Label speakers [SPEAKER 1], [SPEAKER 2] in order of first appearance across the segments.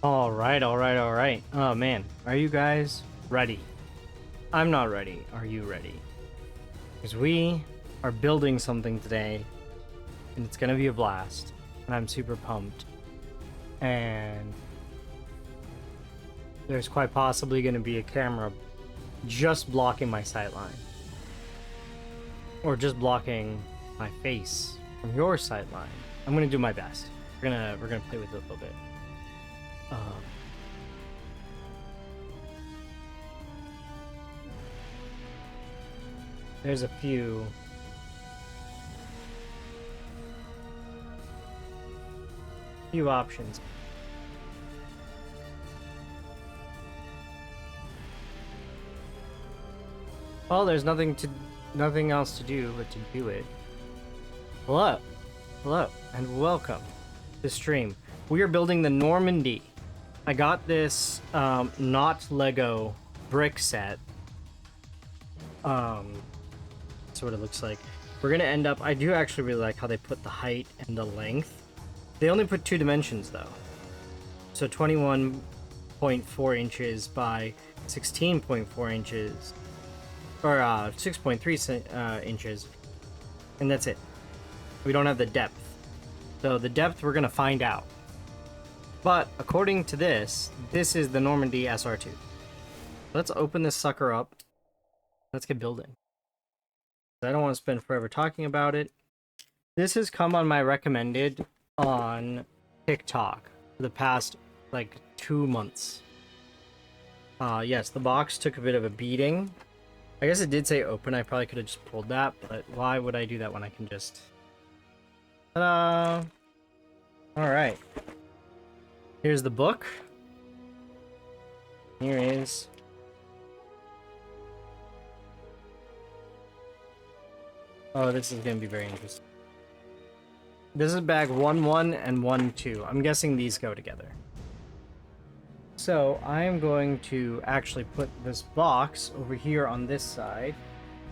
[SPEAKER 1] All right. Oh man, are you guys ready? I'm not ready. Are you ready? Because we are building something today, and it's gonna be a blast, and I'm super pumped. And there's quite possibly gonna be a camera just blocking my sightline, or just blocking my face from your sightline. I'm gonna do my best. We're gonna play with it a little bit. There's a few options. Well, there's nothing else to do but to do it. Hello, and welcome to the stream. We are building the Normandy. I got this not Lego brick set. That's what it looks like. We're gonna end up. I do actually really like how they put the height and the length. They only put 2 dimensions though, so 21.4 inches by 16.4 inches, or 6.3 inches, and that's it. We don't have the depth. So the depth we're gonna find out. But according to this is the Normandy SR2. Let's open this sucker up. Let's get building. I don't want to spend forever talking about it. This has come on my recommended on TikTok for the past like 2 months. Yes, the box took a bit of a beating. I guess it did say open. I probably could have just pulled that, but why would I do that when I can just... Ta-da! Alright. Here's the book. Here is... Oh, this is going to be very interesting. This is bag 1-1 and 1-2. I'm guessing these go together. So, I am going to actually put this box over here on this side,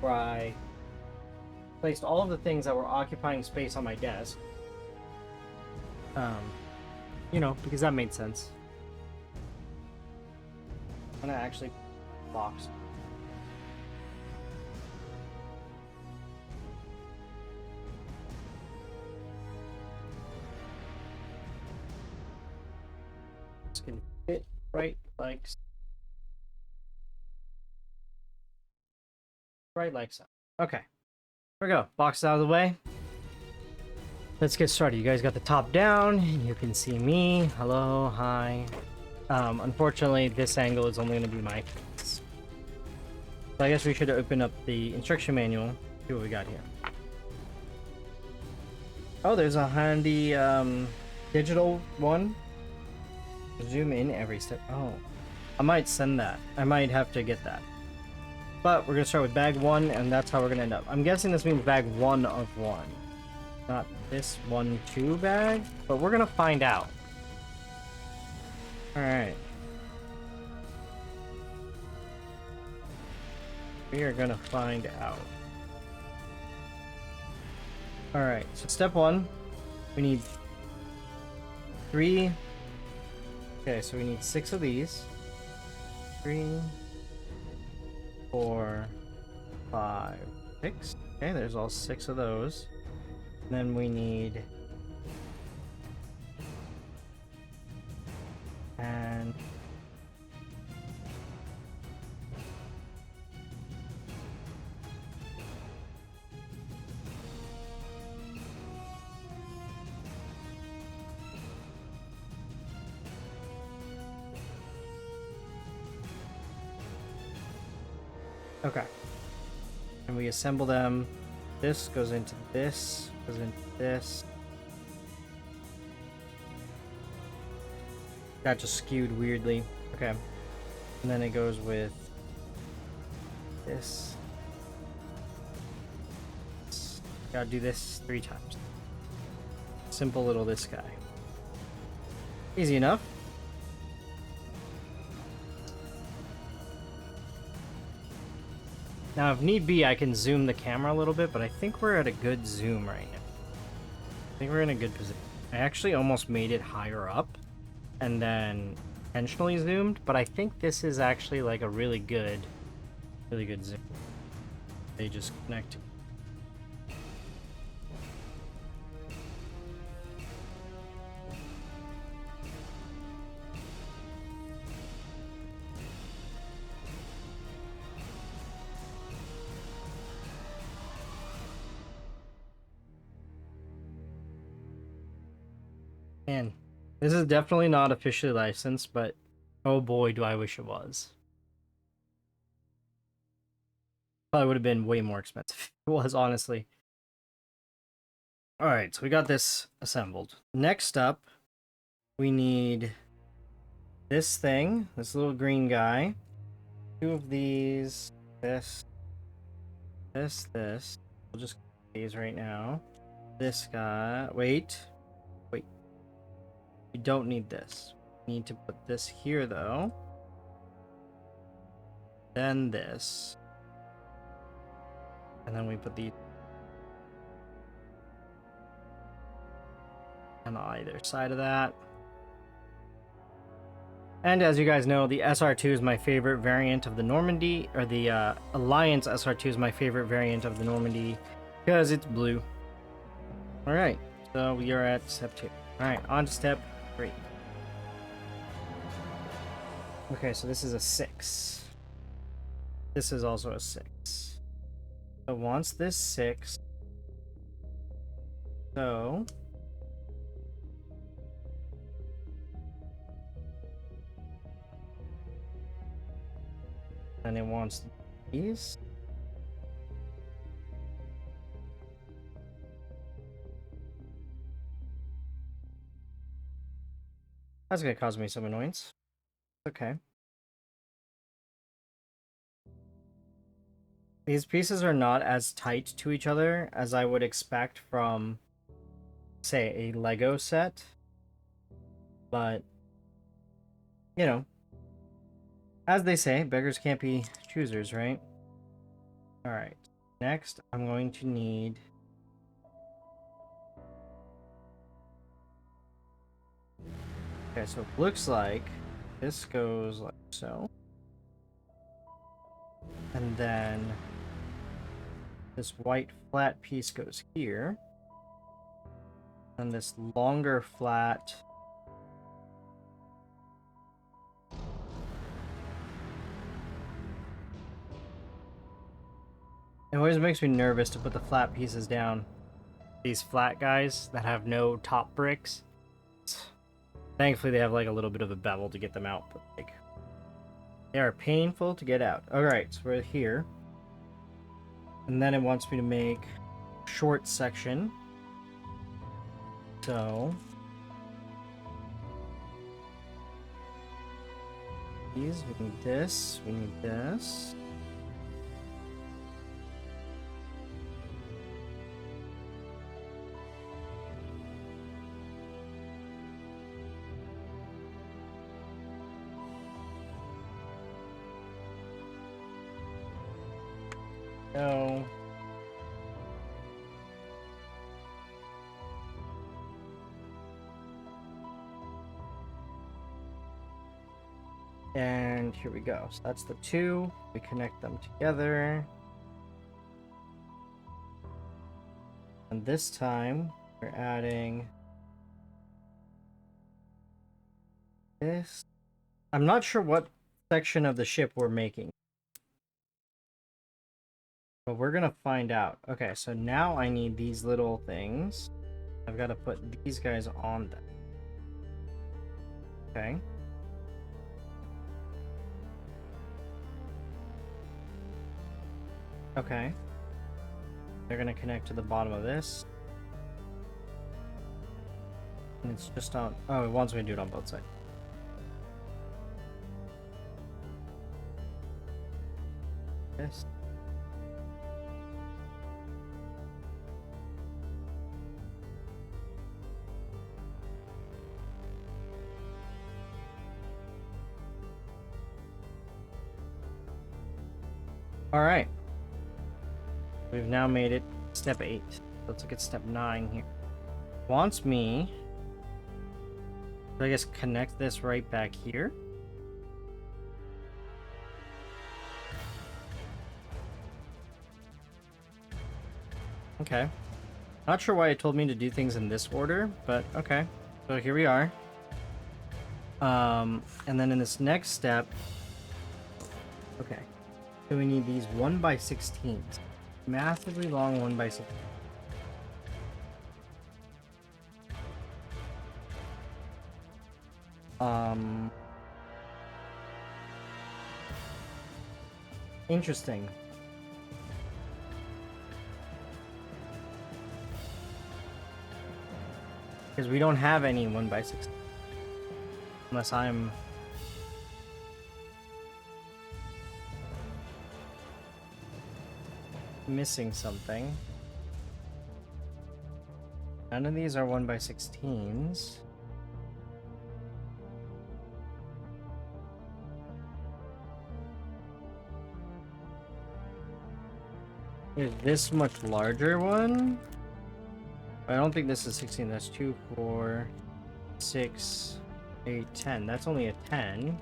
[SPEAKER 1] where I placed all of the things that were occupying space on my desk. You know, because that made sense. I'm going to actually box. Can fit right like so. Okay, here we go. Box out of the way. Let's get started. You guys got the top down. You can see me. Hello, hi. Unfortunately, this angle is only going to be my face. So I guess we should open up the instruction manual. See what we got here. Oh, there's a handy digital one. Zoom in every step. Oh, I might send that. I might have to get that. But we're gonna start with bag 1, and that's how we're gonna end up. I'm guessing this means bag 1 of 1, not this 1-2 bag. But we're gonna find out. All right. We are gonna find out. All right. So step 1, we need 3. Okay, so we need 6 of these. 3, 4, 5, 6. Okay, there's all 6 of those. And then we need... And... Okay. And we assemble them. This goes into this, goes into this. That just skewed weirdly. Okay. And then it goes with this. Gotta do this 3 times. Simple little this guy. Easy enough. Now, if need be, I can zoom the camera a little bit, but I think we're at a good zoom right now. I think we're in a good position. I actually almost made it higher up and then intentionally zoomed, but I think this is actually like a really good zoom. They just connect. Man, this is definitely not officially licensed, but oh boy, do I wish it was. Probably would have been way more expensive if it was, honestly. Alright, so we got this assembled. Next up, we need this thing, this little green guy. 2 of these, this. We'll just get these right now. This guy, wait. We don't need this. We need to put this here though. Then this. And then we put the on either side of that. And as you guys know, the SR2 is my favorite variant of the Normandy, or the Alliance SR2 is my favorite variant of the Normandy because it's blue. Alright, so we are at step 2. Alright, on to step 3. Okay, so this is a 6. This is also a 6. So once this 6, so and it wants these. That's gonna cause me some annoyance. Okay. These pieces are not as tight to each other as I would expect from, say, a Lego set. But, you know, as they say, beggars can't be choosers, right? Alright, next I'm going to need okay, so it looks like this goes like so. And then this white flat piece goes here. And this longer flat it always makes me nervous to put the flat pieces down. These flat guys that have no top bricks. Thankfully they have like a little bit of a bevel to get them out, but like they are painful to get out. Alright, so we're here. And then it wants me to make a short section. So these, we need this, we need this. No. And here we go. So that's the 2. We connect them together. And this time we're adding this. I'm not sure what section of the ship we're making, but we're gonna find out. Okay, so now I need these little things. I've got to put these guys on them. Okay. Okay. They're gonna connect to the bottom of this. And it's just on... Oh, it wants me to do it on both sides. This. Alright. We've now made it step 8. Let's look at step 9 here. Wants me So I guess connect this right back here. Okay. Not sure why it told me to do things in this order, but okay. So here we are. And then in this next step, okay. So we need these 1x16s. Massively long 1x16. Interesting. Because we don't have any 1x16. Unless I'm... missing something. None of these are 1x16s. There's this much larger one. I don't think this is 16. That's 2, 4, 6, 8, 10. That's only a 10.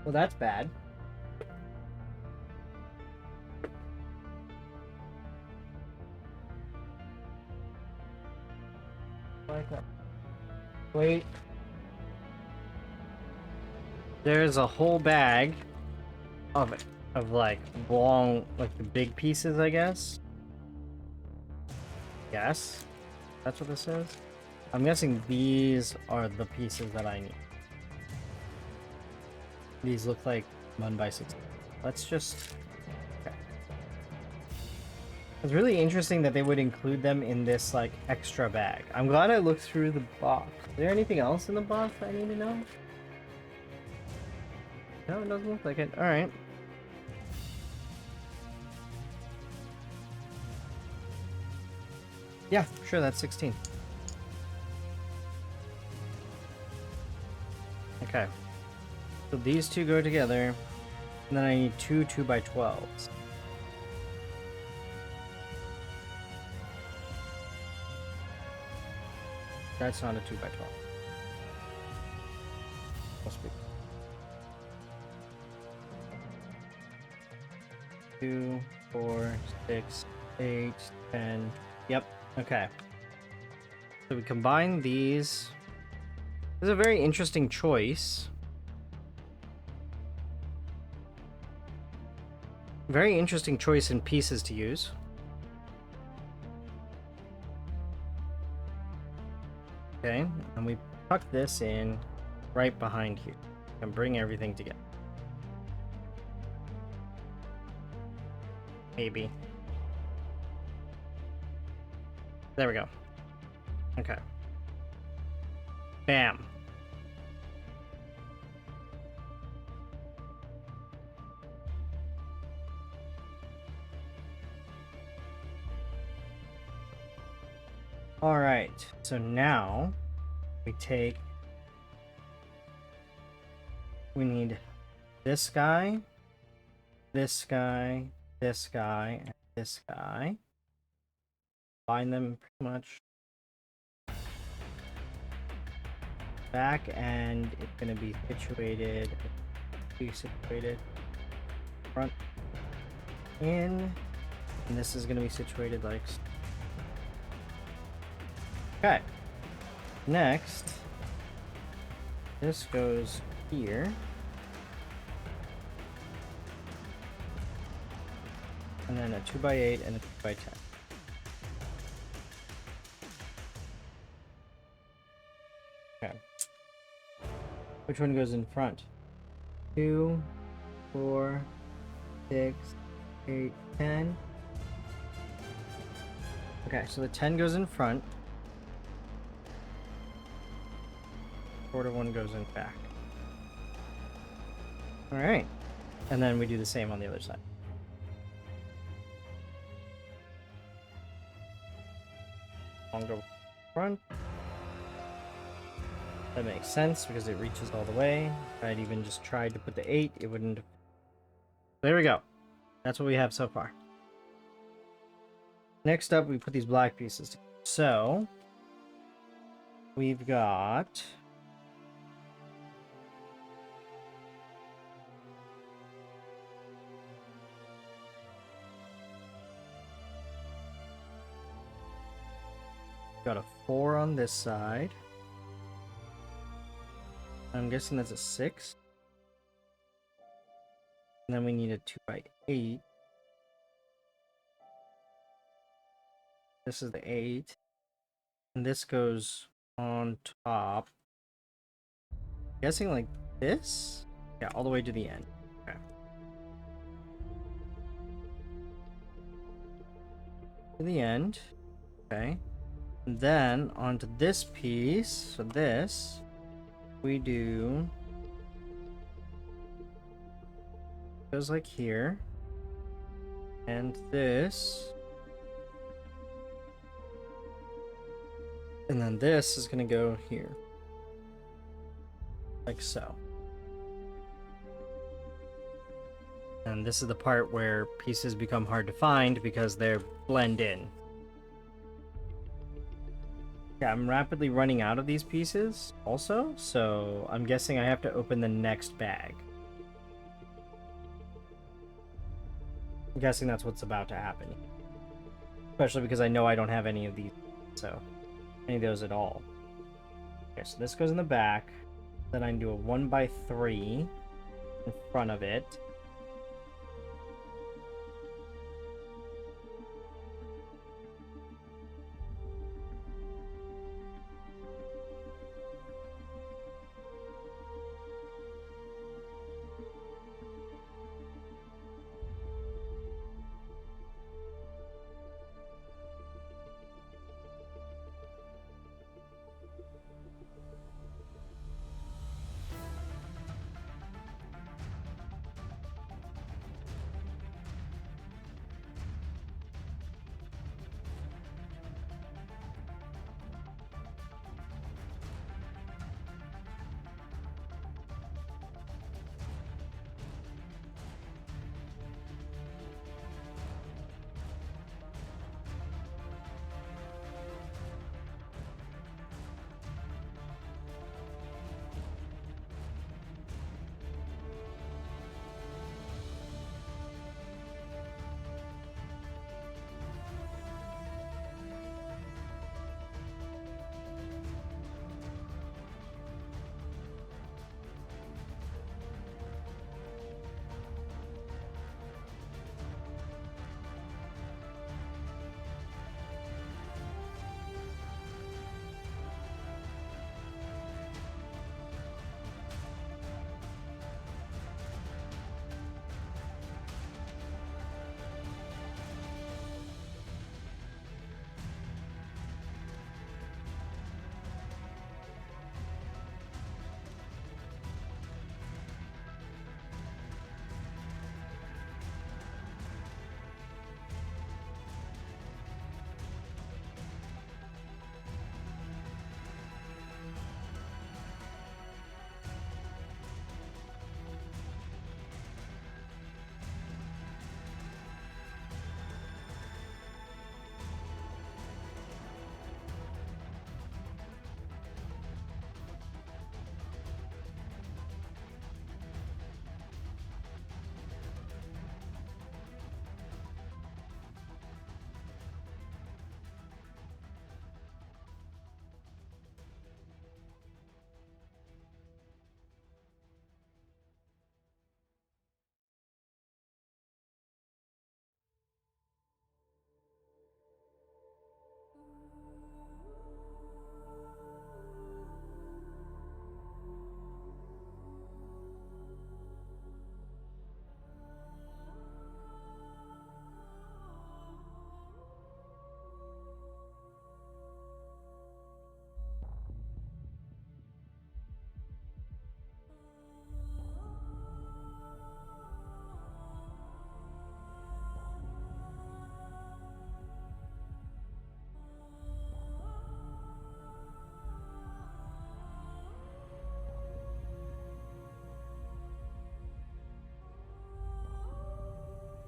[SPEAKER 1] Well, that's bad. Wait. There's a whole bag of like long, like the big pieces, I guess. Yes, that's what this is. I'm guessing these are the pieces that I need. These look like 1x16. Let's just... okay. It's really interesting that they would include them in this like extra bag. I'm glad I looked through the box. Is there anything else in the box I need to know? No, it doesn't look like it. Alright. Yeah, sure, that's 16. Okay. So these two go together, and then I need two 2x12s. That's not a 2x12. Must be. 2, 4, 6, 8, 10. Yep. Okay. So we combine these. This is a very interesting choice. Very interesting choice in pieces to use. Okay, and we tuck this in right behind here and bring everything together. Maybe. There we go. Okay. Bam. All right, so now we need this guy, this guy, this guy, and this guy. Bind them pretty much. Back end is going to be situated, front in, and this is going to be situated like so. Okay, next, this goes here, and then a 2x8 and a 2x10. Okay, which one goes in front? 2, 4, 6, 8, 10. Okay, so the 10 goes in front. Quarter one goes in back. All right, and then we do the same on the other side. One go front. That makes sense because it reaches all the way. If I'd even just tried to put the 8, it wouldn't. There we go. That's what we have so far. Next up, we put these black pieces together. So we've got a 4 on this side. I'm guessing that's a 6. And then we need a 2x8. This is the 8. And this goes on top. I'm guessing like this? Yeah, all the way to the end. Okay. To the end. Okay. And then onto this piece. So this, we do goes like here. And this. And then this is gonna go here. Like so. And this is the part where pieces become hard to find because they're blend in. Yeah, I'm rapidly running out of these pieces also, so I'm guessing I have to open the next bag. I'm guessing that's what's about to happen. Especially because I know I don't have any of these, so any of those at all. Okay, so this goes in the back. Then I can do a 1x3 in front of it.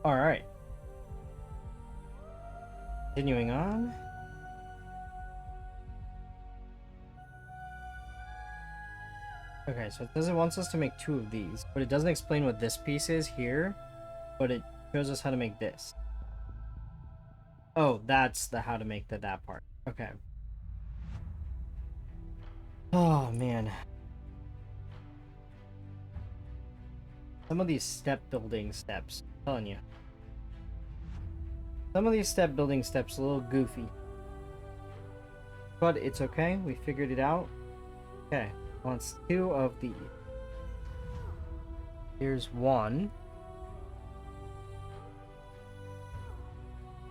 [SPEAKER 1] Alright. Continuing on. Okay, so it says it wants us to make 2 of these, but it doesn't explain what this piece is here, but it shows us how to make this. Oh, that's the how to make that part. Okay. Oh, man. Some of these step building steps, I'm telling you. Some of these step building steps are a little goofy. But it's okay, we figured it out. Okay, wants 2 of these. Here's 1.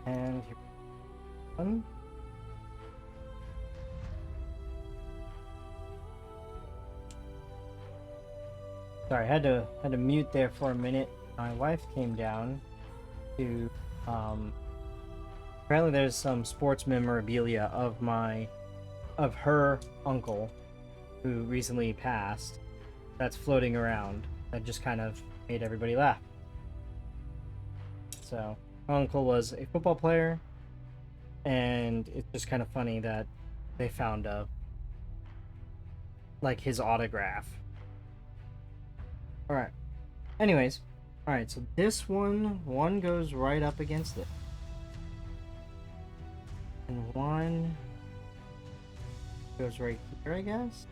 [SPEAKER 1] And here's 1. Sorry, I had to mute there for a minute. My wife came down to apparently there's some sports memorabilia of her uncle who recently passed that's floating around that just kind of made everybody laugh. So, my uncle was a football player, and it's just kind of funny that they found like his autograph. Alright. Anyways. Alright, so this one goes right up against it. And 1 goes right here, I guess?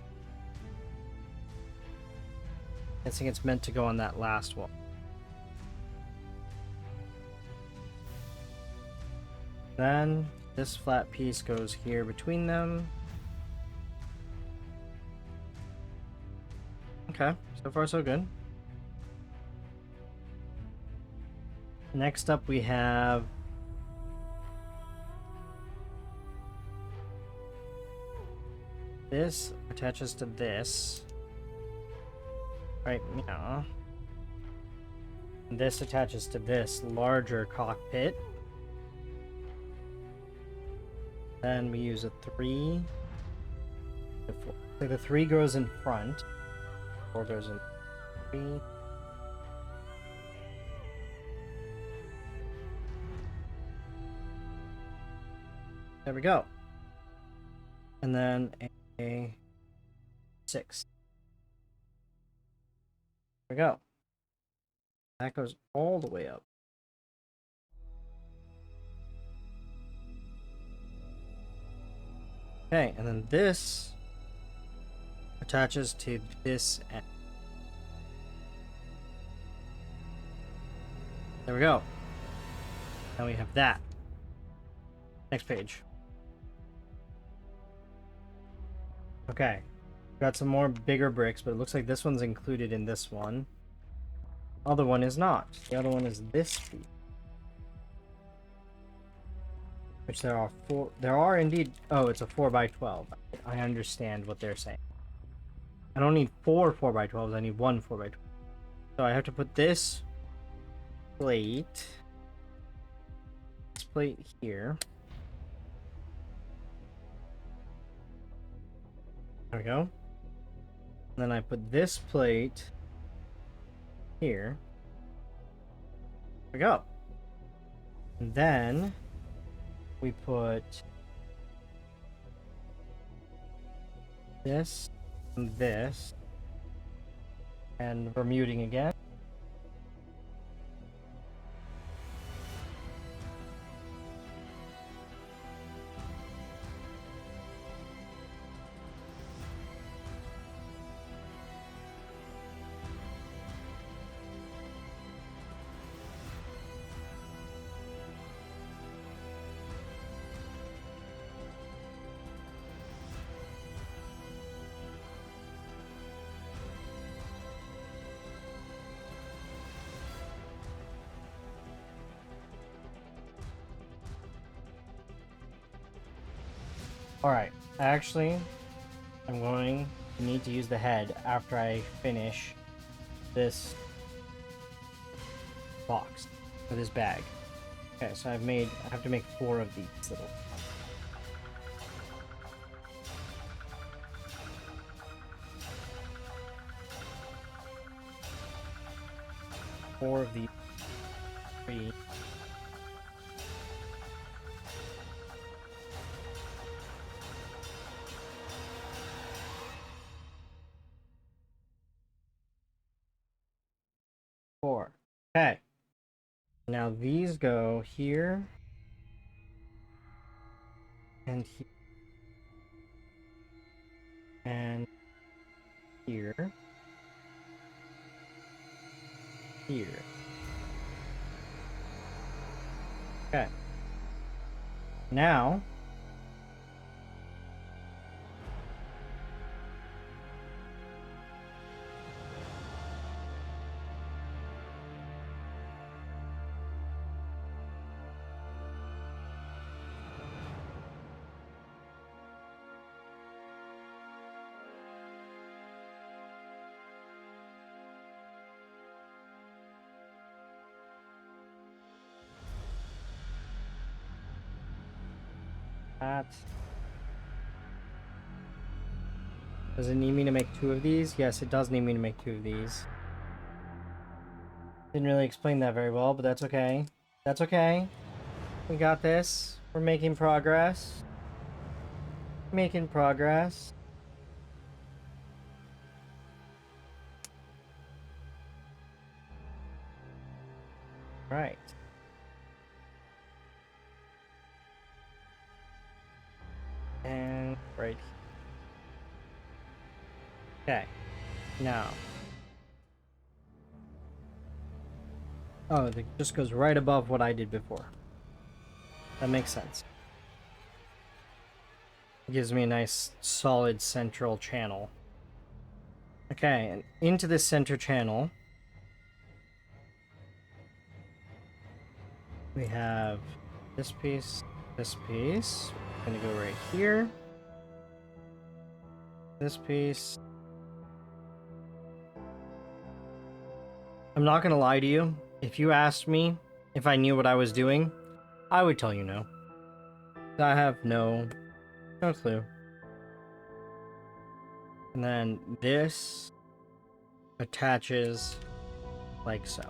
[SPEAKER 1] Guessing it's meant to go on that last one. Then this flat piece goes here between them. Okay, so far so good. Next up we have this attaches to this. Right now. And this attaches to this larger cockpit. Then we use a 3. So the 3 goes in front. 4 goes in 3. There we go. And then a 6. There we go. That goes all the way up. Okay, and then this attaches to this end. There we go. Now we have that. Next page. Okay. Got some more bigger bricks, but it looks like this one's included in this one. Other one is not. The other one is this piece. Which there are 4. There are indeed. Oh, it's a 4x12. I understand what they're saying. I don't need 4 4x12s. I need 1 4x12. So I have to put this plate here. There we go. And then I put this plate here. There we go. And then we put this and this. And we're muting again. Alright, actually, I'm going to need to use the head after I finish this box, or this bag. Okay, so I have to make 4 of these little. Four of these. 3. Four. Okay. Now these go here and here and here. Here. Okay. Now that. Does it need me to make 2 of these? Yes, it does need me to make 2 of these. Didn't really explain that very well, but that's okay. That's okay. We got this. We're making progress. Making progress. Right. And right here. Okay. Now. Oh, it just goes right above what I did before. That makes sense. It gives me a nice solid central channel. Okay, and into this center channel we have this piece, this piece. Gonna go right here. This piece. I'm not gonna lie to you. If you asked me if I knew what I was doing, I would tell you no. I have no clue. And then this attaches like so.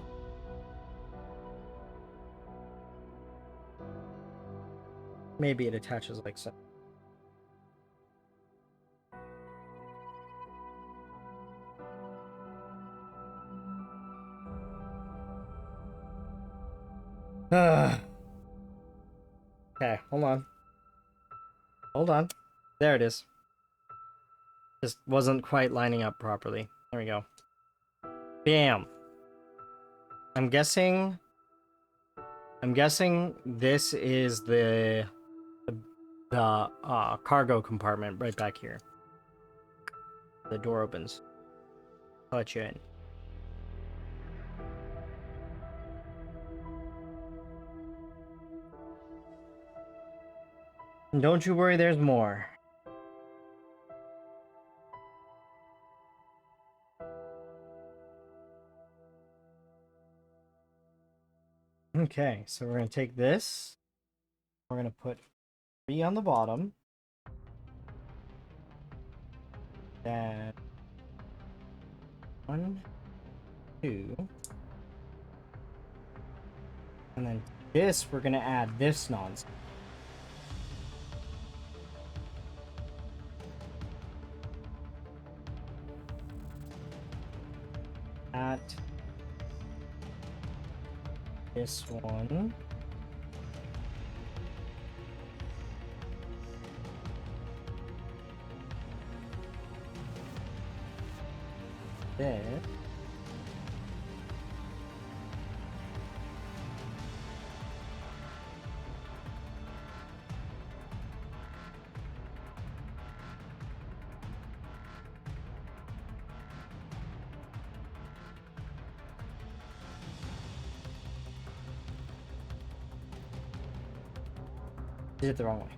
[SPEAKER 1] Maybe it attaches like so. Okay, hold on. Hold on. There it is. Just wasn't quite lining up properly. There we go. Bam. I'm guessing this is the cargo compartment right back here. The door opens. I'll let you in. And don't you worry, there's more. Okay, so we're going to take this. We're going to put 3 on the bottom. Then 1, 2. And then this, we're going to add this nonsense. At this one. This. Did it the wrong way.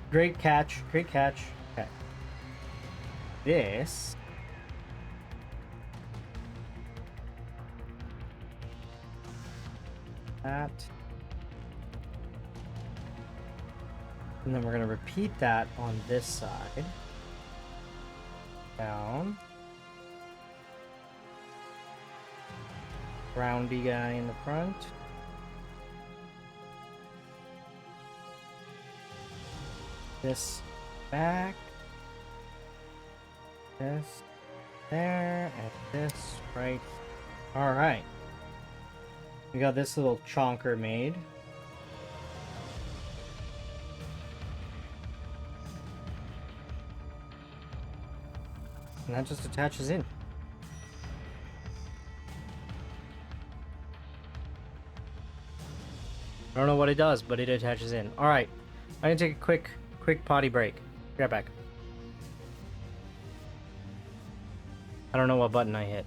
[SPEAKER 1] Great catch. Great catch. Okay. This. That. And then we're going to repeat that on this side. Down. roundy guy in the front. This back. This there, and this right. Alright. We got this little chonker made. And that just attaches in. I don't know what it does, but it attaches in. Alright. I'm gonna take a quick potty break. Be right back. I don't know what button I hit.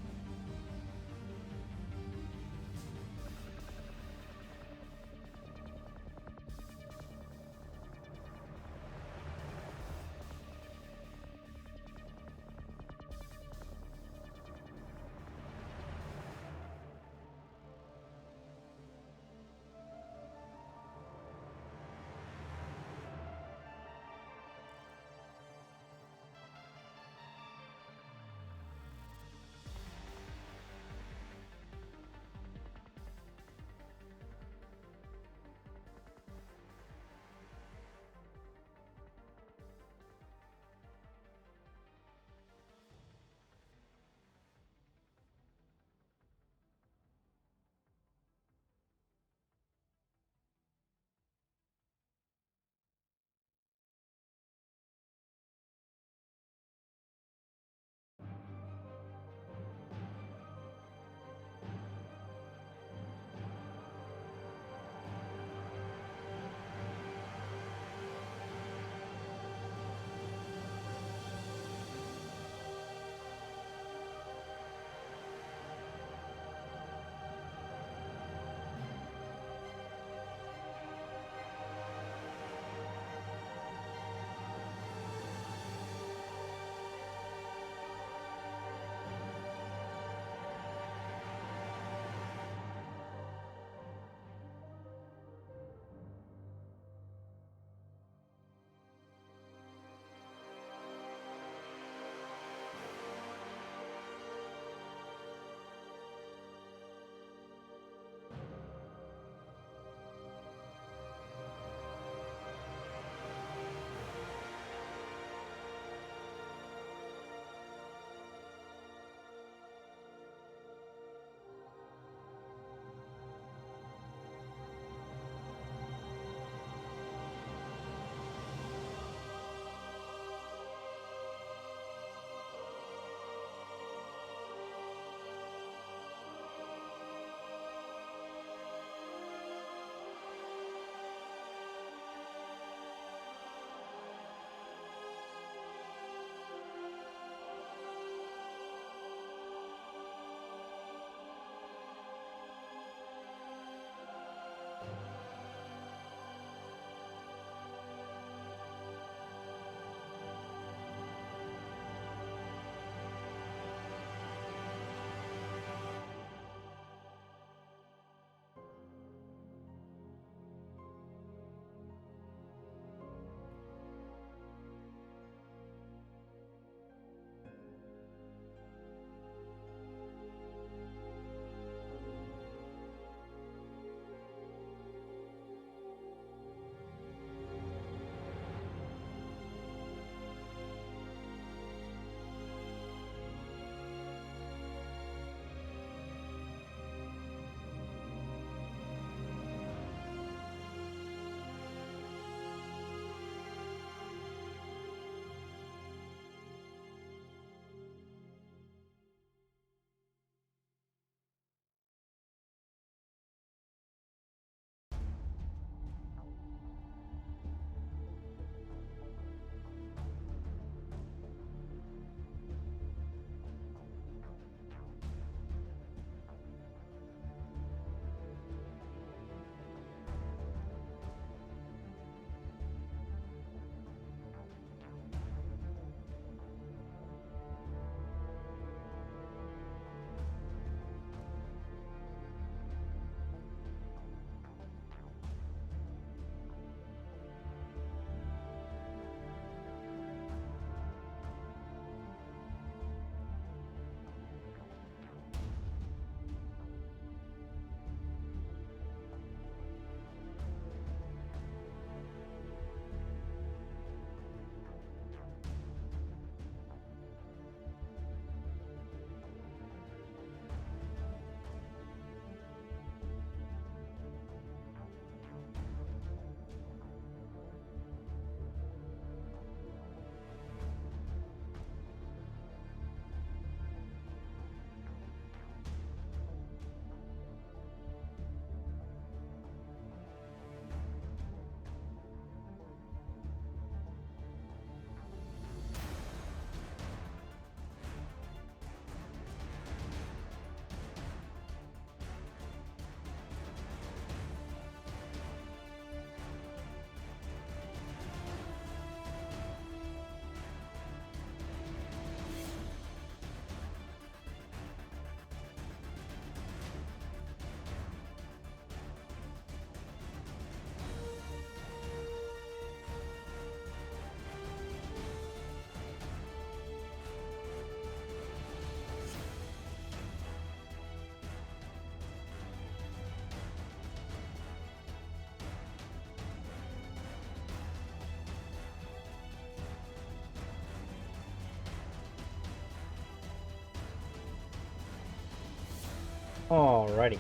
[SPEAKER 1] Alrighty.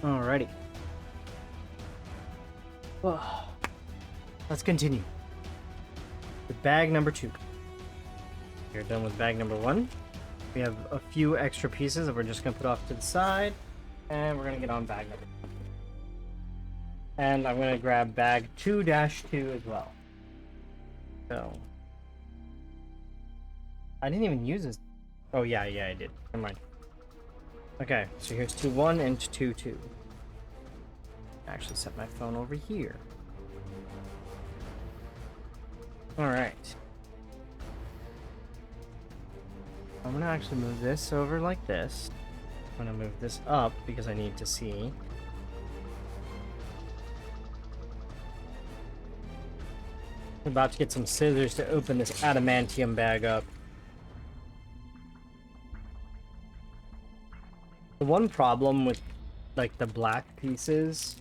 [SPEAKER 1] Alrighty. Well, let's continue with bag number 2. We're done with bag number 1. We have a few extra pieces that we're just going to put off to the side, and we're going to get on bag number 2. And I'm going to grab bag 2-2 as well. So, I didn't even use this. Oh, yeah, I did. Never mind. Okay, so here's 2-1 and 2-2. Actually set my phone over here. Alright. I'm gonna actually move this over like this. I'm gonna move this up because I need to see. I'm about to get some scissors to open this adamantium bag up. The one problem with like the black pieces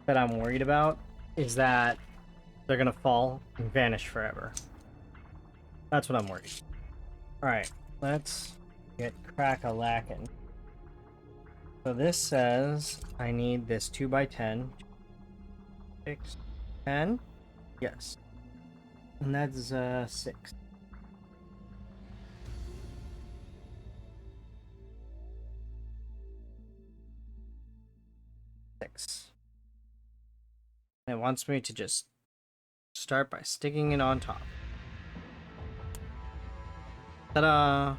[SPEAKER 1] that I'm worried about is that they're gonna fall and vanish forever. That's what I'm worried. Alright, let's get crack-a-lackin'. So this says I need this 2x10. 6, 10? Yes. And that's 6. And it wants me to just start by sticking it on top. Ta-da!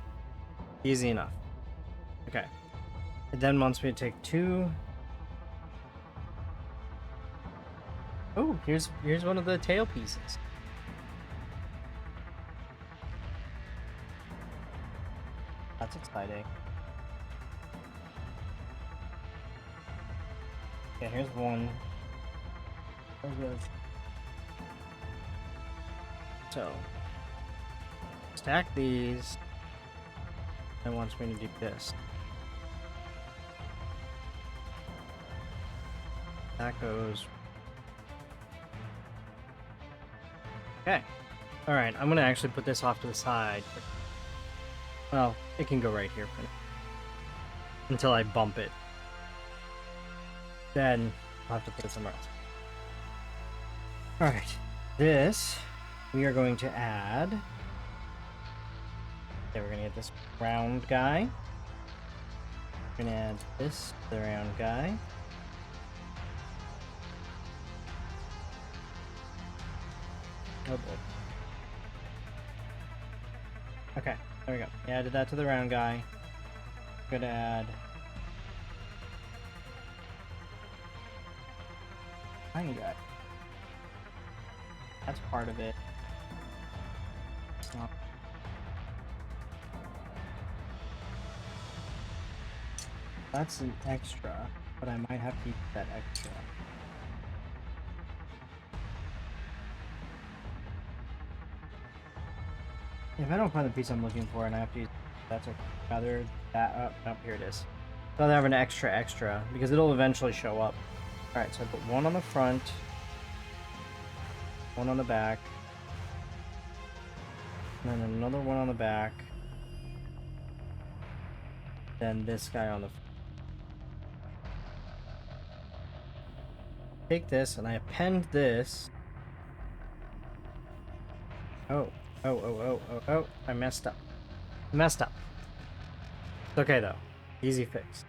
[SPEAKER 1] Easy enough. Okay. It then wants me to take 2. Oh, here's one of the tail pieces. That's exciting. Okay, here's one. So, stack these. It wants me to do this. That goes. Okay. Alright, I'm gonna actually put this off to the side. Well, it can go right here for now. Until I bump it. Then I'll have to put it somewhere else. Alright, this we are going to add. Okay, we're gonna get this round guy. We're gonna add this to the round guy. Oh boy. Okay, there we go. Yeah, added that to the round guy. Gonna add tiny guy. That's part of it. It's not. That's an extra, but I might have to use that extra. If I don't find the piece I'm looking for and I have to use that's okay. Rather that oh, here it is. So I have an extra because it'll eventually show up. Alright, so I put one on the front, one on the back, and then another one on the back, then this guy on the front. Take this and I append this. Oh, I messed up. It's okay though. Easy fix.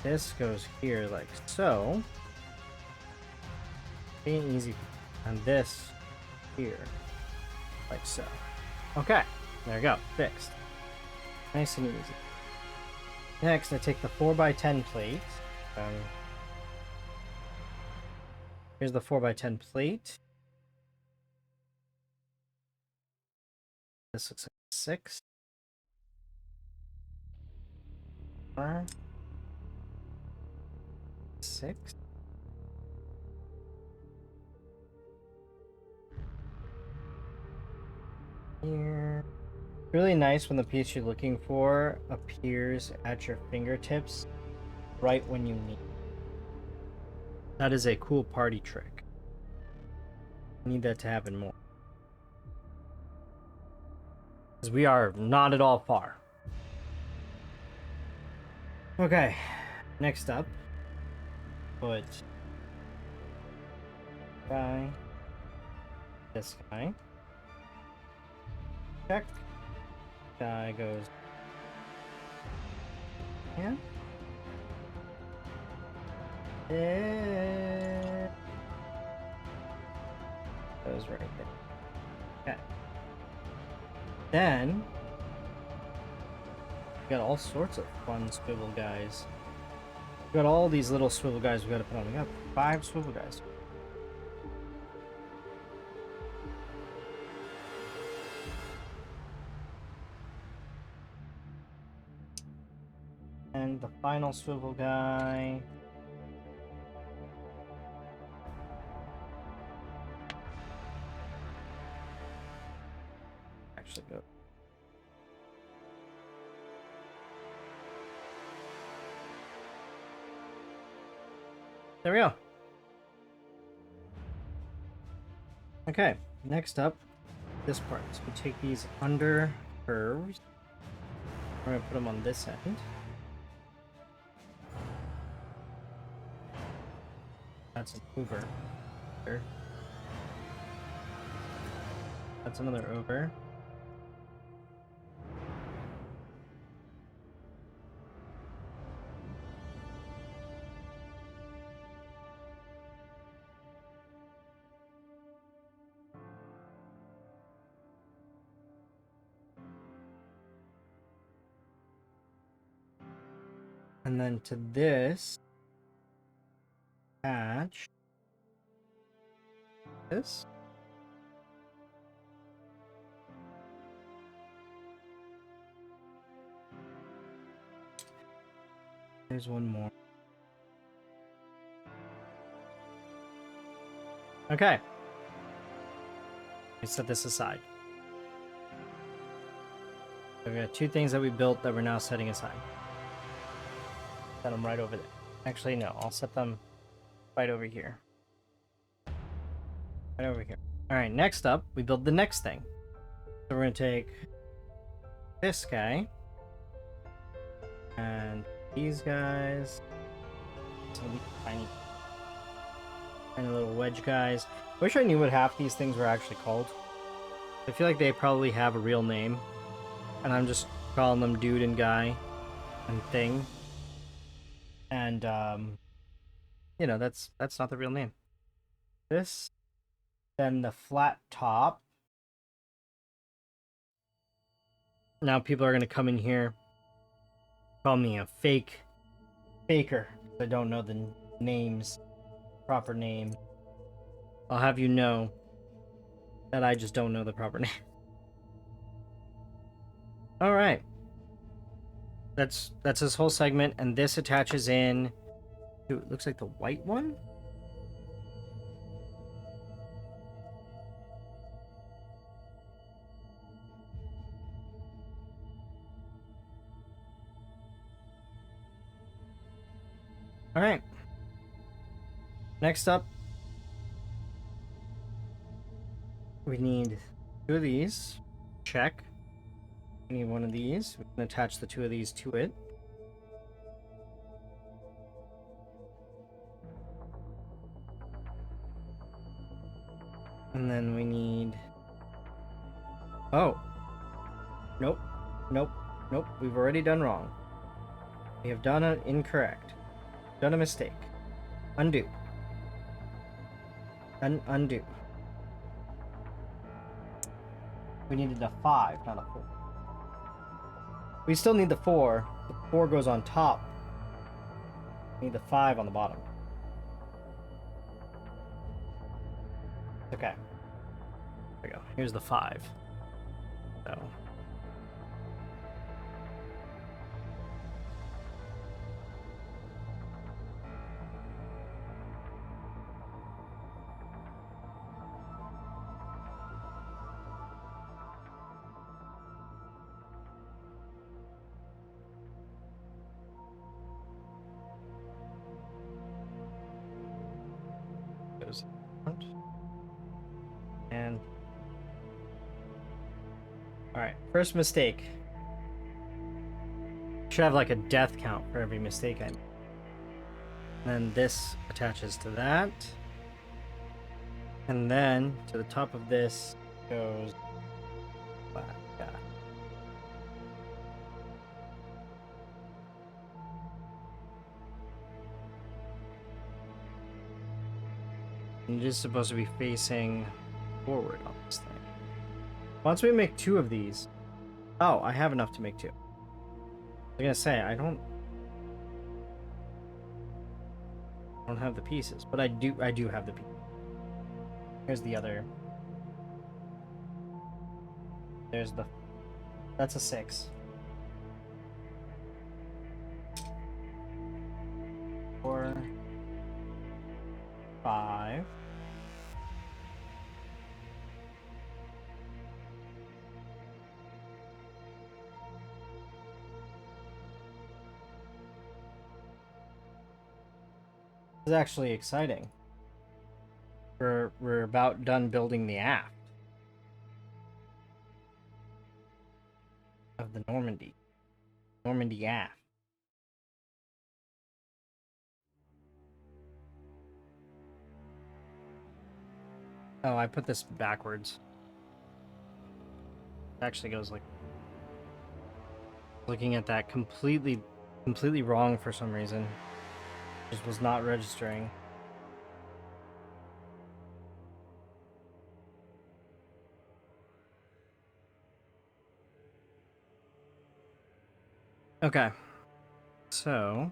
[SPEAKER 1] This goes here like so. Being easy. And this here like so. Okay, there we go. Fixed. Nice and easy. Next, I take the 4x10 plate. Here's the 4x10 plate. This looks like 6. 4. 6. Here. Really nice when the piece you're looking for appears at your fingertips right when you need it. That is a cool party trick. I need that to happen more. Because we are not at all far. Okay, next up, put guy, this guy. Check. Guy goes. Yeah. It goes right there. Okay. Then we got all sorts of fun swivel guys. We got all these little swivel guys we gotta put on. We got 5 swivel guys. And the final swivel guy. Actually go. There we go. Okay, next up, this part. So we take these under curves. We're gonna put them on this end. That's an over. There. That's another over. And then to this, attach this. There's one more. Okay. We set this aside. So we got 2 things that we built that we're now setting aside. Set them right over there. Actually, no, I'll set them right over here. Right over here. All right, next up, we build the next thing. So we're going to take this guy and these guys. Some of these tiny little wedge guys. I wish I knew what half these things were actually called. I feel like they probably have a real name, and I'm just calling them dude and guy and thing. And you know, that's not the real name. This, then the flat top. Now people are gonna come in here, call me a faker. I don't know the names, proper name. I'll have you know that I just don't know the proper name. All right. That's this whole segment, and this attaches in to, it looks like the white one. All right. Next up, we need 2 of these. Check. We need 1 of these. We can attach the 2 of these to it. And then we need... Oh. Nope. Nope. Nope. We've already done wrong. We have done it incorrect. Done a mistake. Undo. Undo. We needed a 5, not a 4. We still need the 4. The 4 goes on top. We need the 5 on the bottom. Okay. There we go. Here's the 5. So. Goes front. And all right, first mistake. Should have like a death count for every mistake I make. And then this attaches to that. And then to the top of this goes flat. Yeah. And it is supposed to be facing forward on this thing. Once we make 2 of these. Oh, I have enough to make 2. I was gonna say I don't have the pieces, but I do have the pieces. Here's the other. There's the. That's a 6. 4, 5. This is actually exciting. We're about done building the aft of the Normandy aft. Oh, I put this backwards. It actually goes like, looking at that completely wrong for some reason. Just was not registering. Okay, so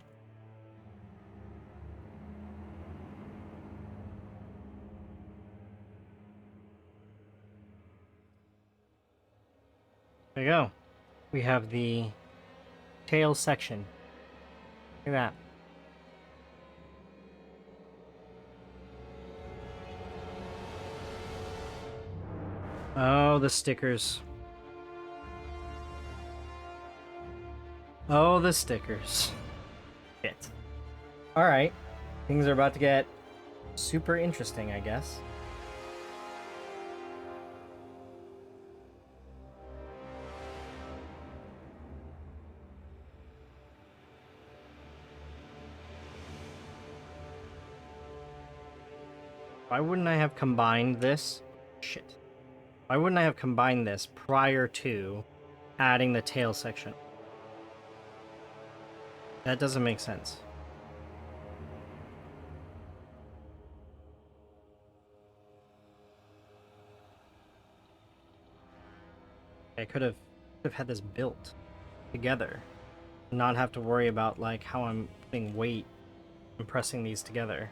[SPEAKER 1] there you go. We have the tail section. Look at that. Oh, the stickers. Oh, the stickers. Shit. Alright. Things are about to get super interesting, I guess. Why wouldn't I have combined this? Shit. Why wouldn't I have combined this prior to adding the tail section? That doesn't make sense. I could have had this built together. Not have to worry about like how I'm putting weight and pressing these together.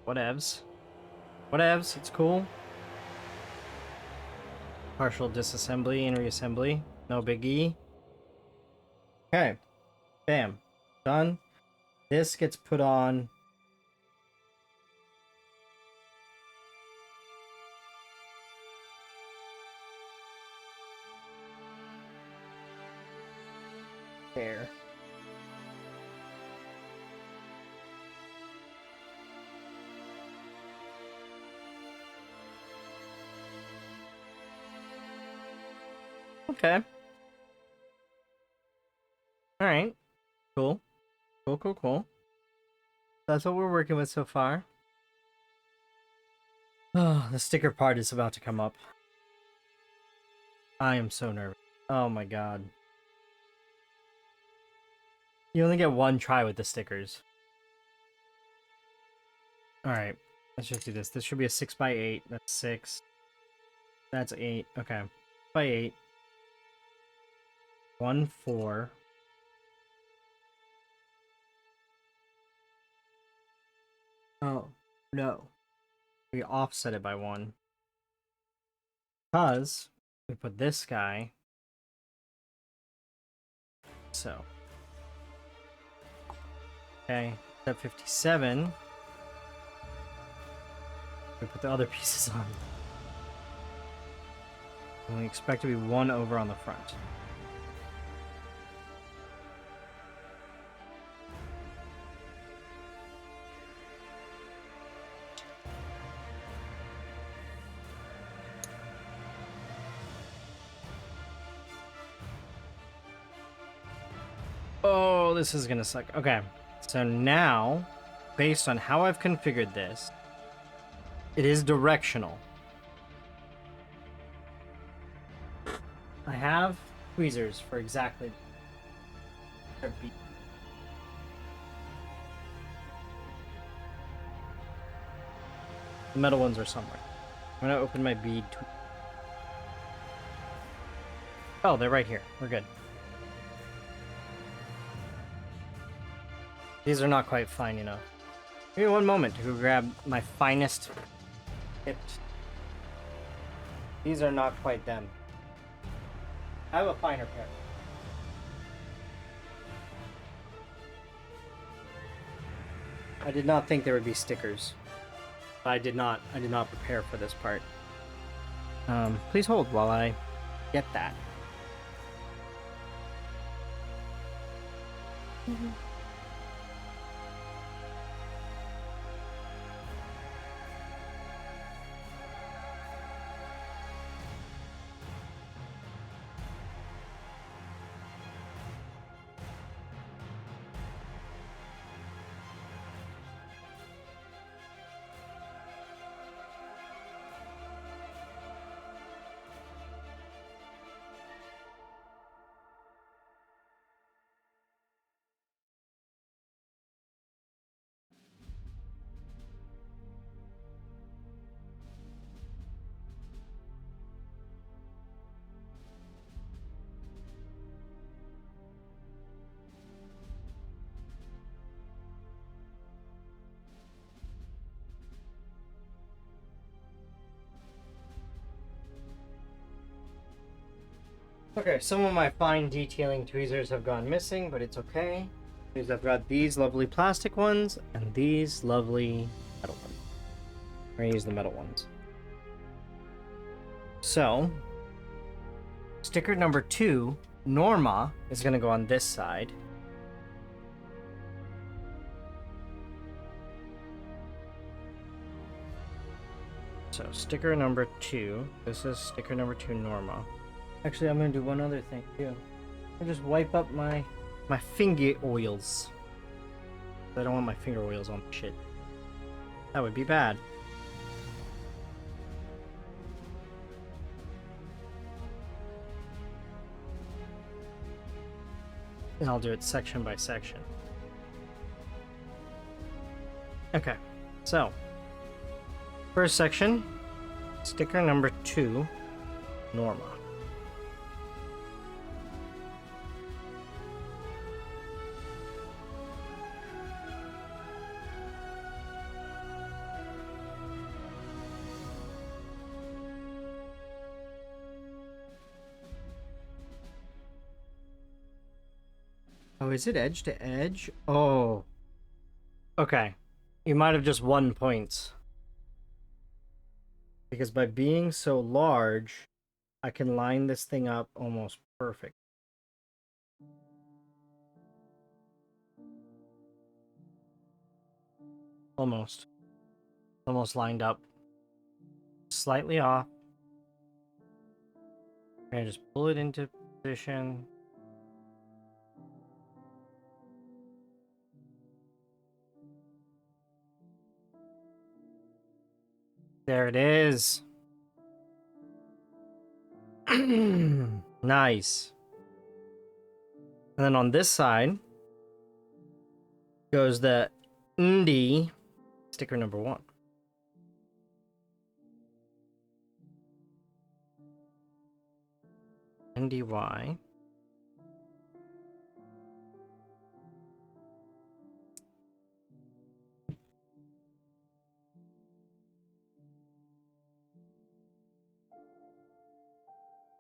[SPEAKER 1] Whatevs. Whatevs, it's cool. Partial disassembly and reassembly. No biggie. Okay. Bam. Done. This gets put on. There. Okay. Alright. Cool. Cool. That's what we're working with so far. Oh, the sticker part is about to come up. I am so nervous. Oh my god. You only get 1 try with the stickers. Alright. Let's just do this. This should be a 6x8. That's 6. That's 8. Okay. By 8. 1, 4. Oh, no. We offset it by 1. Because we put this guy. So. Okay. Step 57. We put the other pieces on. And we expect to be 1 over on the front. Oh, this is gonna suck. Okay, so now, based on how I've configured this, it is directional. I have tweezers for exactly their beat. The metal ones are somewhere. I'm gonna open my bead. Oh, they're right here. We're good. These are not quite fine enough. Give me one moment to go grab my finest tipped. These are not quite them. I have a finer pair. I did not think there would be stickers. I did not prepare for this part. Please hold while I get that. Okay, some of my fine detailing tweezers have gone missing, but it's okay. Because I've got these lovely plastic ones and these lovely metal ones. I'm gonna use the metal ones. So, sticker number 2, Norma, is gonna go on this side. So, sticker number 2, this is sticker number 2, Norma. Actually, I'm gonna do one other thing too. I'll just wipe up my finger oils. I don't want my finger oils on shit. That would be bad. And I'll do it section by section. Okay, so first section, sticker number 2, Norma. Oh, is it edge to edge? Oh. Okay. You might have just won points. Because by being so large, I can line this thing up almost perfect. Almost. Almost lined up. Slightly off. And just pull it into position. There it is. Nice. And then on this side goes the Indie sticker number 1. NDY.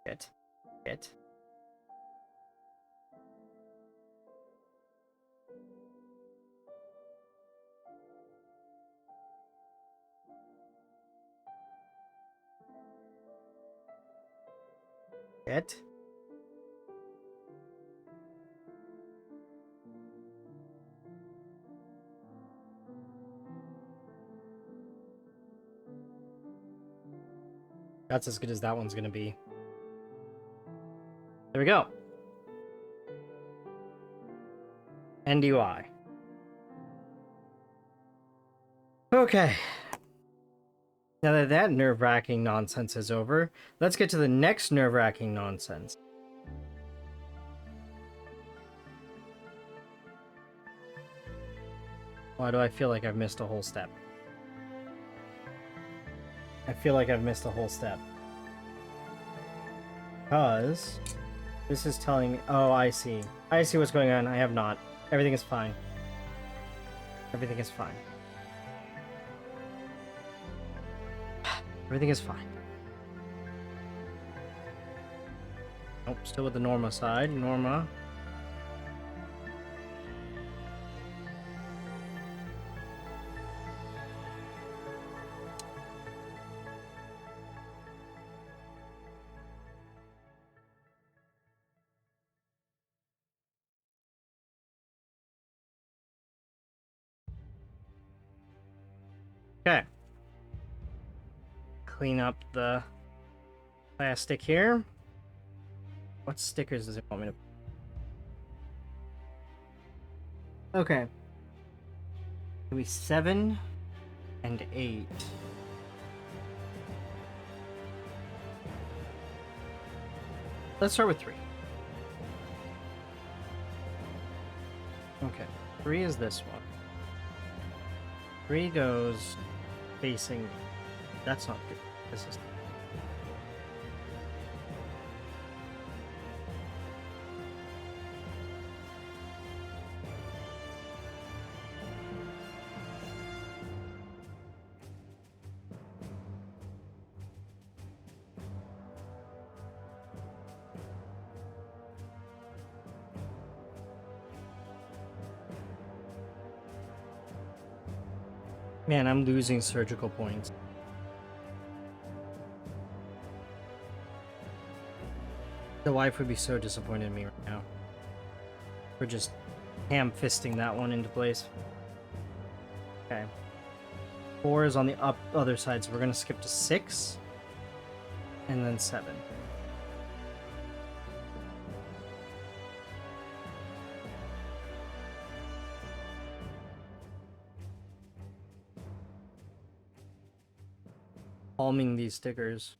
[SPEAKER 1] Get. Get. Get. That's as good as that one's gonna be. There we go. NDY. Okay. Now that that nerve-wracking nonsense is over, let's get to the next nerve-wracking nonsense. Why do I feel like I've missed a whole step? I feel like I've missed a whole step. Because this is telling me... Oh, I see. I see what's going on. I have not. Everything is fine. Everything is fine. Everything is fine. Nope, still with the Norma side. Norma. Okay. Clean up the plastic here. What stickers does it want me to... Okay. It'll be 7 and 8. Let's start with 3. Okay. 3 is this one. 3 goes facing... That's not good. This is... Man, I'm losing surgical points. The wife would be so disappointed in me right now. We're just ham-fisting that one into place. Okay. 4 is on the other side, so we're going to skip to 6. And then 7. Palming these stickers.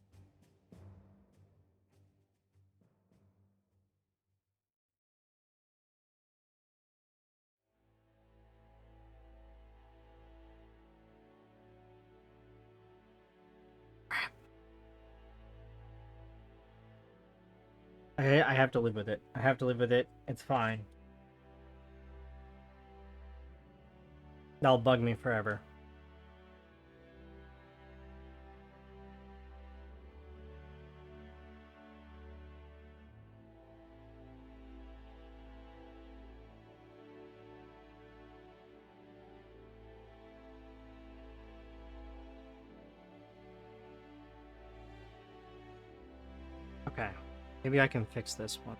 [SPEAKER 1] I have to live with it. I have to live with it. It's fine. That'll bug me forever. Okay. Maybe I can fix this one.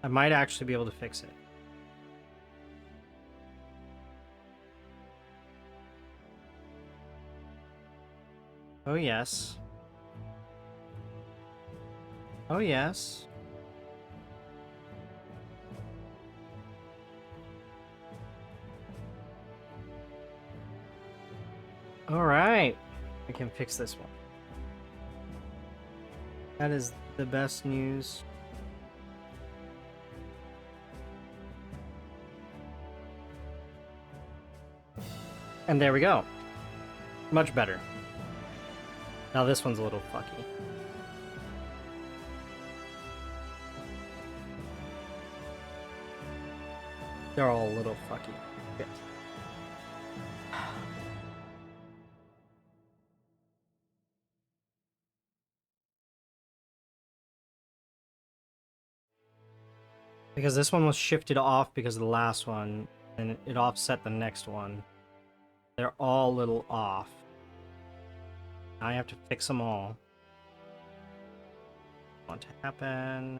[SPEAKER 1] I might actually be able to fix it. Oh, yes. Oh, yes. All right. I can fix this one. That is the best news. And there we go. Much better. Now this one's a little fucky. They're all a little fucky. Shit. Because this one was shifted off because of the last one, and it offset the next one. They're all a little off. Now I have to fix them all. Want to happen.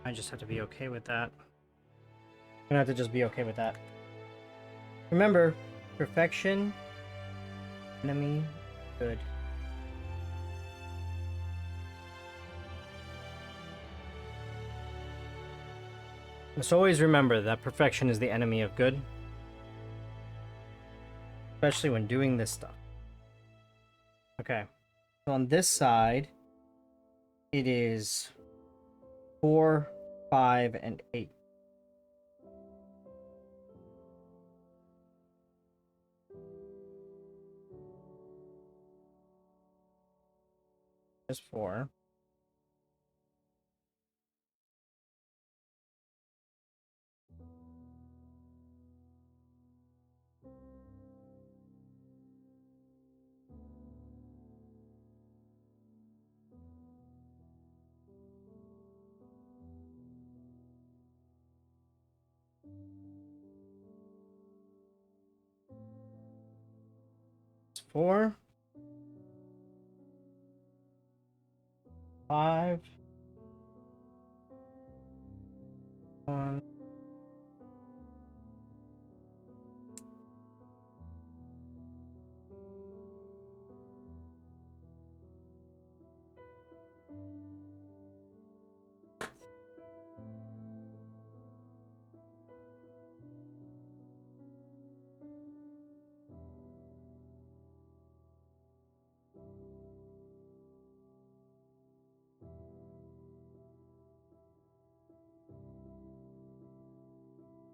[SPEAKER 1] I just have to be okay with that. gonna have to just be okay with that. Remember, perfection, enemy, good. Must always remember that perfection is the enemy of good. Especially when doing this stuff. Okay. So on this side, it is 4, 5, and 8. Just 4. It's 4, 5, 1.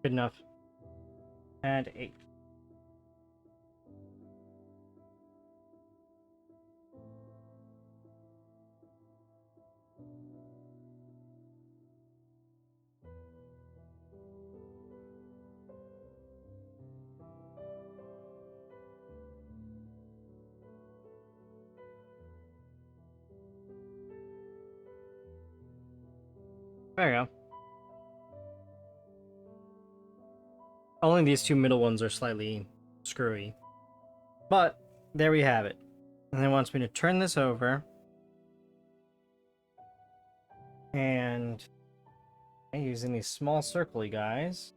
[SPEAKER 1] Good enough. And 8. There you go. Only these two middle ones are slightly screwy. But, there we have it. And it wants me to turn this over. And I'm using these small circly guys.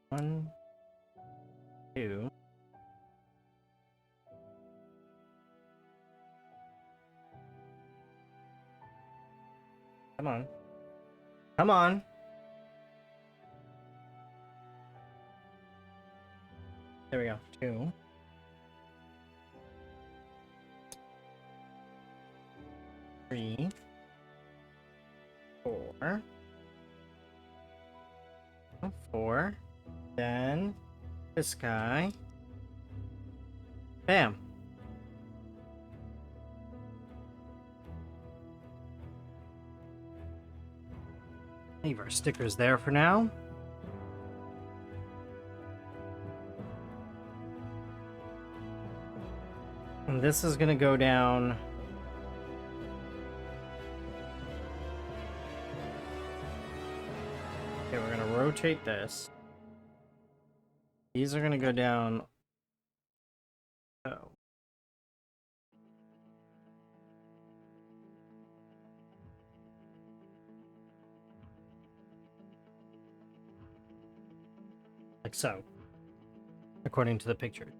[SPEAKER 1] 1, 2. Come on. Come on. There we go. 2. 3. 4. 4. Then this guy. Bam. Leave our stickers there for now. And this is gonna go down. Okay, we're gonna rotate this. These are gonna go down. Oh. Like so. According to the picture.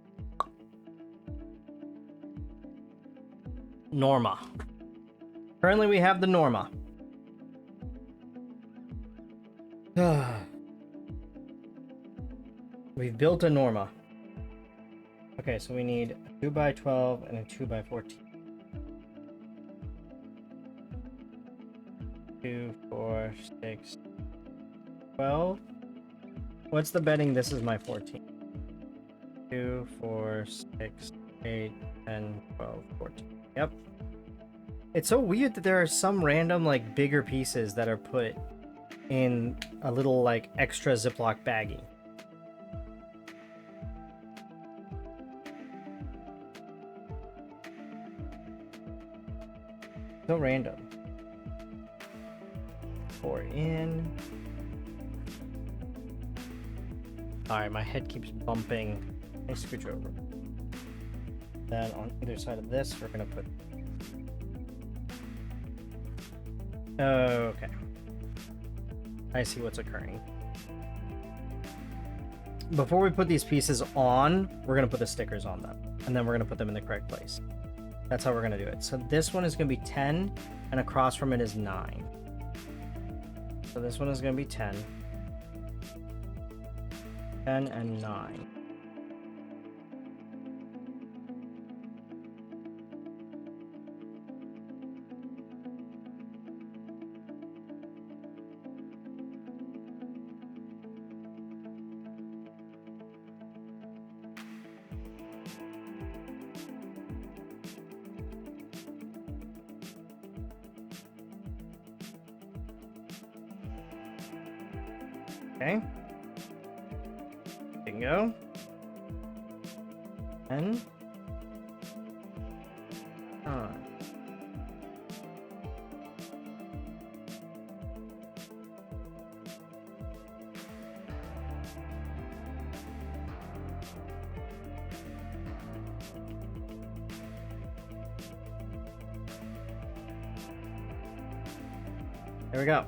[SPEAKER 1] Norma. Currently we have the Norma. We've built a Norma. Okay, so we need a 2x12 and a 2x14. 2, 4, 6, 12. What's the betting this is my 14? 2, 4, 6, 8, 10, 12, 14. Yep. It's so weird that there are some random, like, bigger pieces that are put in a little, like, extra Ziploc baggie. So random. 4 in. Alright, my head keeps bumping. Let me scooch over. Then on either side of this, we're gonna put. Okay. I see what's occurring. before we put these pieces on, we're gonna put the stickers on them, and then we're gonna put them in the correct place. That's how we're gonna do it. So this one is gonna be 10, and across from it is 9. So this one is gonna be 10. 10 and 9. Okay. Bingo. 10. 9. There we go.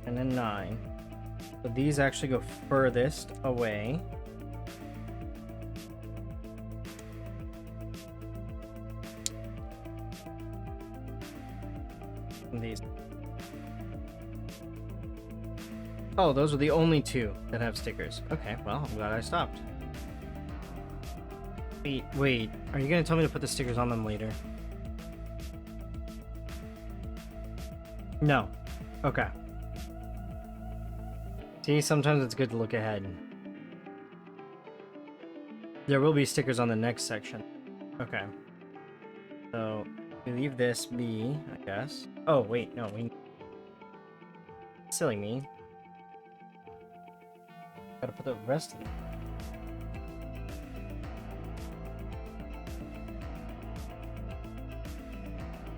[SPEAKER 1] And then 9. So these actually go furthest away. From these. Oh, those are the only 2 that have stickers. Okay, well, I'm glad I stopped. Wait, are you gonna tell me to put the stickers on them later? No. Okay. See, sometimes it's good to look ahead. There will be stickers on the next section. Okay. So, we leave this be, I guess. Oh, wait, no, we... Silly me. Gotta put the rest of it.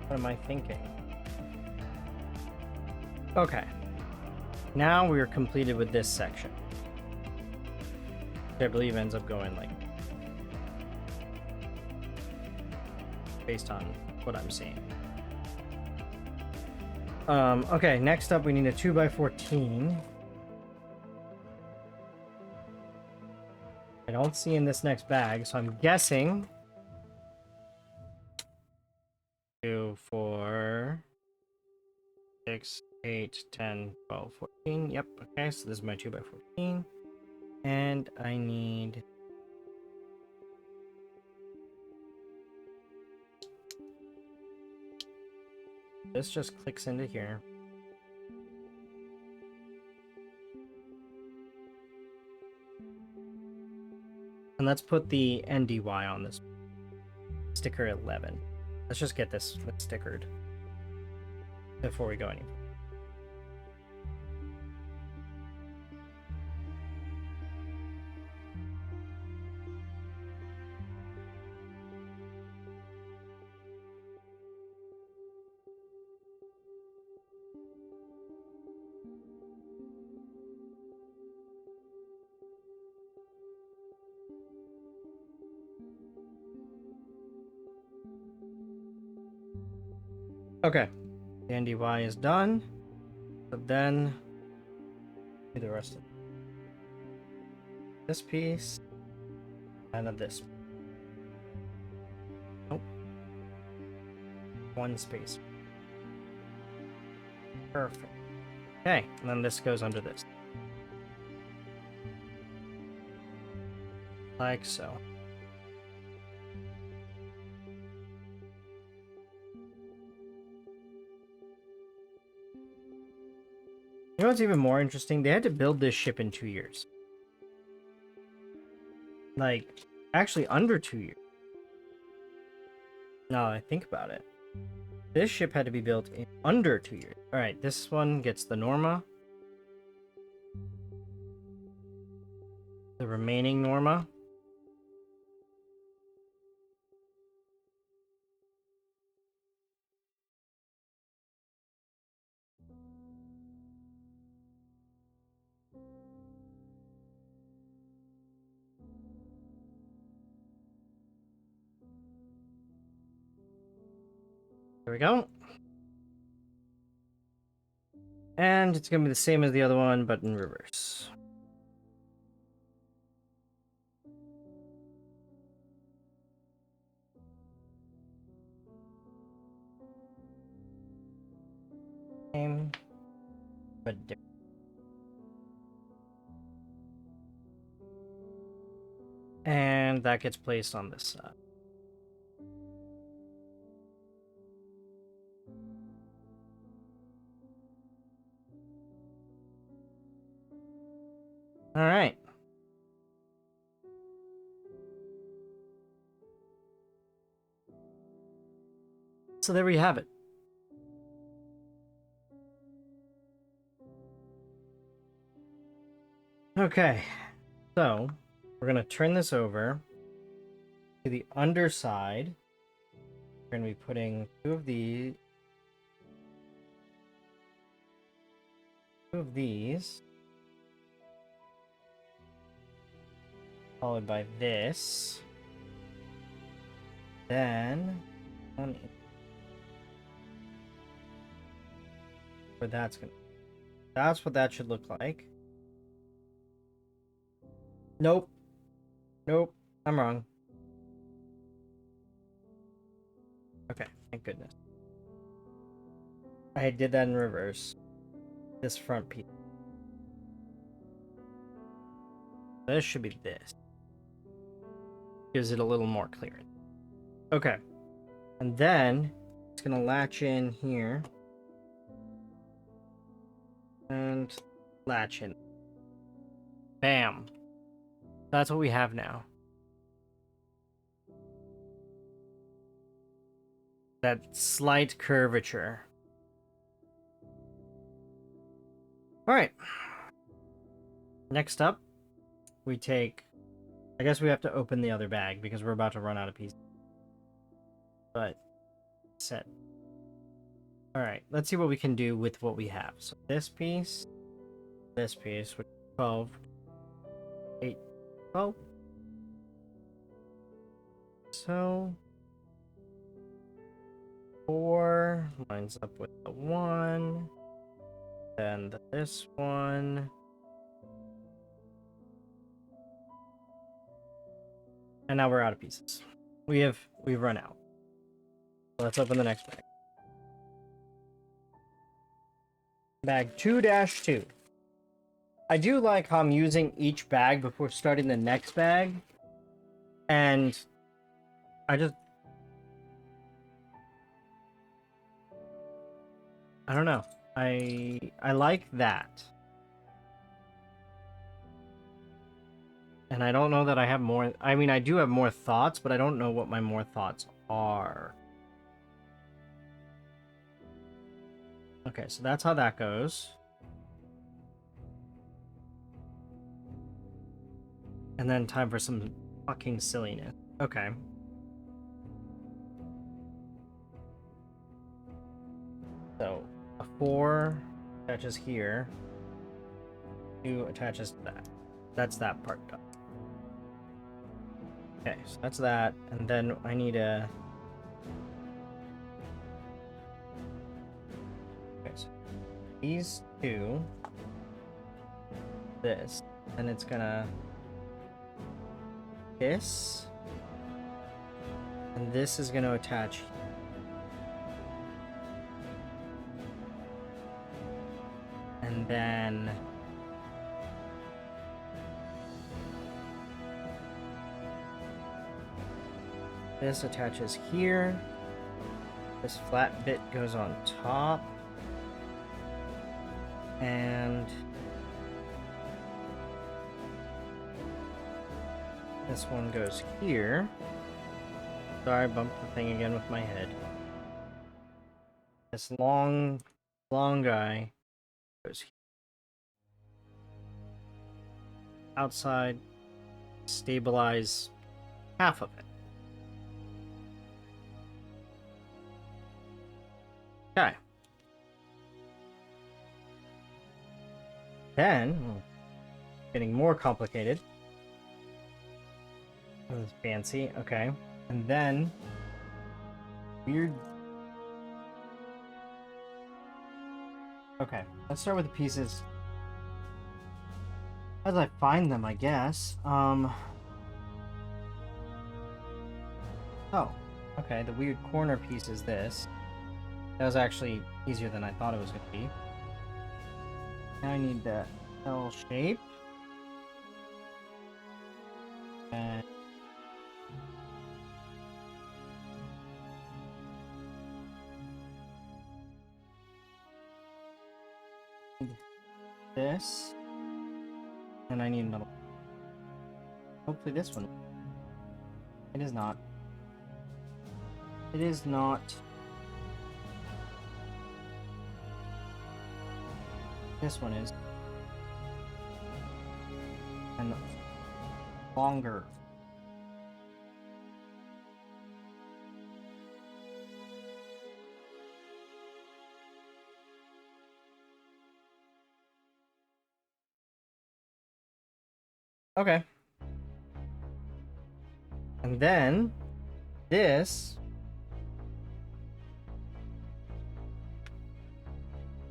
[SPEAKER 1] What am I thinking? Okay. Now we are completed with this section. Which I believe ends up going like... based on what I'm seeing. Okay, next up we need a 2x14. I don't see in this next bag, so I'm guessing... 2, 4... 6, 8, 10, 12, 14. Yep, okay, so this is my 2x14. And I need... this just clicks into here. And let's put the NDY on this. Sticker 11. Let's just get this stickered before we go any further. Okay, the NDY is done. But then do the rest of this piece and of this. Nope. One space. Perfect. Okay, and then this goes under this. Like so. You know what's even more interesting? They had to build this ship in 2 years. Like, actually under 2 years. Now I think about it. This ship had to be built in under 2 years. Alright, this one gets the Norma. The remaining Norma. There we go. And it's going to be the same as the other one, but in reverse. Same, but different. And that gets placed on this side. All right. So there we have it. Okay, so we're going to turn this over to the underside. We're going to be putting two of these, followed by this. Then one where that's what that should look like. Nope, I'm wrong. Okay, thank goodness. I did that in reverse. This front piece. This should be this. Gives it a little more clearance. Okay. And then it's gonna latch in here. And latch in. Bam. That's what we have now. That slight curvature. Alright. Next up, we take... I guess we have to open the other bag because we're about to run out of pieces. But, set. Alright, let's see what we can do with what we have. So this piece, which is 12, 8, 12. So, 4 lines up with the 1, then this one, and now we're out of pieces. We've run out. So let's open the next bag. Bag 2-2. I do like how I'm using each bag before starting the next bag, and I don't know. I like that. And I don't know that I have more... I mean, I do have more thoughts, but I don't know what my more thoughts are. Okay, so that's how that goes. And then time for some fucking silliness. Okay. So, a 4 attaches here. 2 attaches to that. That's that part done. Okay, so that's that. And then I need a... Okay, so these two. This. And it's gonna... This. And this is gonna attach. And then... This attaches here. This flat bit goes on top. And this one goes here. Sorry, I bumped the thing again with my head. This long guy goes here. Outside, stabilize half of it. Okay. Then, getting more complicated. This is fancy. Okay. And then, weird. Okay, let's start with the pieces as I find them, I guess. Oh, okay, the weird corner piece is this. That was actually easier than I thought it was going to be. Now I need the L shape. And this. And I need another one. Hopefully this one. It is not. It is not. This one is. And longer. Okay. And then this,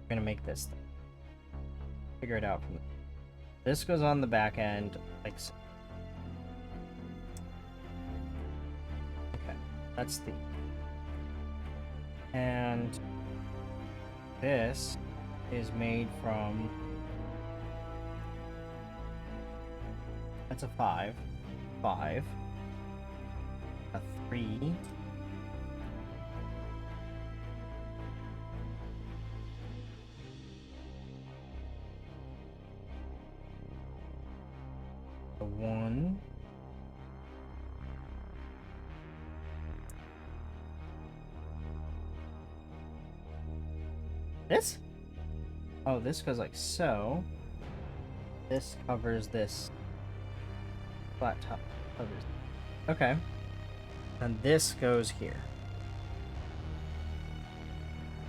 [SPEAKER 1] we're gonna make this thing. Figure it out from this goes on the back end like so. Okay, that's the, and this is made from, that's a 5, a 3, a 1, this? Oh, this goes like so. This covers this. Flat top covers. Okay. And this goes here.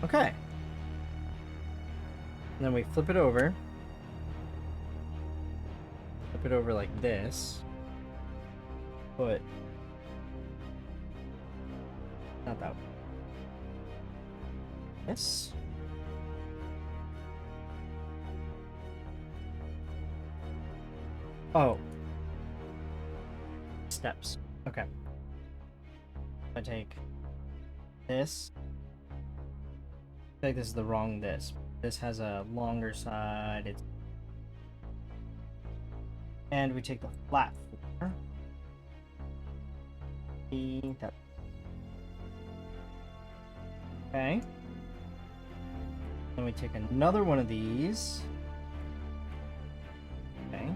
[SPEAKER 1] Okay. And then we flip it over. Flip it over like this. Put. Not that one. This. Oh. Steps. Okay. I take this. I feel like this is the wrong this. This has a longer side. It's, and we take the flat floor. Okay. Then we take another one of these. Okay.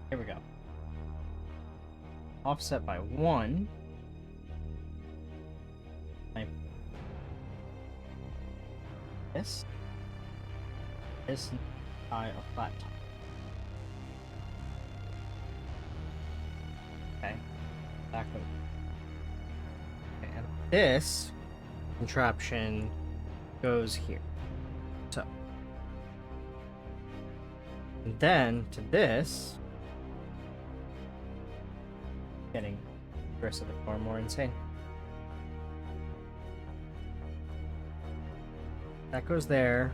[SPEAKER 1] Here we go. Offset by 1. This. This I a flat top. Okay. Back over. Okay, and this contraption goes here. So. And then to this. Getting the rest of the car more insane. That goes there.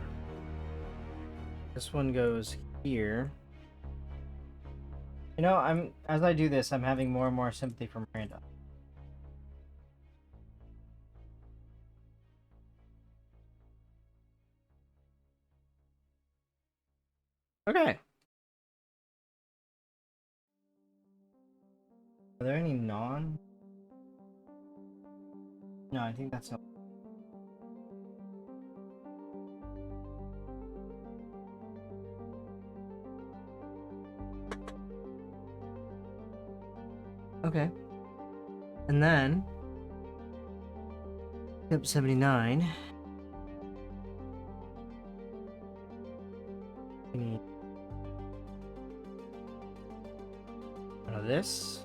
[SPEAKER 1] This one goes here. You know, as I do this, I'm having more and more sympathy for Miranda. Okay. Are there any non? No, I think that's all. Okay. And then step 79. We need This.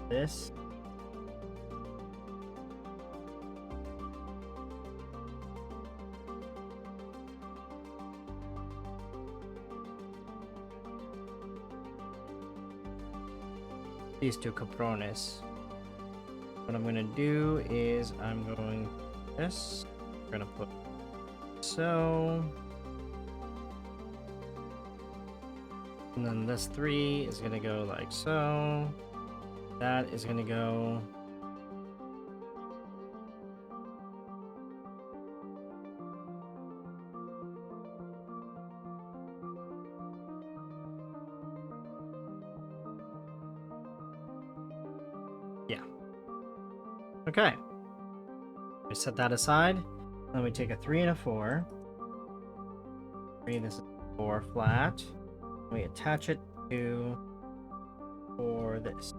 [SPEAKER 1] This. These two cabrones. What I'm going to do is I'm going this. We're going to put so. And then this 3 is going to go like so. That is going to go. Yeah. Okay. We set that aside. Then we take a 3 and a 4. 3, this is 4 flat. We attach it to for this.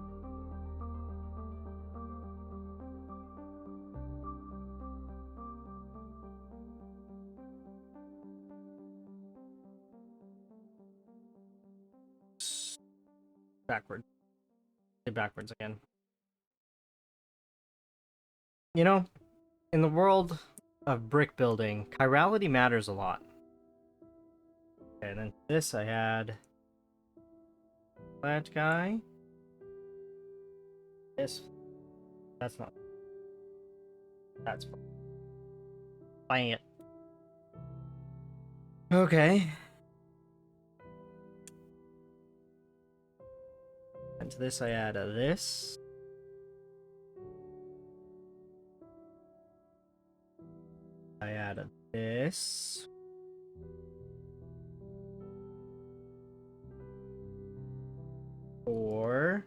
[SPEAKER 1] Backwards. Backwards again. You know, in the world of brick building, chirality matters a lot. Okay, then this I had that guy. This. That's not. That's buying it. Okay. And to this I add this. I added this. Four.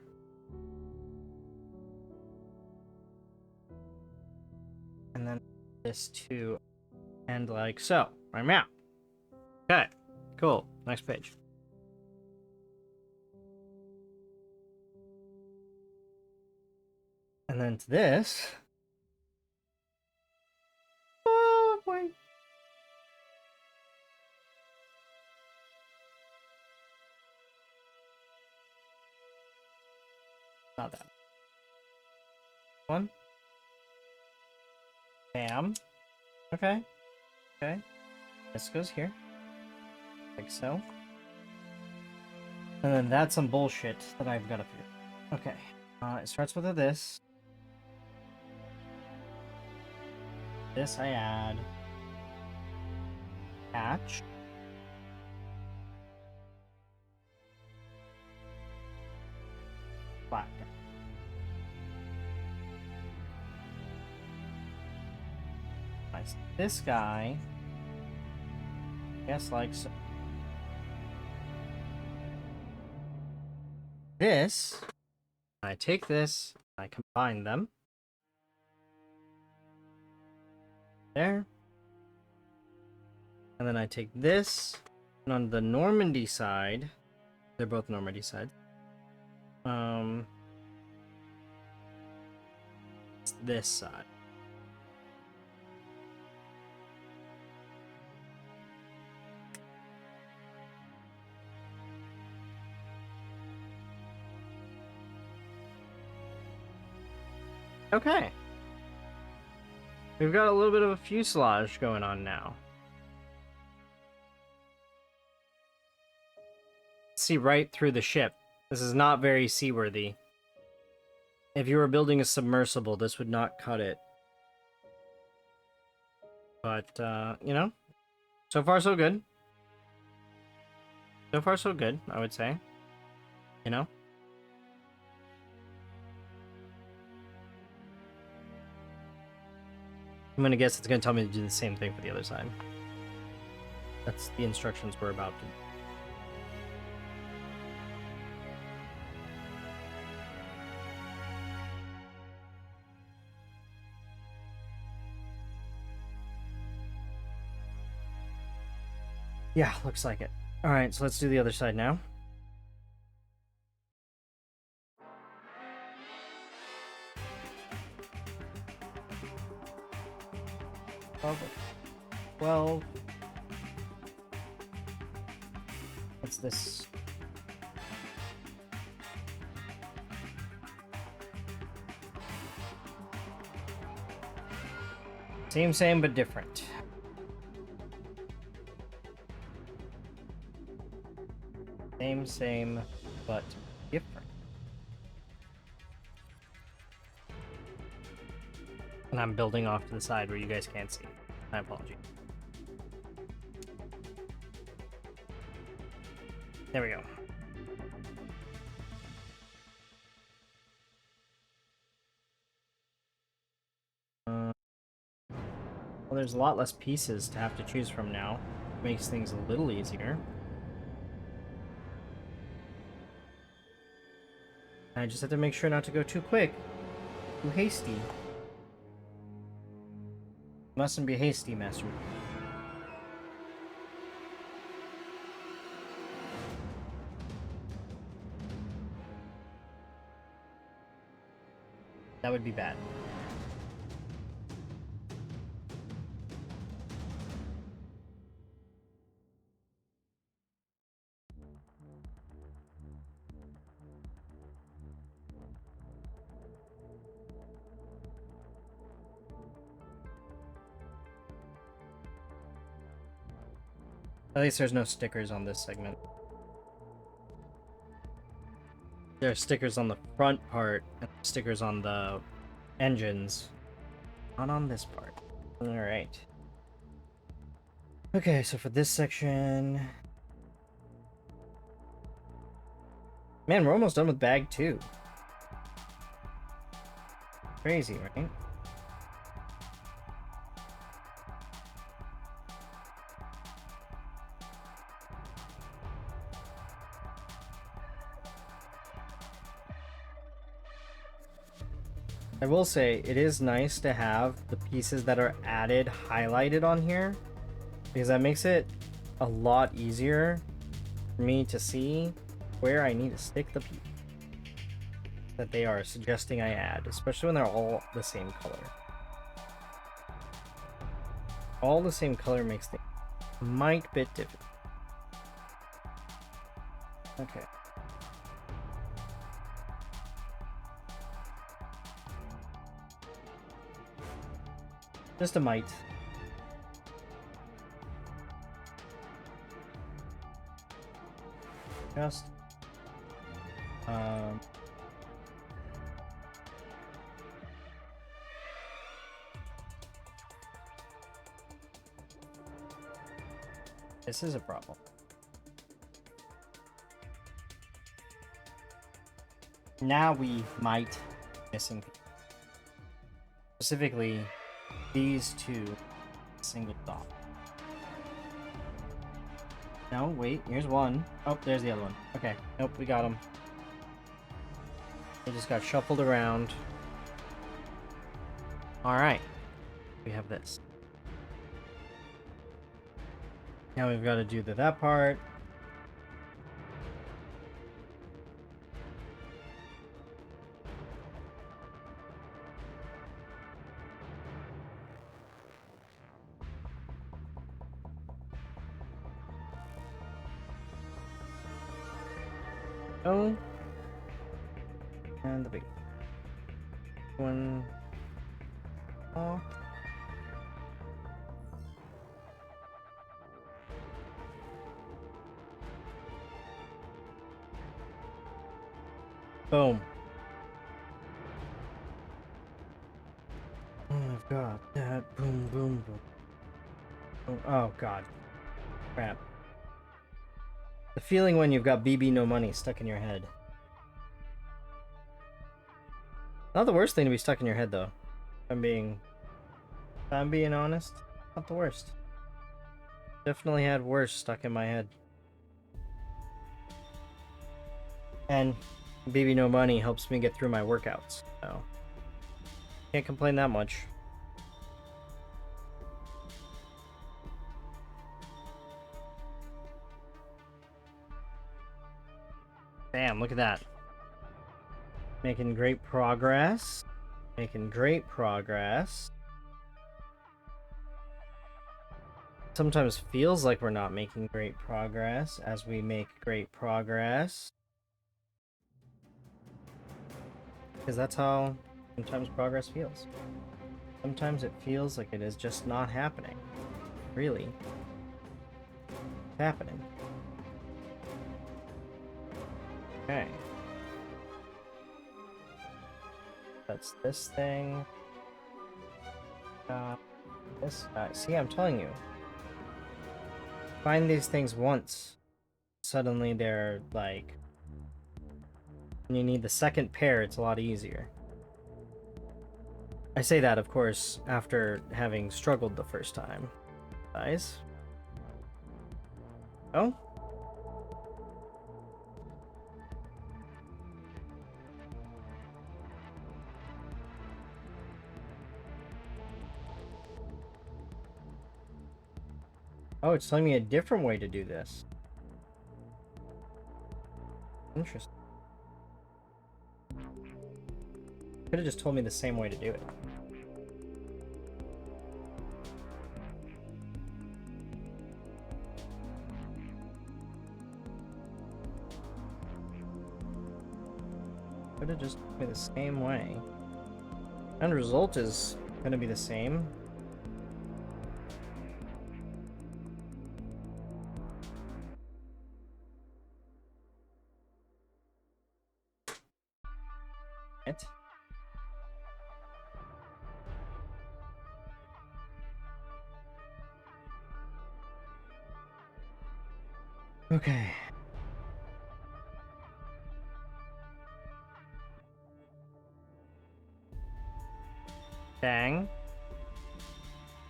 [SPEAKER 1] And then this 2. And like so. I'm out. Okay. Cool. Next page. And then to this. Oh boy. Not that. One. Bam. Okay. Okay. This goes here. Like so. And then that's some bullshit that I've got up here. Okay. It starts with a this. This I add. Hatch. Flat. Nice. This guy. Yes, like so. This. I take this. I combine them. There. And then I take this, and on the Normandy side, they're both Normandy sides. It's this side. Okay. We've got a little bit of a fuselage going on now. See right through the ship. This is not very seaworthy. If you were building a submersible, this would not cut it. But, you know, so far so good. So far so good, I would say. You know? I'm gonna guess it's gonna tell me to do the same thing for the other side. That's the instructions we're about to. Yeah, looks like it. Alright, so let's do the other side now. Okay. 12. What's this? Same, but different. Same, but different. And I'm building off to the side where you guys can't see. My apology. There we go. Well, there's a lot less pieces to have to choose from now. Makes things a little easier. I just have to make sure not to go too quick. Too hasty. Mustn't be hasty, Master. That would be bad. At least there's no stickers on this segment. There are stickers on the front part and stickers on the engines. Not on this part. Alright. Okay, so for this section... Man, we're almost done with bag 2. Crazy, right? I will say, it is nice to have the pieces that are added highlighted on here, because that makes it a lot easier for me to see where I need to stick the piece that they are suggesting I add, especially when they're all the same color. All the same color makes things might bit different. Okay. Just a mite. Just. This is a problem. Now we might be missing people. Specifically, these two single dot. No, wait, here's one. Oh, there's the other one. Okay, nope, we got them. They just got shuffled around. Alright, we have this. Now we've got to do that part. Oh, and the big one. Oh. Boom. Oh, I've got that. Boom, boom, boom. Oh, God. Crap. The feeling when you've got BB no money stuck in your head. Not the worst thing to be stuck in your head, though. If I'm being honest, not the worst. Definitely had worse stuck in my head. And BB no money helps me get through my workouts, so can't complain that much. Bam, look at that. Making great progress. Making great progress. Sometimes feels like we're not making great progress as we make great progress. Because that's how sometimes progress feels. Sometimes it feels like it is just not happening. Really. It's happening. Okay. That's this thing. This guy. See, I'm telling you. Find these things once. Suddenly they're like... When you need the second pair, it's a lot easier. I say that, of course, after having struggled the first time. Guys? Oh? Oh, it's telling me a different way to do this. Interesting. Could have just told me the same way to do it. Could have just told me the same way. End result is going to be the same. It. Okay. Bang.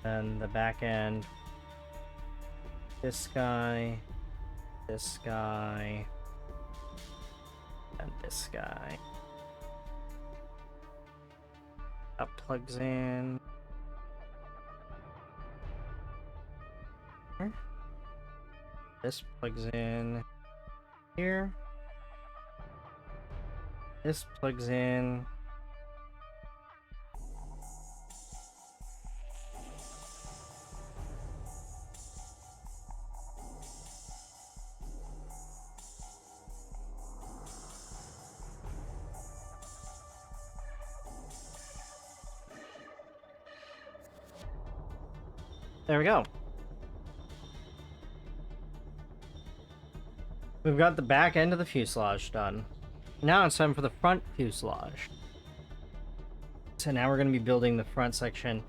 [SPEAKER 1] And the back end. This guy. This guy. And this guy. That plugs in. Here. This plugs in here. This plugs in. There we go. We've got the back end of the fuselage done. Now it's time for the front fuselage. So now we're going to be building the front section,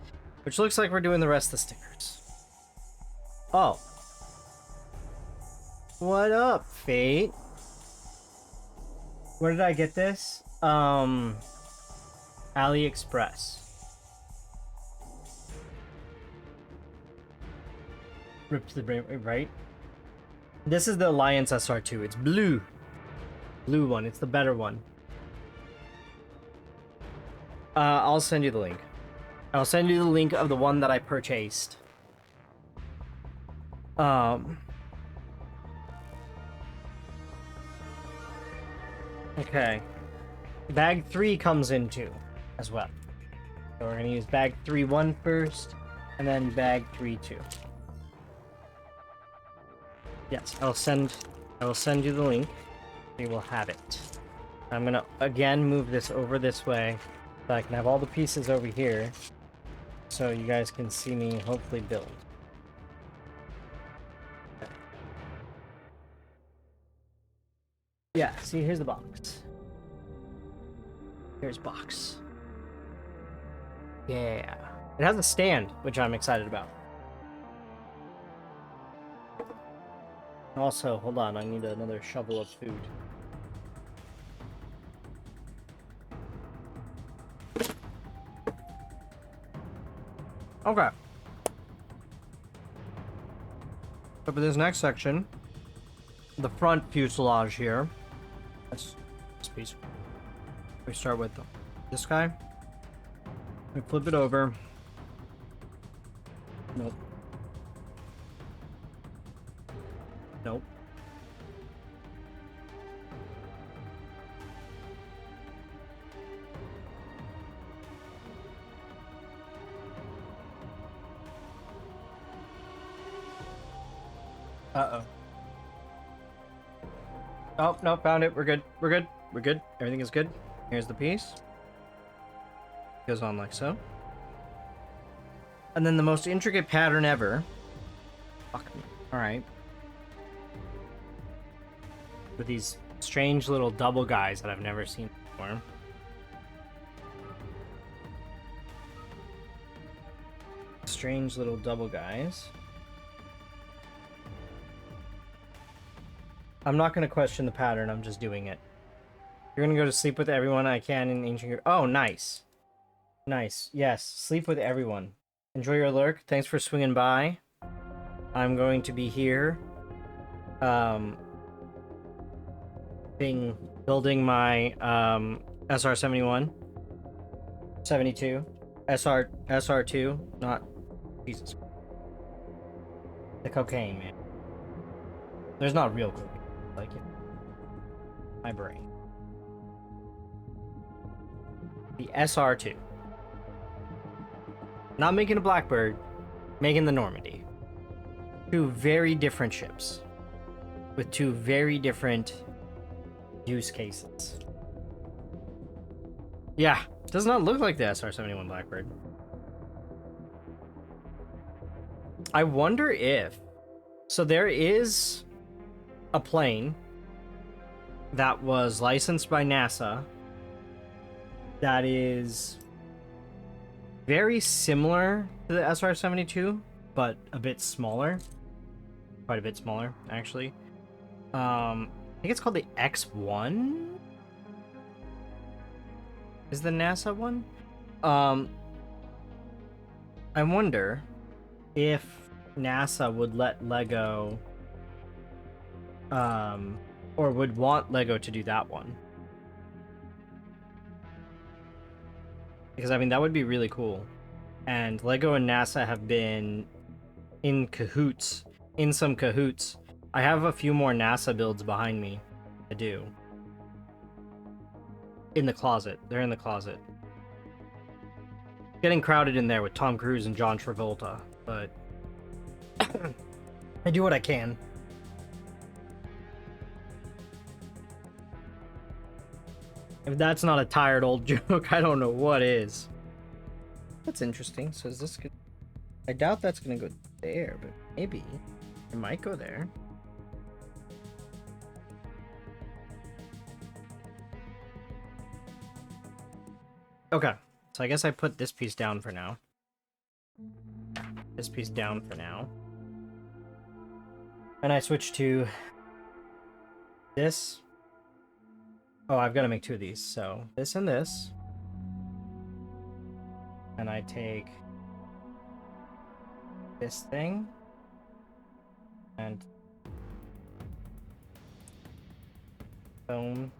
[SPEAKER 1] which looks like we're doing the rest of the stickers. Oh. What up, Fate? Where did I get this? AliExpress. Ripped the brain, right? This is the Alliance SR2. It's blue. Blue one. It's the better one. I'll send you the link. I'll send you the link of the one that I purchased. Okay. Bag 3 comes in too, as well. So we're gonna use bag 3-1 first, and then bag 3-2. Yes, I will send you the link. You will have it. I'm gonna again move this over this way, so I can have all the pieces over here, so you guys can see me hopefully build. Okay. Yeah, see, here's the box. Here's box. Yeah. It has a stand, which I'm excited about. Also, hold on, I need another shovel of food. Okay. So for this next section, the front fuselage here. This piece. We start with this guy. We flip it over. Nope. Nope. Uh-oh. Oh, no, found it. We're good. We're good. We're good. Everything is good. Here's the piece. Goes on like so. And then the most intricate pattern ever. Fuck me. Alright. With these strange little double guys that I've never seen before. Strange little double guys. I'm not going to question the pattern, I'm just doing it. You're going to go to sleep with everyone I can in Ancient... Oh, nice. Nice. Yes, sleep with everyone. Enjoy your lurk. Thanks for swinging by. I'm going to be here. Building my SR-71. 72. SR2. Not... Jesus. The cocaine, man. There's not real cocaine. Like it. My brain. The SR2. Not making a Blackbird, making the Normandy. Two very different ships. With two very different use cases. Yeah, does not look like the SR-71 Blackbird. I wonder if... So there is a plane that was licensed by NASA that is very similar to the SR-72, but a bit smaller. Quite a bit smaller, actually. I think it's called the X-1? Is the NASA one? I wonder if NASA would let LEGO or would want LEGO to do that one. Because I mean that would be really cool. And LEGO and NASA have been in cahoots, in some cahoots. I have a few more NASA builds behind me. I do. In the closet. They're in the closet. Getting crowded in there with Tom Cruise and John Travolta, but I do what I can. If that's not a tired old joke, I don't know what is. That's interesting. So is this good? I doubt that's gonna go there, but maybe it might go there. Okay, so I guess I put this piece down for now. This piece down for now. And I switch to this. Oh, I've got to make two of these. So this and this. And I take this thing. And boom.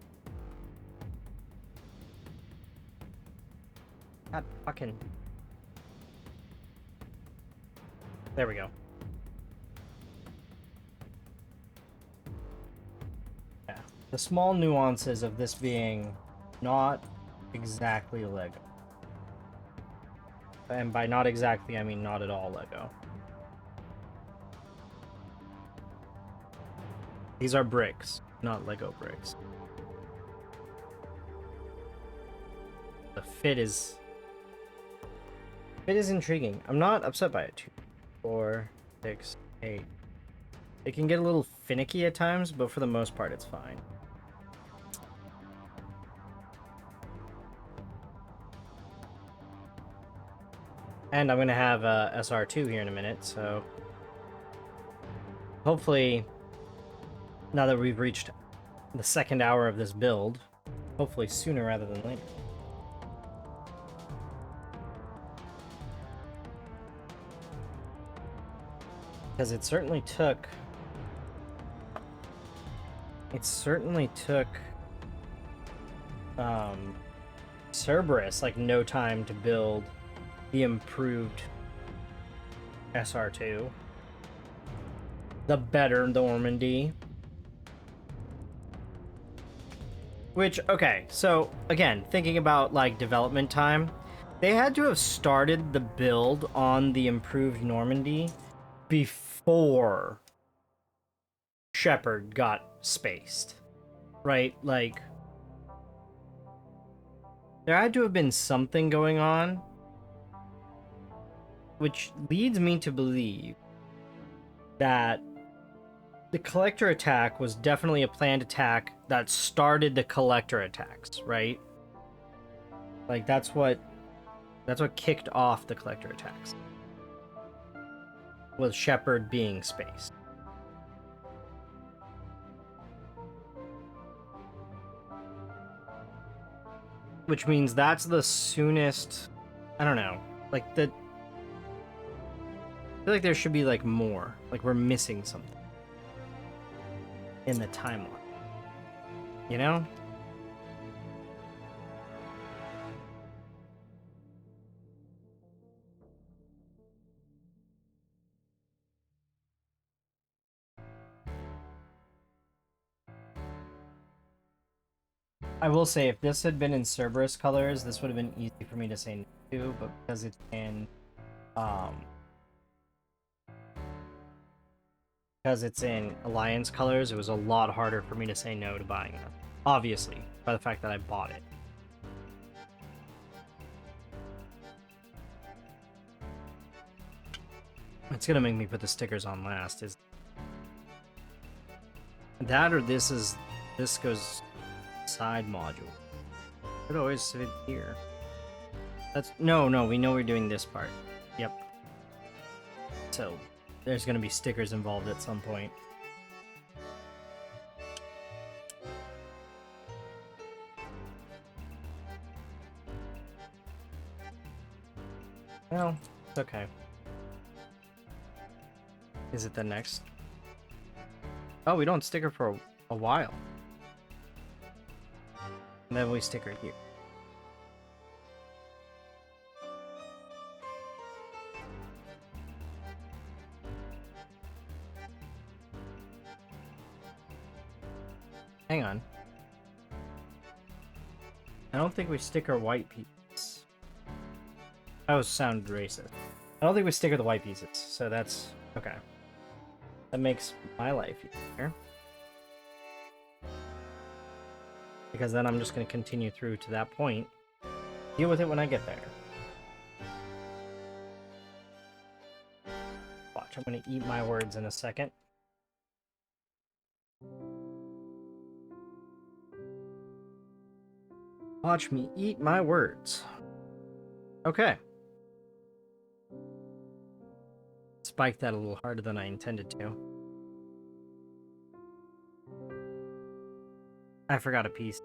[SPEAKER 1] God fucking. There we go. Yeah. The small nuances of this being not exactly Lego. And by not exactly, I mean not at all Lego. These are bricks, not Lego bricks. The fit is intriguing. I'm not upset by it. 2, 4, 6, 8. It can get a little finicky at times, but for the most part, it's fine. And I'm gonna have SR2 here in a minute, so hopefully, now that we've reached the second hour of this build, hopefully sooner rather than later. Because it certainly took Cerberus like no time to build the improved SR2, the better Normandy. Which, okay, so again, thinking about like development time, they had to have started the build on the improved Normandy before Shepard got spaced, right? Like, there had to have been something going on which leads me to believe that the collector attack was definitely a planned attack that started the collector attacks, right? Like that's what kicked off the collector attacks. With Shepard being space. Which means that's the soonest, I don't know, like I feel like there should be like more, like we're missing something in the timeline, you know? I will say, if this had been in Cerberus colors, this would have been easy for me to say no to, but because it's in, Alliance colors, it was a lot harder for me to say no to buying it. Obviously, by the fact that I bought it. It's gonna make me put the stickers on last. Is that or this goes side module? It always sit here. That's no, we know we're doing this part. Yep. So there's gonna be stickers involved at some point. Well, it's okay. Is it the next? Oh, we don't sticker for a while. And then we sticker here. Hang on. I don't think we sticker white pieces. That was sound racist. I don't think we sticker the white pieces, so that's okay. That makes my life easier. Because then I'm just going to continue through to that point. Deal with it when I get there. Watch, I'm going to eat my words in a second. Watch me eat my words. Okay. Spiked that a little harder than I intended to. I forgot a piece.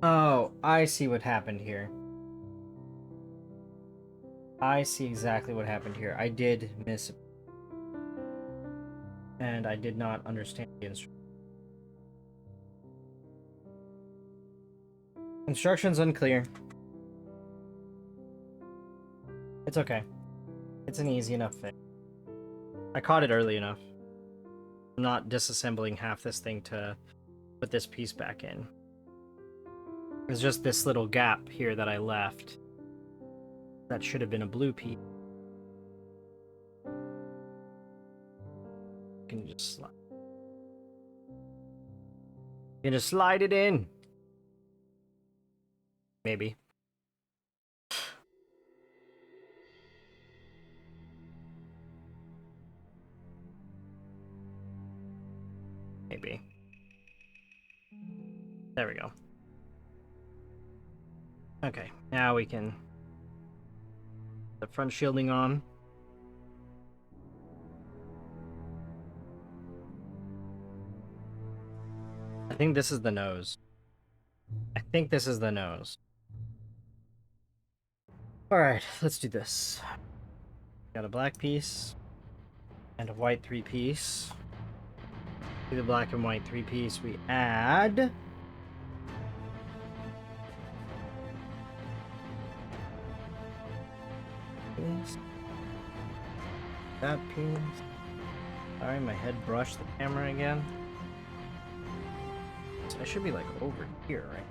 [SPEAKER 1] Oh, I see what happened here. I see exactly what happened here. I did miss, and I did not understand the instructions unclear. It's okay. It's an easy enough fix. I caught it early enough. I'm not disassembling half this thing to put this piece back in. It's just this little gap here that I left. That should have been a blue piece. You can just slide. You can just slide it in. Maybe. Maybe. There we go. Okay, now we can put the front shielding on. I think this is the nose. I think this is the nose. Alright, let's do this. Got a black piece and a white 3-piece. To the black and white 3-piece, we add that piece. Sorry, my head brushed the camera again. So I should be like over here, right?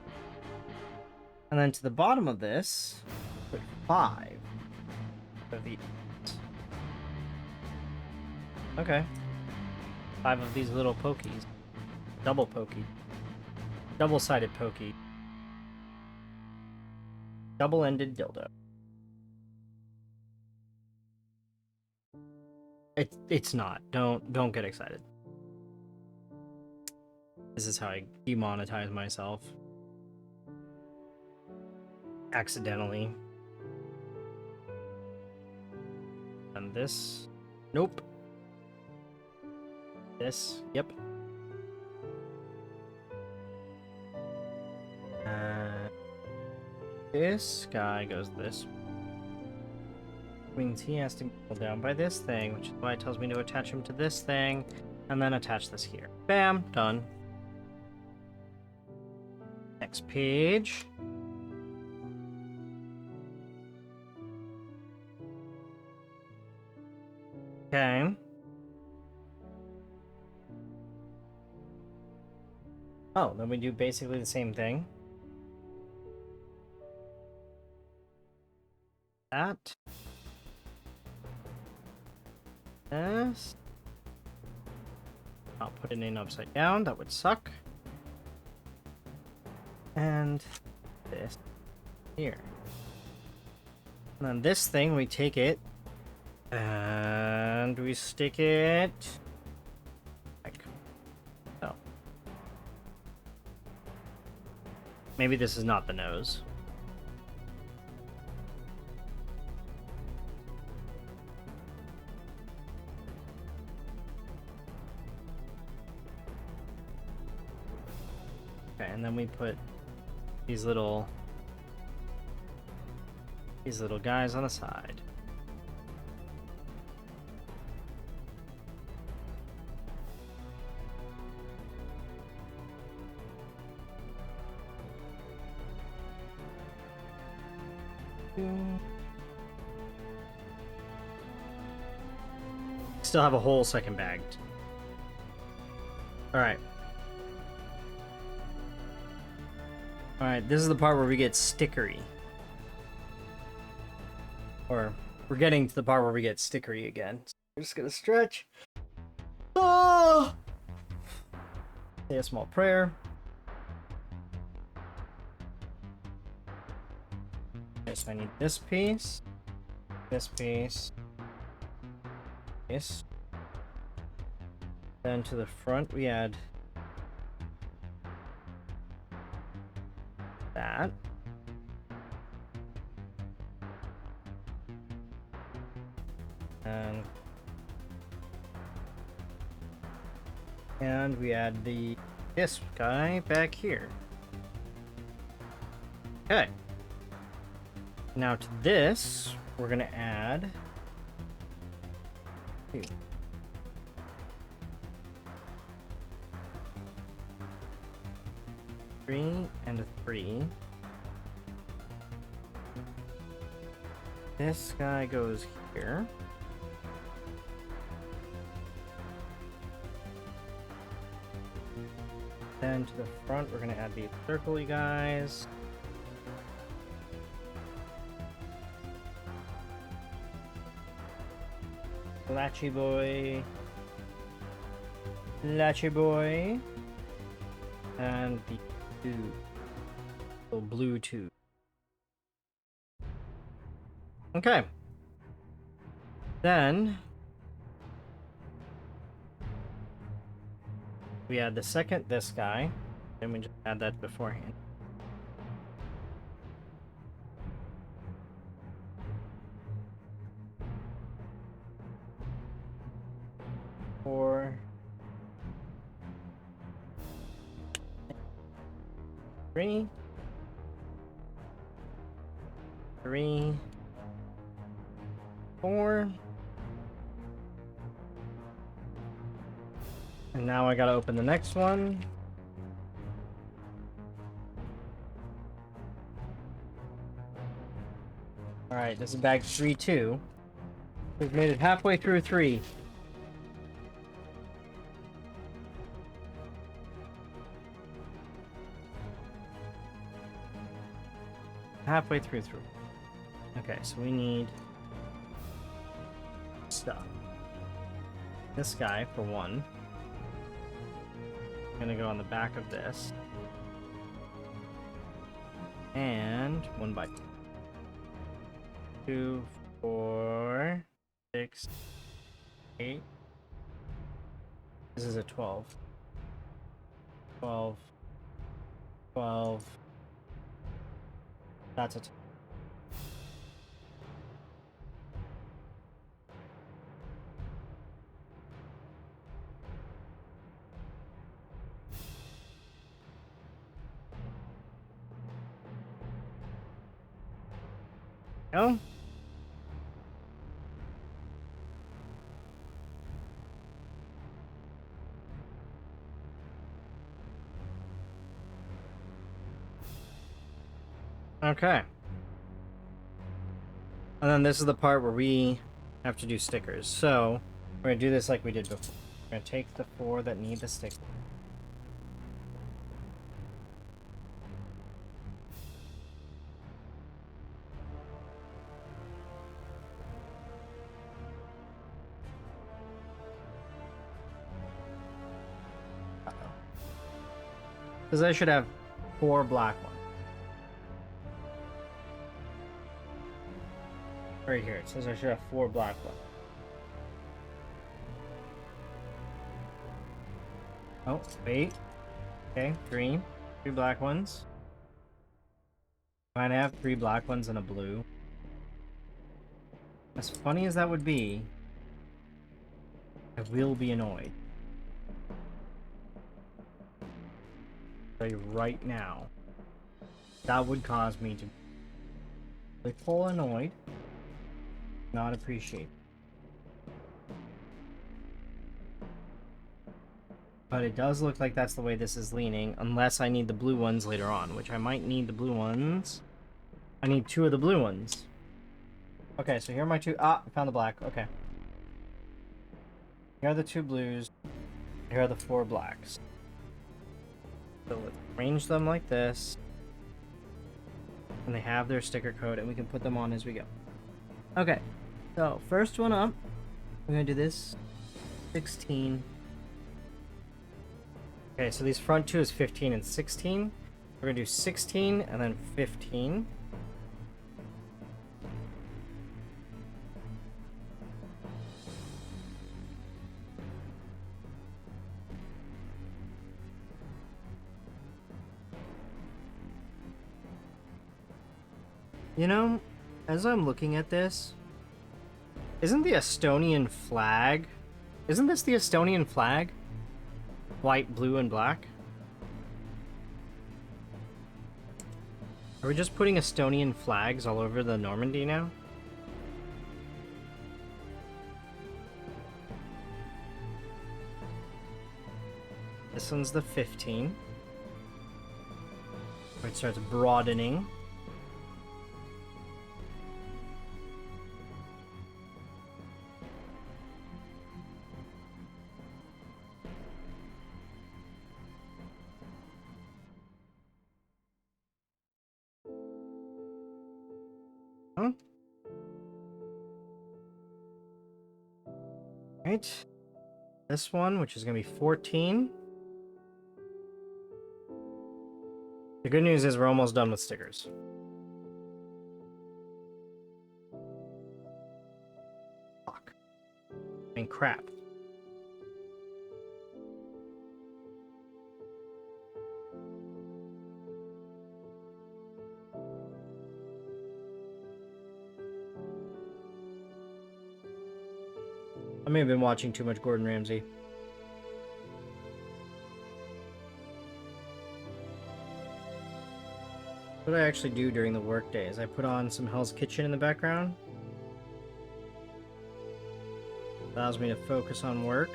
[SPEAKER 1] And then to the bottom of this, put 5 of these. Okay. 5 of these little pokies. Double pokey. Double-sided pokey. Double-ended dildo. It's not. Don't get excited. This is how I demonetize myself. Accidentally. And this. Nope. This. Yep. This guy goes this. Means he has to go down by this thing, which is why it tells me to attach him to this thing, and then attach this here. Bam! Done. Next page. Okay. Oh, then we do basically the same thing. That. This. I'll put it in upside down. That would suck. And this here. And then this thing, we take it and we stick it like so. Maybe this is not the nose. Okay, and then we put these little guys on the side. Still have a whole second bag. Alright. Alright, this is the part where we get stickery. Or, we're getting to the part where we get stickery again. So we're just gonna stretch. Oh! Say a small prayer. Okay, so I need this piece. This piece. This. Then to the front we add that. And we add this guy back here. Okay. Now to this, we're gonna add 2. 3 and a 3. This guy goes here. Then to the front, we're gonna add these circly guys. Latchy boy. Latchy boy. And the blue tube. Okay. Then we add the second, this guy. Then we just add that beforehand. Four. 3. 3. 4. And now I gotta open the next one. Alright, this is bag 3 too. We've made it halfway through 3. halfway through. Okay, so we need stuff. This guy, for one. Gonna go on the back of this. And 1 by 2, 4, 6, 8. This is a 12. 12. 12. That's a 10. Oh. Okay. And then this is the part where we have to do stickers. So, we're going to do this like we did before. We're going to take the 4 that need the sticker. Because I should have 4 black ones. Right here, it says I should have 4 black ones. Oh, wait. Okay, 3 black ones. Might have 3 black ones and a blue. As funny as that would be, I will be annoyed. Right now, that would cause me to be full annoyed, not appreciate. But it does look like that's the way this is leaning, unless I need the blue ones later on, which I might need the blue ones. I need 2 of the blue ones. Okay, so here are my 2. Ah, I found the black. Okay. Here are the 2 blues. Here are the 4 blacks. So let's arrange them like this. And they have their sticker code, and we can put them on as we go. Okay, so first one up, we're going to do this 16. Okay, so these front 2 is 15 and 16. We're going to do 16 and then 15. You know, as I'm looking at this, isn't the Estonian flag? Isn't this the Estonian flag? White, blue, and black? Are we just putting Estonian flags all over the Normandy now? This one's the 15. Where it starts broadening. Huh? Right. This one, which is going to be 14. The good news is we're almost done with stickers. Fuck. I mean, crap. I may have been watching too much Gordon Ramsay. What I actually do during the work day is I put on some Hell's Kitchen in the background. Allows me to focus on work.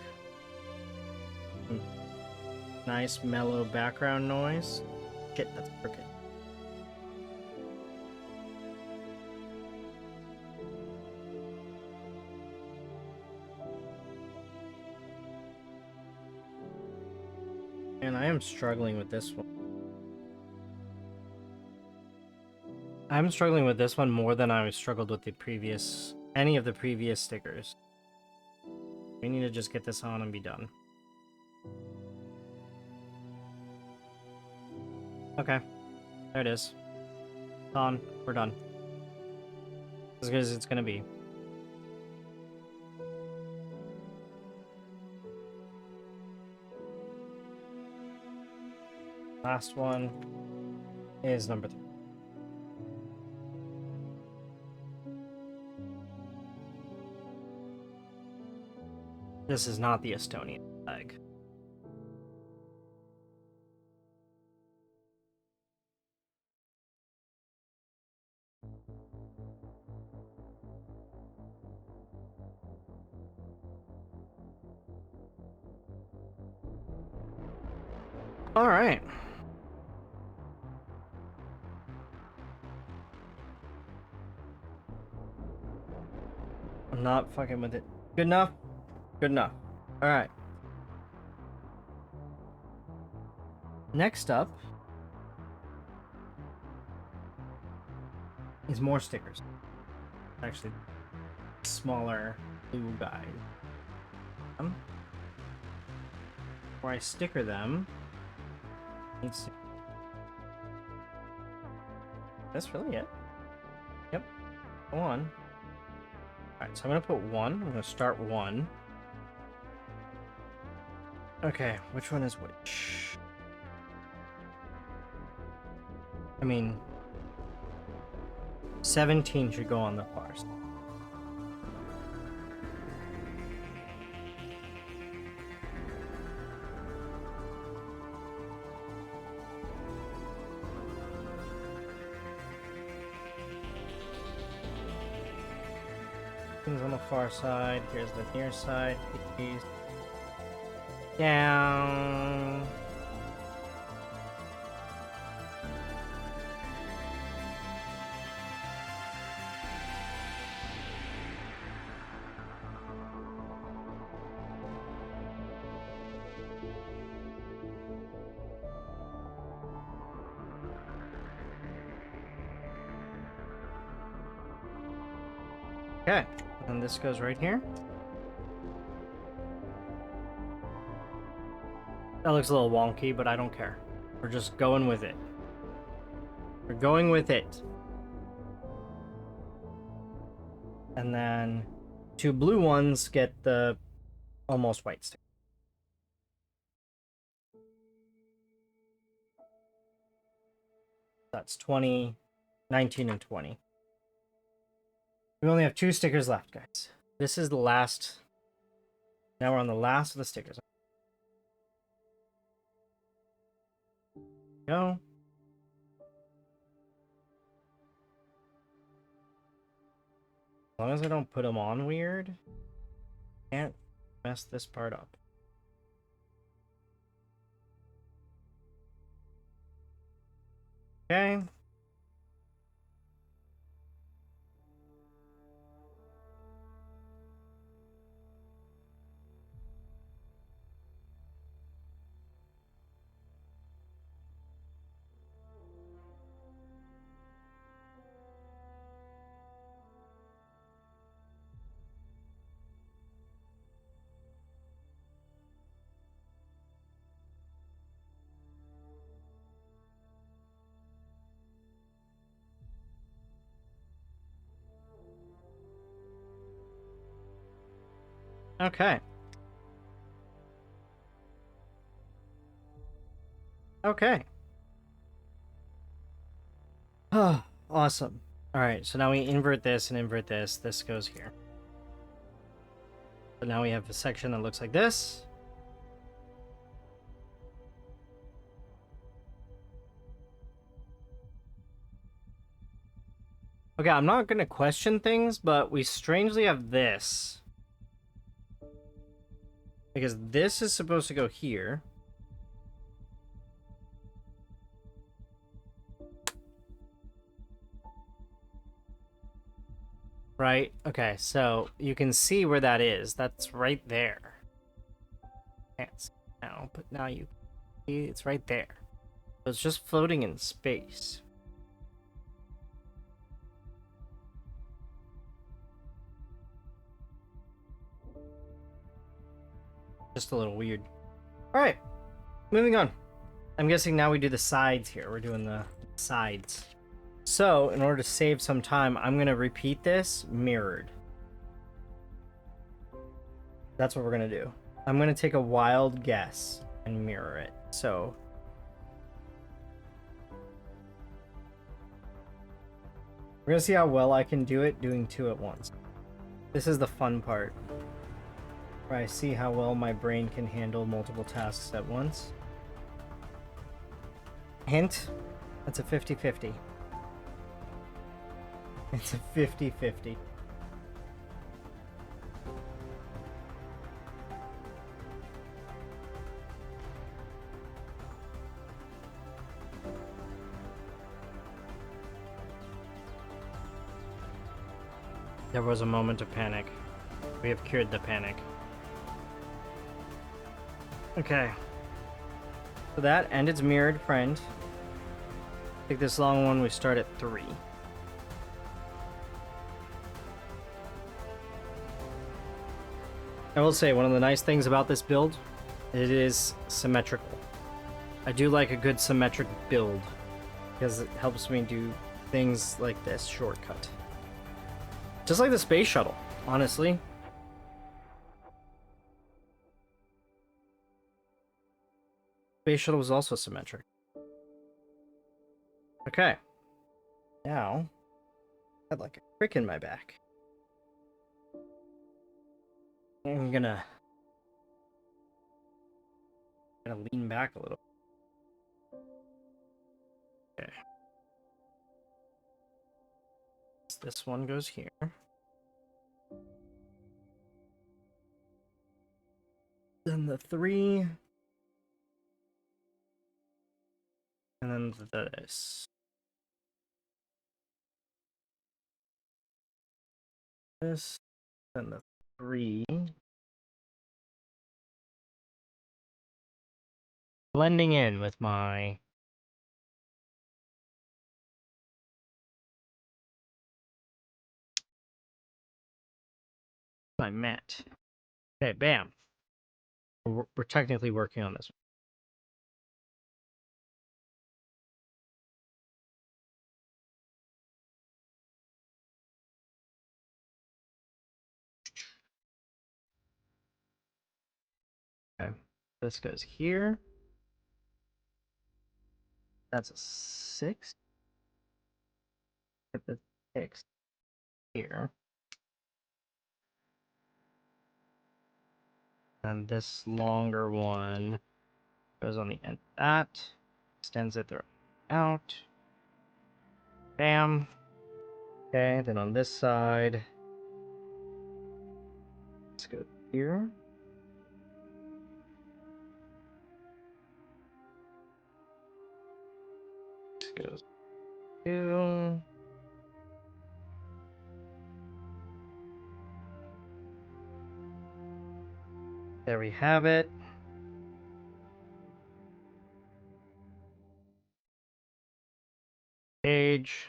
[SPEAKER 1] Nice mellow background noise. Shit, that's crooked. And I am struggling with this one. I'm struggling with this one more than I struggled with the previous, any of the previous stickers. We need to just get this on and be done. Okay, there it is. It's on. We're done. As good as it's gonna be. Last one is number 3. This is not the Estonian flag. All right. I'm not fucking with it. Good enough? Good enough. All right. Next up is more stickers. Actually, smaller blue guy. Before I sticker them, let's see. That's really it. Yep. Go on. Alright, so I'm gonna put 1. I'm gonna start 1. Okay, which one is which? I mean, 17 should go on the far side. On the far side, here's the near side. Please. Down. Okay, and this goes right here. That looks a little wonky, but I don't care. We're just going with it. We're going with it. And then 2 blue ones get the almost white stick. That's 20, 19, and 20. We only have 2 stickers left, guys. This is the last. Now we're on the last of the stickers. Go. As long as I don't put them on weird, can't mess this part up. Okay. Okay. Okay. Oh, awesome. All right, so now we invert this and invert this. This goes here. So now we have a section that looks like this. Okay, I'm not going to question things, but we strangely have this. Because this is supposed to go here. Right? Okay, so you can see where that is. That's right there. Can't see now, but now you see it's right there. So it's just floating in space. Just a little weird. Alright, moving on. I'm guessing now we do the sides here. We're doing the sides. So, in order to save some time, I'm going to repeat this mirrored. That's what we're going to do. I'm going to take a wild guess and mirror it. So, we're going to see how well I can do it doing two at once. This is the fun part, where I see how well my brain can handle multiple tasks at once. Hint, that's a 50-50. It's a 50-50. There was a moment of panic. We have cured the panic. Okay. So that and its mirrored friend. Take this long one, we start at 3. I will say, one of the nice things about this build, it is symmetrical. I do like a good symmetric build, because it helps me do things like this shortcut. Just like the space shuttle, honestly. Space shuttle was also symmetric. Okay. Now, I had like a crick in my back. I'm gonna lean back a little. Okay. This one goes here. Then the 3. And then this. This. And the 3. Blending in with my mat. Okay, bam. We're technically working on this one. Okay, this goes here. That's a 6. Put the 6 here. And this longer one goes on the end of that. Extends it out. Bam. Okay, then on this side, let's go here. This goes 2. There we have it. Page.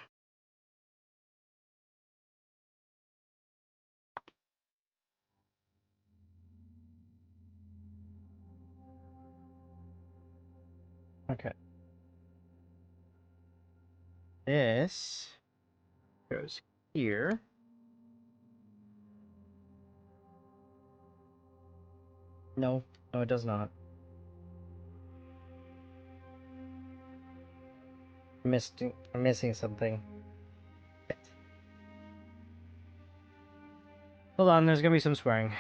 [SPEAKER 1] Okay. This goes here. No, no, it does not. I'm missing something. Hold on, there's gonna be some swearing.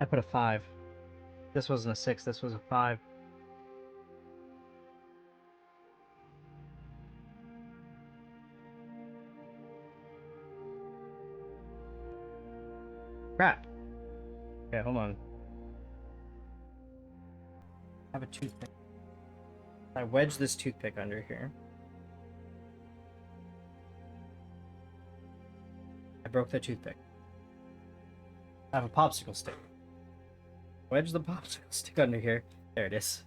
[SPEAKER 1] I put a 5. This wasn't a 6, this was a 5. Crap. Okay, hold on. I have a toothpick. I wedge this toothpick under here. I broke the toothpick. I have a popsicle stick. Wedge the popsicle stick under here. There it is.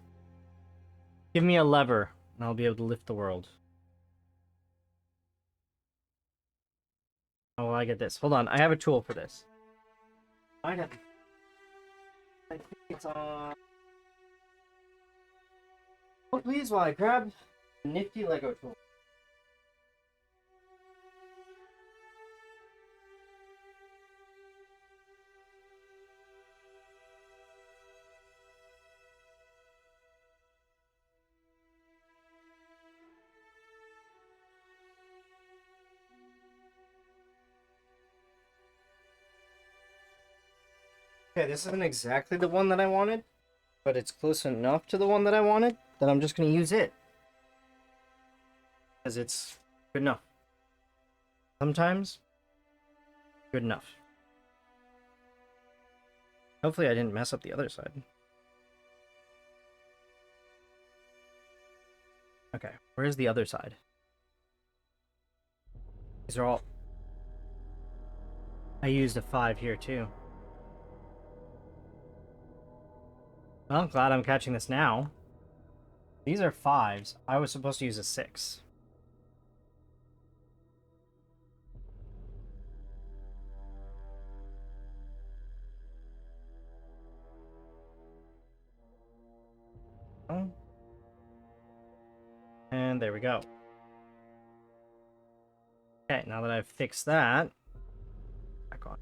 [SPEAKER 1] Give me a lever, and I'll be able to lift the world. Oh, I get this. Hold on, I have a tool for this. I think it's on. Oh, please, while I grab a nifty Lego tool. Okay, this isn't exactly the one that I wanted, but it's close enough to the one that I wanted that I'm just going to use it. Because it's good enough. Sometimes, good enough. Hopefully I didn't mess up the other side. Okay, where's the other side? These are all... I used a 5 here too. Well, glad I'm catching this now. These are 5s. I was supposed to use a 6. Oh. And there we go. Okay, now that I've fixed that, back on.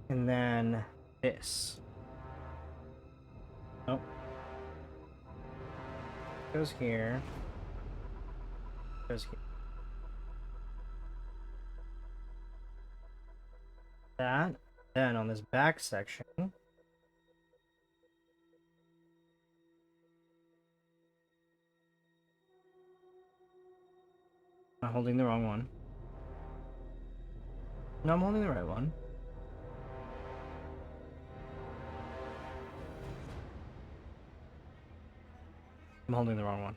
[SPEAKER 1] And then this. Oh. Goes here. Goes here. That. Then on this back section. I'm holding the wrong one. No, I'm holding the right one. I'm holding the wrong one.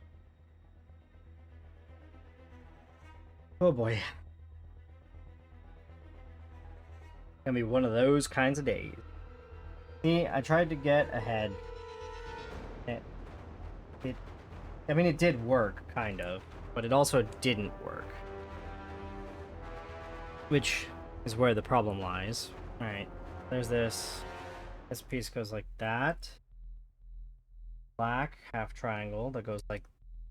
[SPEAKER 1] Oh boy. Gonna be one of those kinds of days. See, I tried to get ahead. I mean, it did work, kind of, but it also didn't work. Which is where the problem lies. Alright, there's this. This piece goes like that. Black half triangle that goes like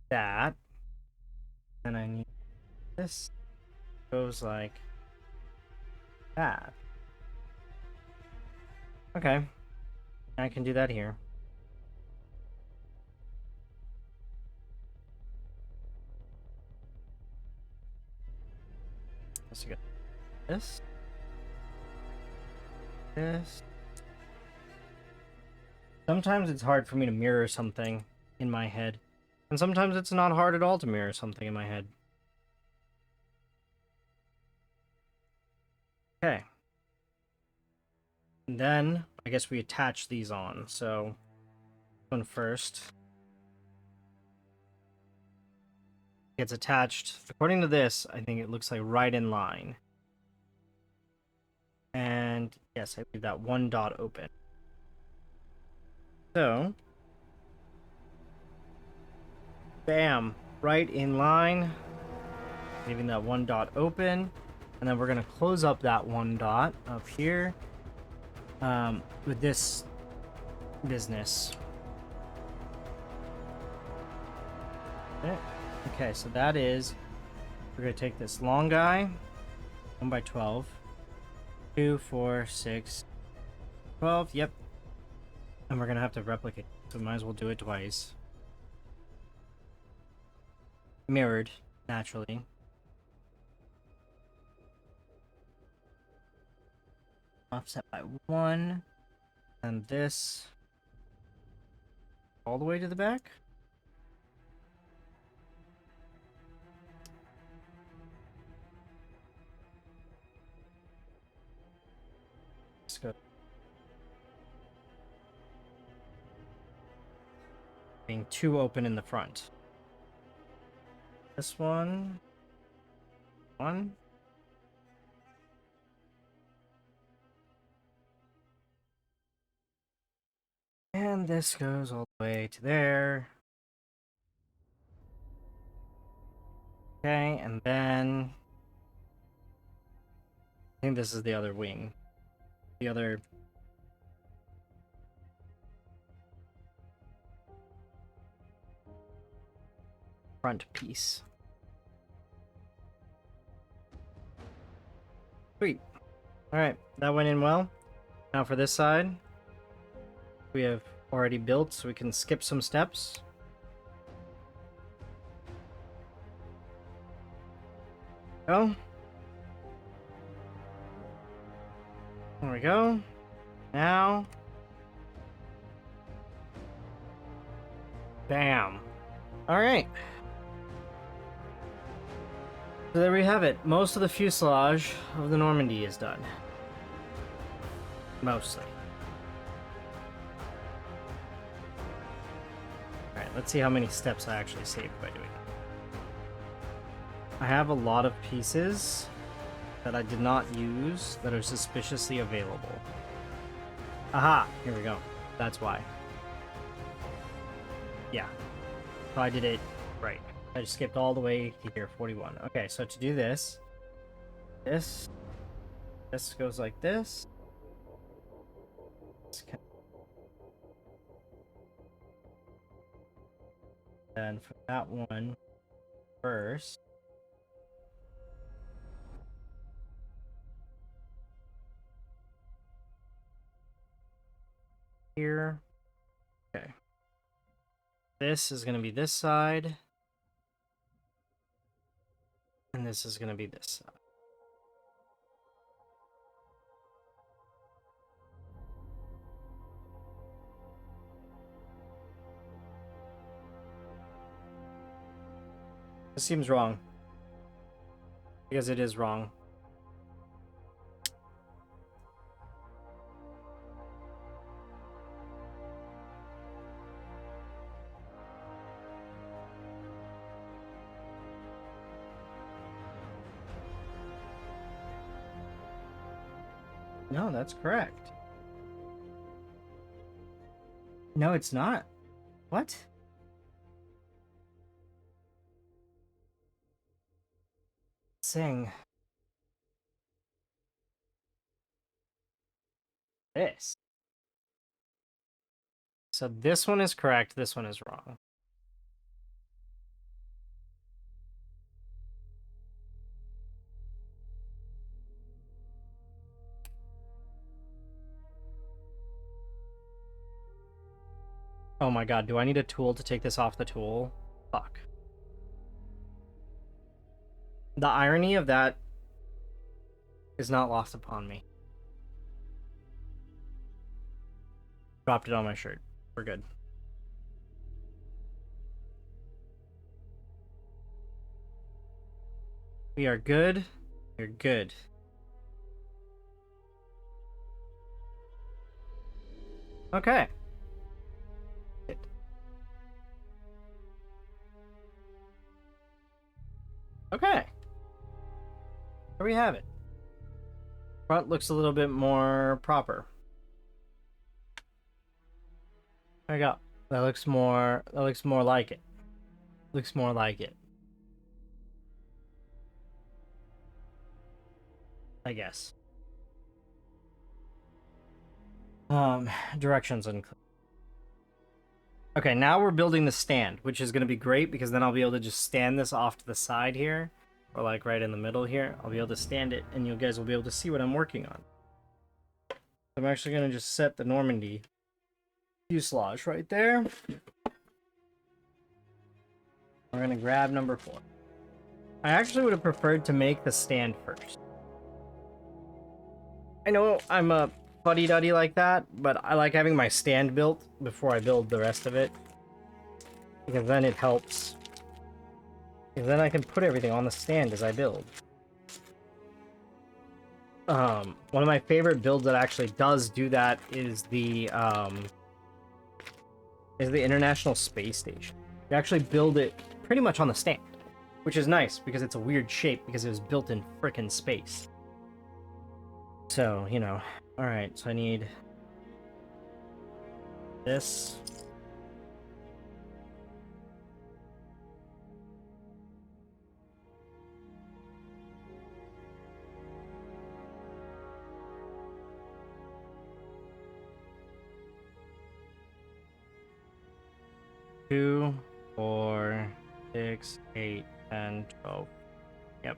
[SPEAKER 1] that. And I need this goes like that. Okay, I can do that here. Let's get this. This. Sometimes it's hard for me to mirror something in my head. And sometimes it's not hard at all to mirror something in my head. Okay. And then, I guess we attach these on. So, one first. Gets attached. According to this, I think it looks like right in line. And, yes, I leave that one dot open. So, bam, right in line, leaving that one dot open, and then we're going to close up that one dot up here with this business. Okay, so that is, we're going to take this long guy, 1 by 12, 2, 4, 6, 12, yep, and we're going to have to replicate, so we might as well do it twice. Mirrored, naturally. Offset by 1. And this all the way to the back. Let's go. Being 2 open in the front. This one. 1. And this goes all the way to there. Okay, and then I think this is the other wing. The other front piece. Sweet. Alright, that went in well. Now for this side, we have already built, so we can skip some steps. Go. There we go. Now. Bam. Alright. So there we have it. Most of the fuselage of the Normandy is done. Mostly. Alright, let's see how many steps I actually saved by doing it. I have a lot of pieces that I did not use that are suspiciously available. Aha! Here we go. That's why. Yeah. So I did it right. I just skipped all the way to here, 41. Okay, so to do this goes like this. And for that one first. Here. Okay. This is going to be this side. And this is going to be this side. This seems wrong. Because it is wrong. No, that's correct. No, it's not. What? Saying this. So this one is correct, this one is wrong. Oh my god, do I need a tool to take this off the tool? Fuck. The irony of that is not lost upon me. Dropped it on my shirt. We're good. We are good. We're good. Okay. Okay. There we have it. Front looks a little bit more proper. There we go. That looks more like it. Looks more like it. I guess. Directions and okay, now we're building the stand, which is going to be great because then I'll be able to just stand this off to the side here, or like right in the middle here. I'll be able to stand it, and you guys will be able to see what I'm working on. I'm actually going to just set the Normandy fuselage right there. We're going to grab number 4. I actually would have preferred to make the stand first. I know I'm a fuddy-duddy like that, but I like having my stand built before I build the rest of it. Because then it helps. Because then I can put everything on the stand as I build. One of my favorite builds that actually does do that is the International Space Station. You actually build it pretty much on the stand, which is nice because it's a weird shape because it was built in frickin' space. So, you know. Alright, so I need this. 2, 4, 6, 8, 10, 12. Yep.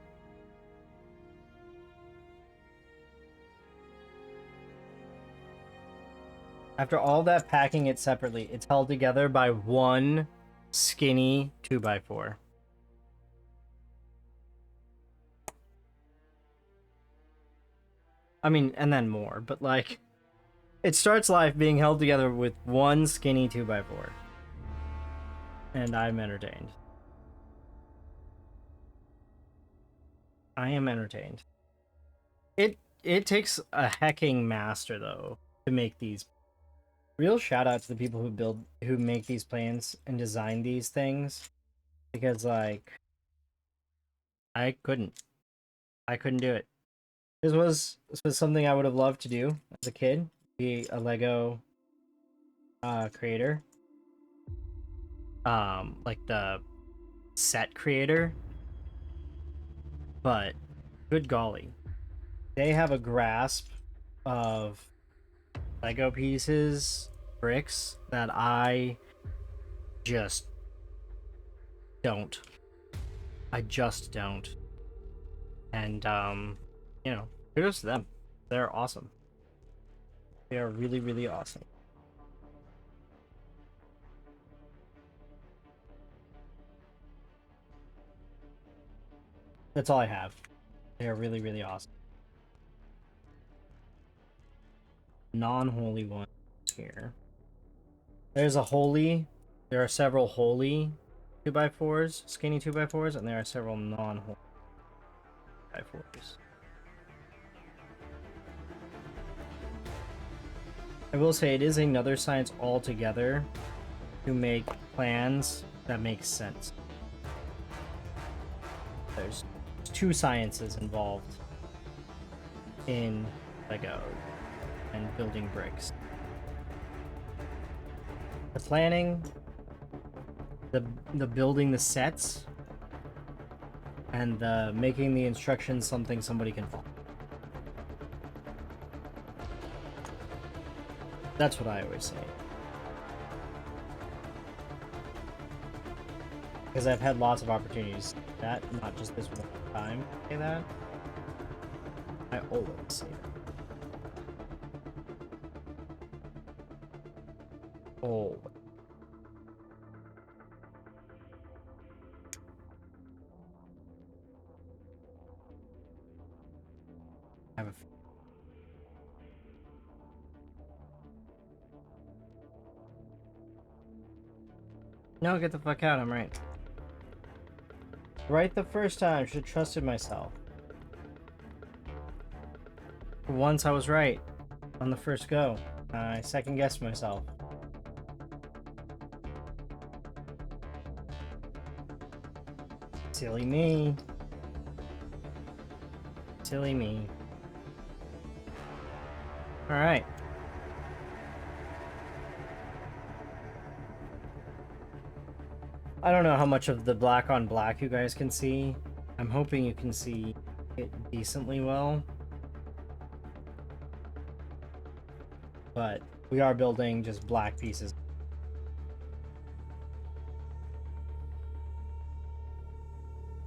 [SPEAKER 1] After all that packing it separately, it's held together by one skinny 2x4. I mean, and then more, but like, it starts life being held together with one skinny 2x4. And I'm entertained. I am entertained. It takes a hecking master though to make these. Real shout out to the people who make these plans and design these things, because like I couldn't do it. This was something I would have loved to do as a kid, be a Lego creator. Like the set creator. But good golly, they have a grasp of Lego pieces, bricks, that I just don't. I just don't. And you know, kudos to them. They're awesome. They are really, really awesome. That's all I have. They are really, really awesome. Non-holy one here. There's a holy. There are several holy 2x4s, skinny 2x4s, and there are several non-holy 2x4s. I will say it is another science altogether to make plans that make sense. There's two sciences involved in Lego and building bricks. The planning, the building the sets, and the making the instructions something somebody can follow. That's what I always say. Because I've had lots of opportunities to that, not just this one time to say that. I always say that. Oh. I have a... No, get the fuck out, I'm right. Right the first time, should have trusted myself. For once I was right on the first go. I second guessed myself. Silly me. Silly me. Alright. I don't know how much of the black on black you guys can see. I'm hoping you can see it decently well. But we are building just black pieces.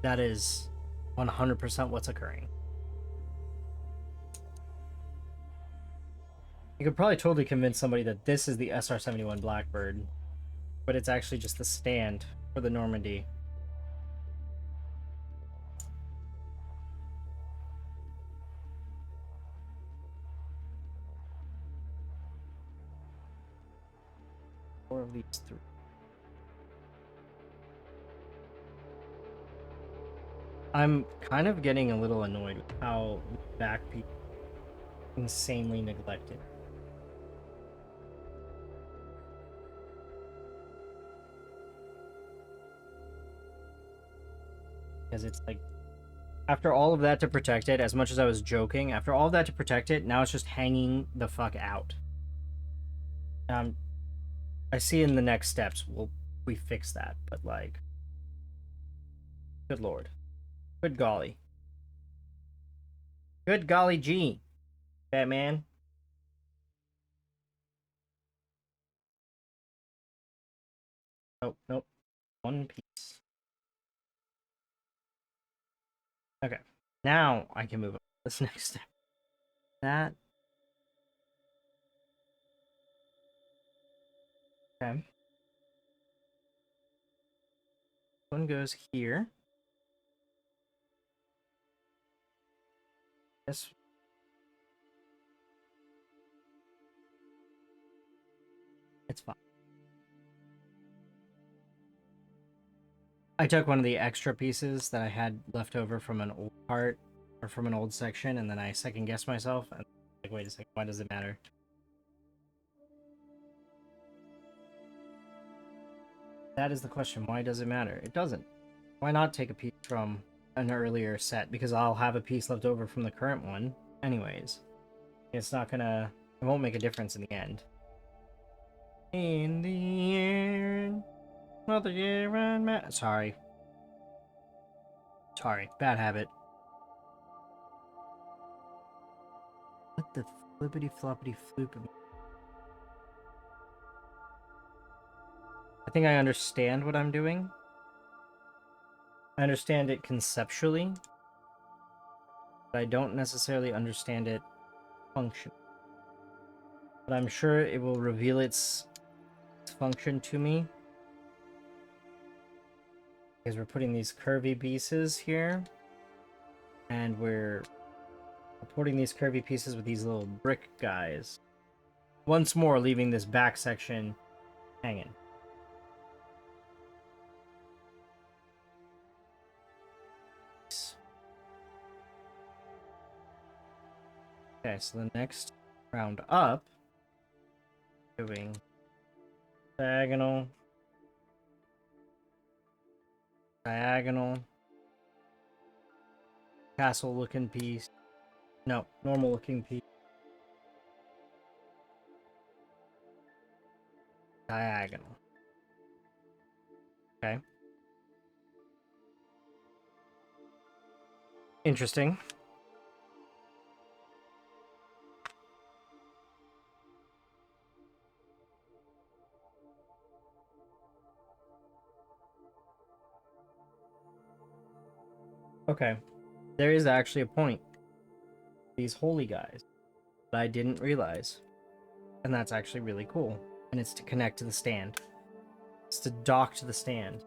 [SPEAKER 1] That is 100% what's occurring. You could probably totally convince somebody that this is the SR-71 Blackbird, but it's actually just the stand for the Normandy. Four of these three. I'm kind of getting a little annoyed with how back people insanely neglected. Because it's like, after all of that to protect it, as much as I was joking, after all of that to protect it, now it's just hanging the fuck out. I see in the next steps we fix that, but like, good lord. Good golly. Good golly gee, Batman. Oh, nope. One piece. Okay. Now I can move on to this next step. That. Okay. One goes here. This. It's fine. I took one of the extra pieces that I had left over from an old part or from an old section, and then I second guessed myself and like, wait a second, why does it matter? That is the question. Why does it matter? It doesn't. Why not take a piece from an earlier set? Because I'll have a piece left over from the current one anyways. It's not gonna... It won't make a difference in the end. In the end... Mother year and Sorry. Sorry. Bad habit. What the flippity floppity floop? I think I understand what I'm doing. I understand it conceptually, but I don't necessarily understand it function. But I'm sure it will reveal its function to me. Because we're putting these curvy pieces here, and we're supporting these curvy pieces with these little brick guys. Once more, leaving this back section hanging. Okay, so the next round up, doing diagonal, diagonal, castle looking piece. No, normal looking piece. Diagonal. Okay. Interesting. Okay. There is actually a point. These holy guys that I didn't realize. And that's actually really cool. And it's to connect to the stand. It's to dock to the stand.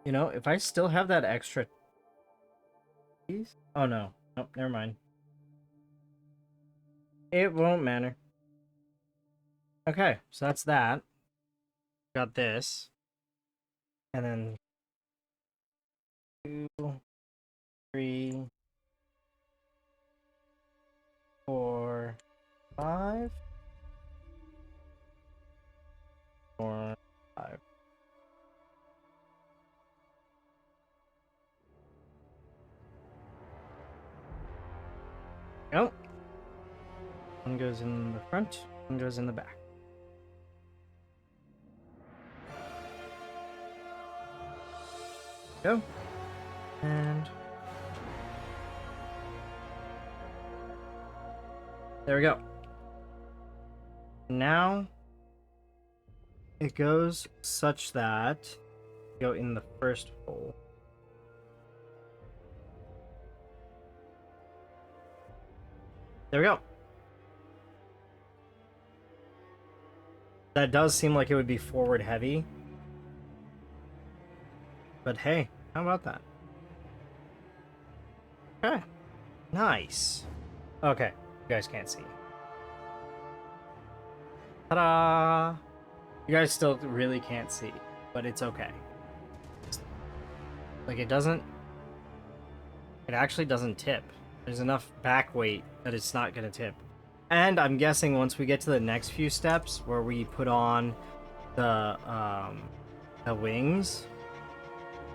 [SPEAKER 1] You know, if I still have that extra piece... Oh no. Nope, never mind. It won't matter. Okay, so that's that. Got this. And then 2, 3, 4, 5. 4, 5. Oh. One goes in the front, one goes in the back. Go. And there we go. Now it goes such that go in the first hole. There we go. That does seem like it would be forward heavy. But hey, how about that? Okay. Nice. Okay, you guys can't see. Ta-da! You guys still really can't see, but it's okay. Like, it actually doesn't tip. There's enough back weight that it's not gonna tip. And I'm guessing once we get to the next few steps where we put on the wings,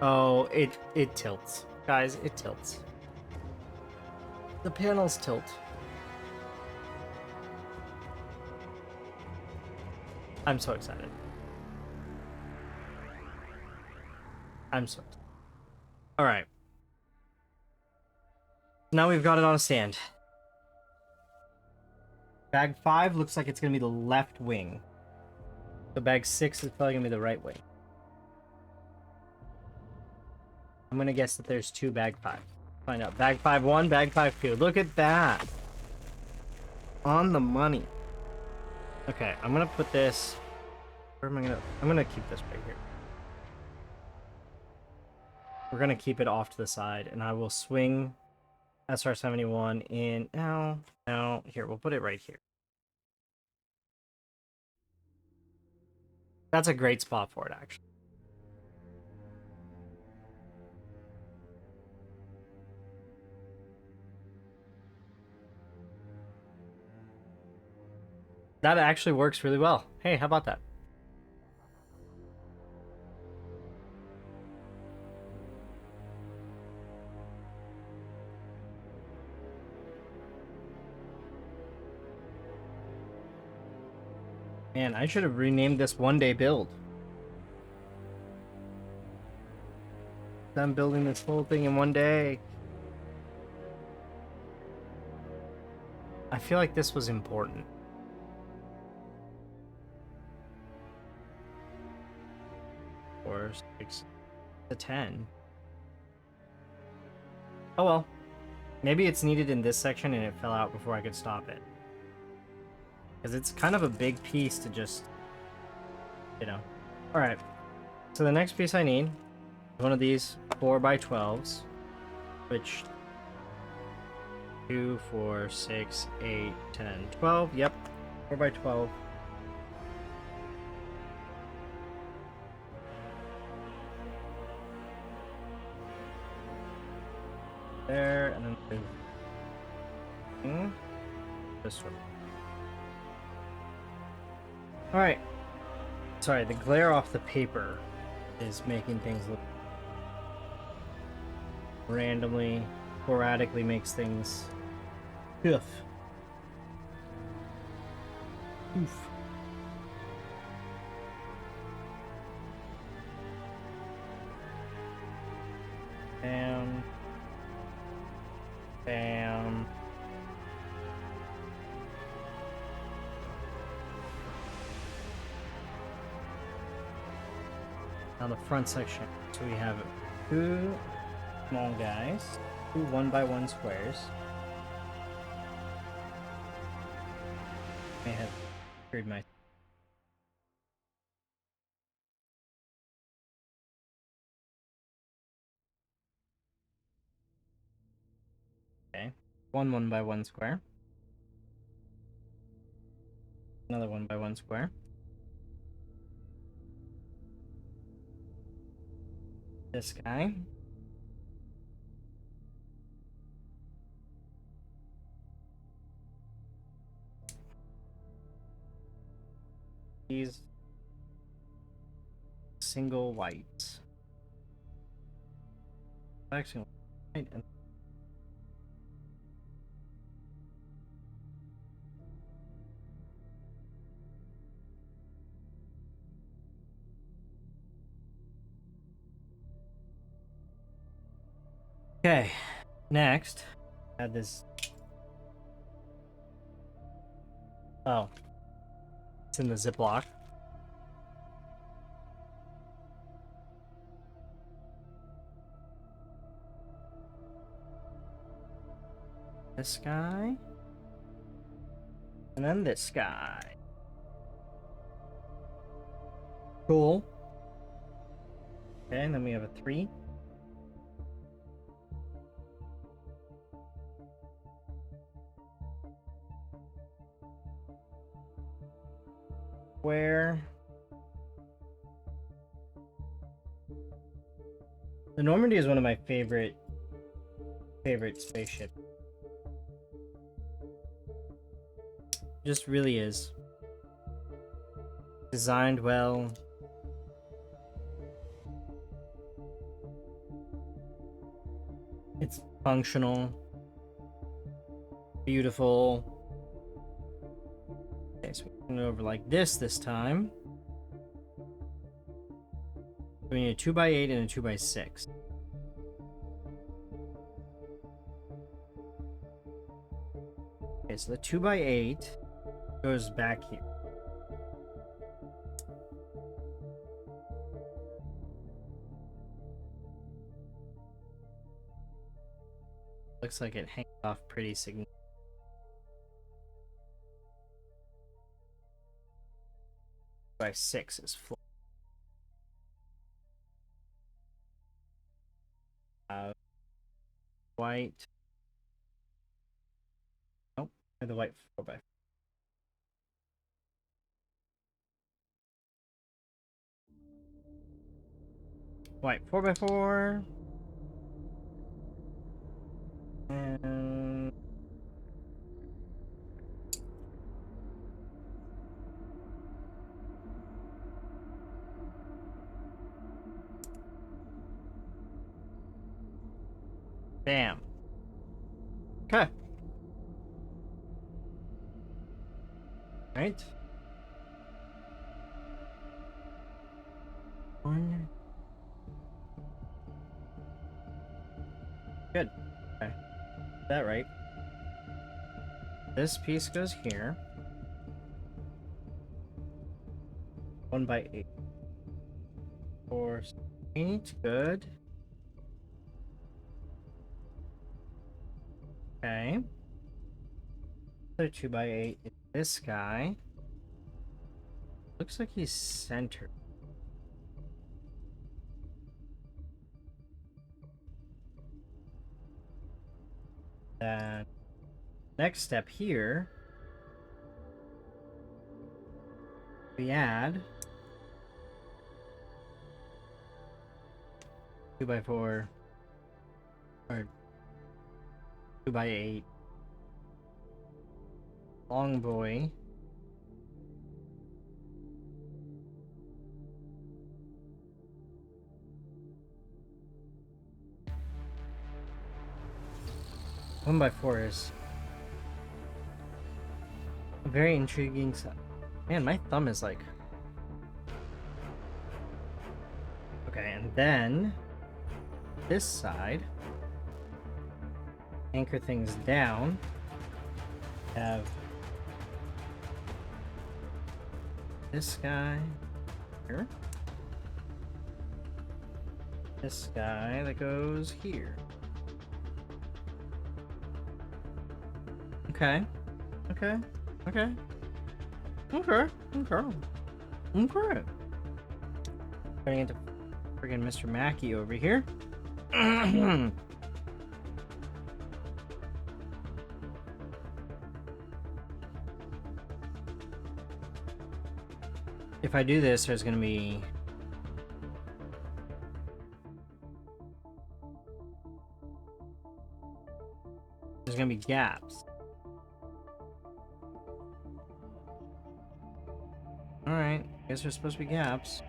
[SPEAKER 1] oh, it tilts. Guys, it tilts. The panels tilt. I'm so excited. I'm so excited. All right. Now we've got it on a stand. Bag 5 looks like it's going to be the left wing. So bag 6 is probably going to be the right wing. I'm going to guess that there's 2 bag 5. Find out. Bag 5-1, bag 5-2. Look at that. On the money. Okay, I'm going to put this... Where am I going to... I'm going to keep this right here. We're going to keep it off to the side, and I will swing SR-71 in... No. Here, we'll put it right here. That's a great spot for it, actually. That actually works really well. Hey, how about that? Man, I should have renamed this one-day build. I'm building this whole thing in one day. I feel like this was important. Or 6 to 10. Oh well. Maybe it's needed in this section and it fell out before I could stop it. Because it's kind of a big piece to just, you know. Alright. So the next piece I need is one of these 4x12s. Which 2, 4, 6, 8, 10, 12. Yep. 4x12. There, and then this one. Alright. Sorry, the glare off the paper is making things look randomly, sporadically makes things oof. Bam. Bam. Now the front section. So we have 2 small guys, 2 1x1 squares. I have screwed my... Okay. 1 1x1 square. Another 1x1 square. This guy. He's single white. Actually, white and okay, next, add this. Oh, it's in the Ziploc. This guy, and then this guy. Cool. Okay, and then we have a 3. Where the Normandy is one of my favorite spaceships. Just really is. Designed well. It's functional. Beautiful. Okay, so we're going over like this time. We need a 2x8 and a 2x6. Okay, so the 2x8 goes back here. Looks like it hangs off pretty significantly. By 6 is full. White. Nope, the white 4x4. White 4x4. And bam. Okay. Right. One. Good. Okay. That right. This piece goes here. 1x8. 4, 8. Good. Okay. So 2x8 is this guy. Looks like he's centered. Then next step here, we add 2x4 or 2x8 long boy. One by 4 is a very intriguing. Man, my thumb is like. Okay, and then this side, anchor things down. Have this guy here. This guy that goes here. Okay. Okay. Okay. Okay. Okay. Okay. Turning into friggin' Mr. Mackey over here. If I do this, there's gonna be gaps. Alright, guess there's supposed to be gaps.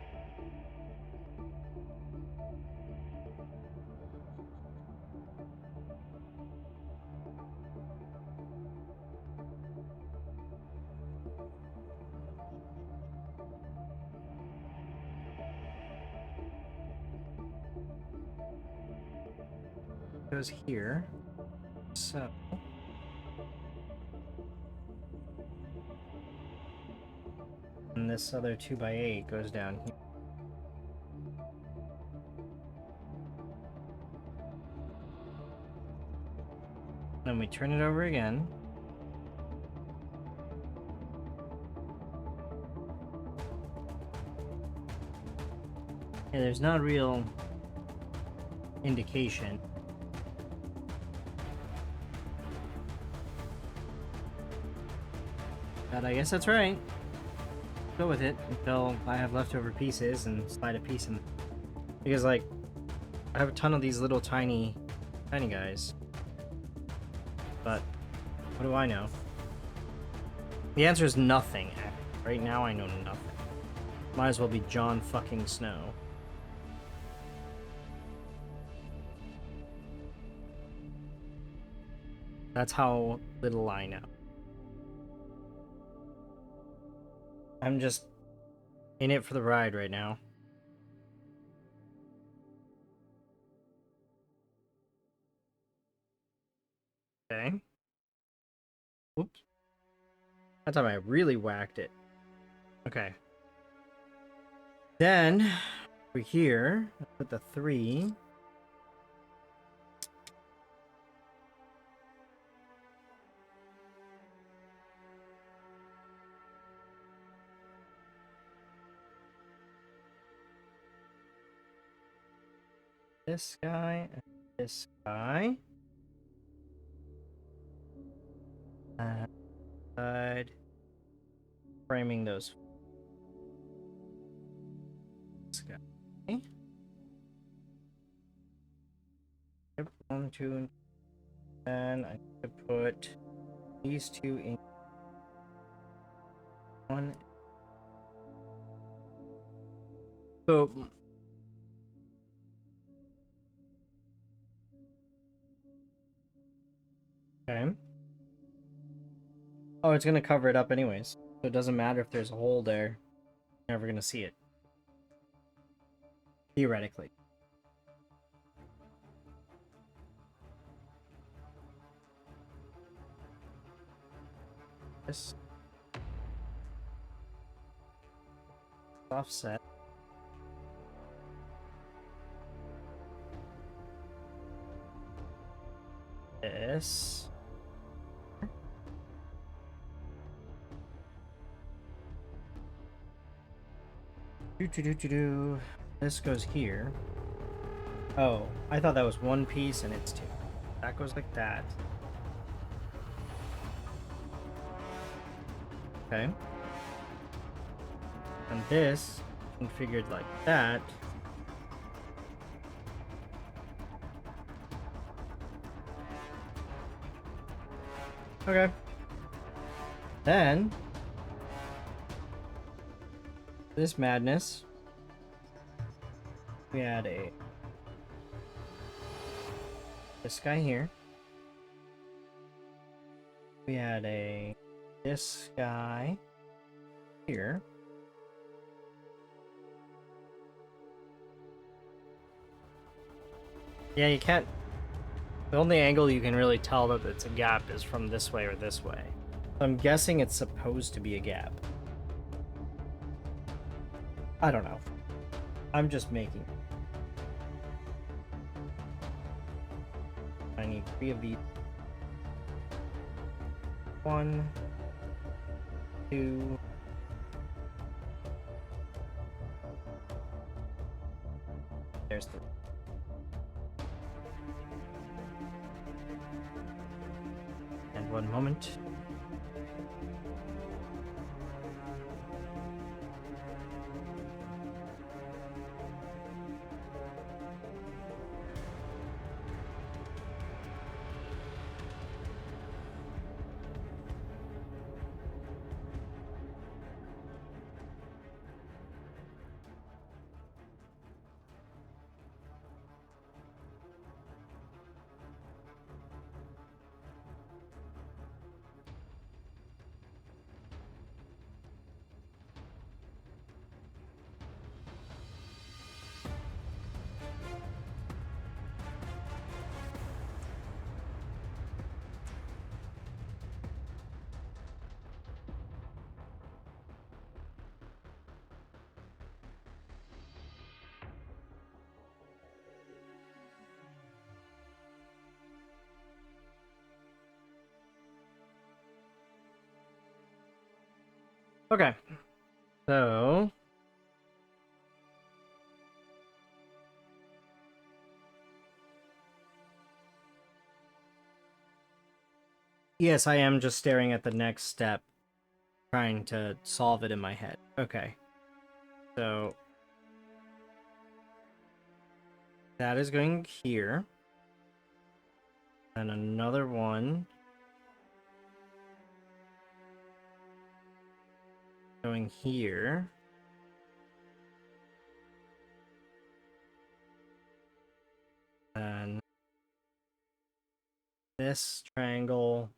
[SPEAKER 1] Goes here. So and this other 2x8 goes down here. Then we turn it over again. Yeah, there's not a real indication. But I guess that's right. Go with it until I have leftover pieces and slide a piece in. Because, like, I have a ton of these little tiny guys. But what do I know? The answer is nothing. Right now, I know nothing. Might as well be Jon fucking Snow. That's how little I know. I'm just in it for the ride right now. Okay. Oops. That time I really whacked it. Okay. Then, over here, I put the 3. This guy and this guy. Side. Framing those. This guy. Yep, 1, 2, and I need to put these 2 in 1. So okay. Oh, it's gonna cover it up anyways. So it doesn't matter if there's a hole there. You're never gonna see it. Theoretically. This offset. This. This goes here. Oh, I thought that was one piece and it's 2. That goes like that. Okay. And this configured like that. Okay. Then this madness. We had this guy here. We had this guy here. Yeah, you can't. The only angle you can really tell that it's a gap is from this way or this way. So I'm guessing it's supposed to be a gap. I don't know. I'm just making. I need 3 of these. 1, 2. There's 3. And 1 moment. Okay. So yes, I am just staring at the next step, trying to solve it in my head. Okay. So that is going here. And another one going here. And this triangle,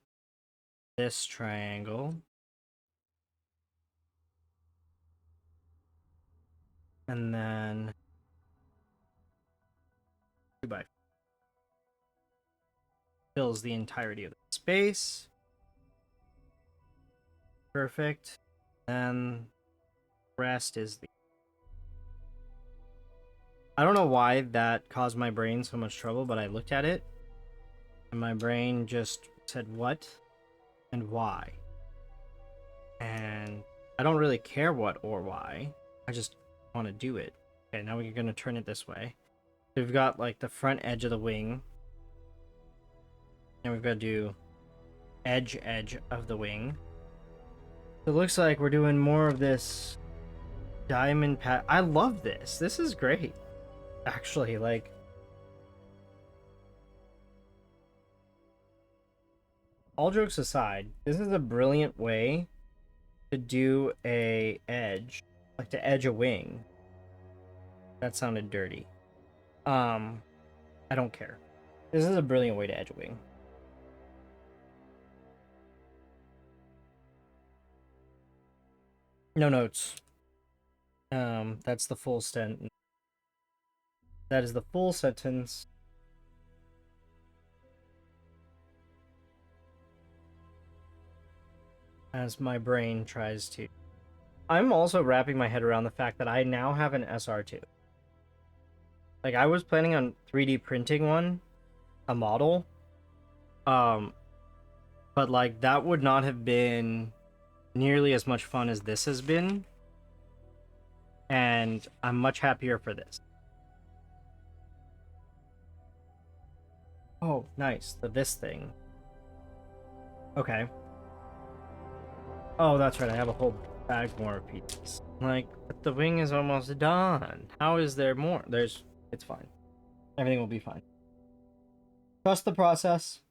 [SPEAKER 1] this triangle. And then 2 by fills the entirety of the space. perfect. And rest is the... I don't know why that caused my brain so much trouble, but I looked at it and my brain just said what and why. And I don't really care what or why. I just want to do it. Okay, now we're going to turn it this way. So we've got like the front edge of the wing. And we've got to do edge of the wing. So it looks like we're doing more of this diamond pat. I love this. This is great. Actually, like, all jokes aside, this is a brilliant way to do a edge, like to edge a wing. That sounded dirty. I don't care. This is a brilliant way to edge a wing. No notes. That's the full sentence. That is the full sentence. As my brain tries to... I'm also wrapping my head around the fact that I now have an SR2. Like, I was planning on 3D printing one, a model. But like, that would not have been nearly as much fun as this has been. And I'm much happier for this. Oh, nice. This thing. Okay. Oh, that's right. I have a whole bag more of pieces. Like, but the wing is almost done. How is there more? It's fine. Everything will be fine. Trust the process.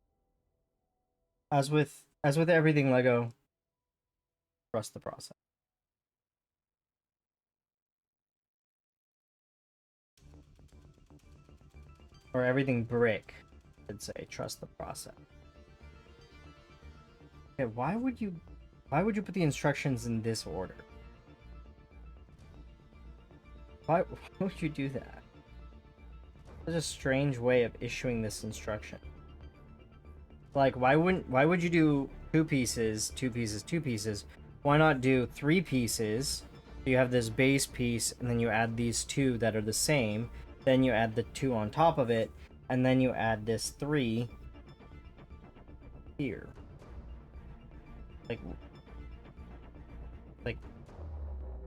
[SPEAKER 1] As with everything Lego, trust the process. Or everything brick, I'd say, trust the process. Okay, why would you put the instructions in this order? Why would you do that? Such a strange way of issuing this instruction. Like, why would you do 2 pieces, 2 pieces, 2 pieces? Why not do 3 pieces? So you have this base piece, and then you add these 2 that are the same. Then you add the 2 on top of it, and then you add this 3 here. Like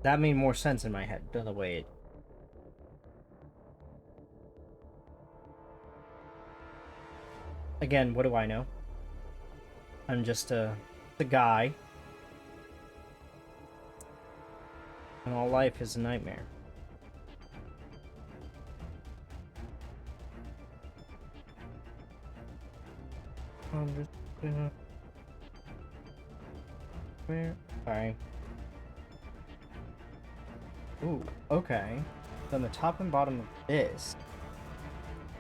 [SPEAKER 1] that made more sense in my head than the way it... Again, what do I know? I'm just a guy. And all life is a nightmare. I'm just gonna... Where? Sorry. Ooh, okay. So on the top and bottom of this,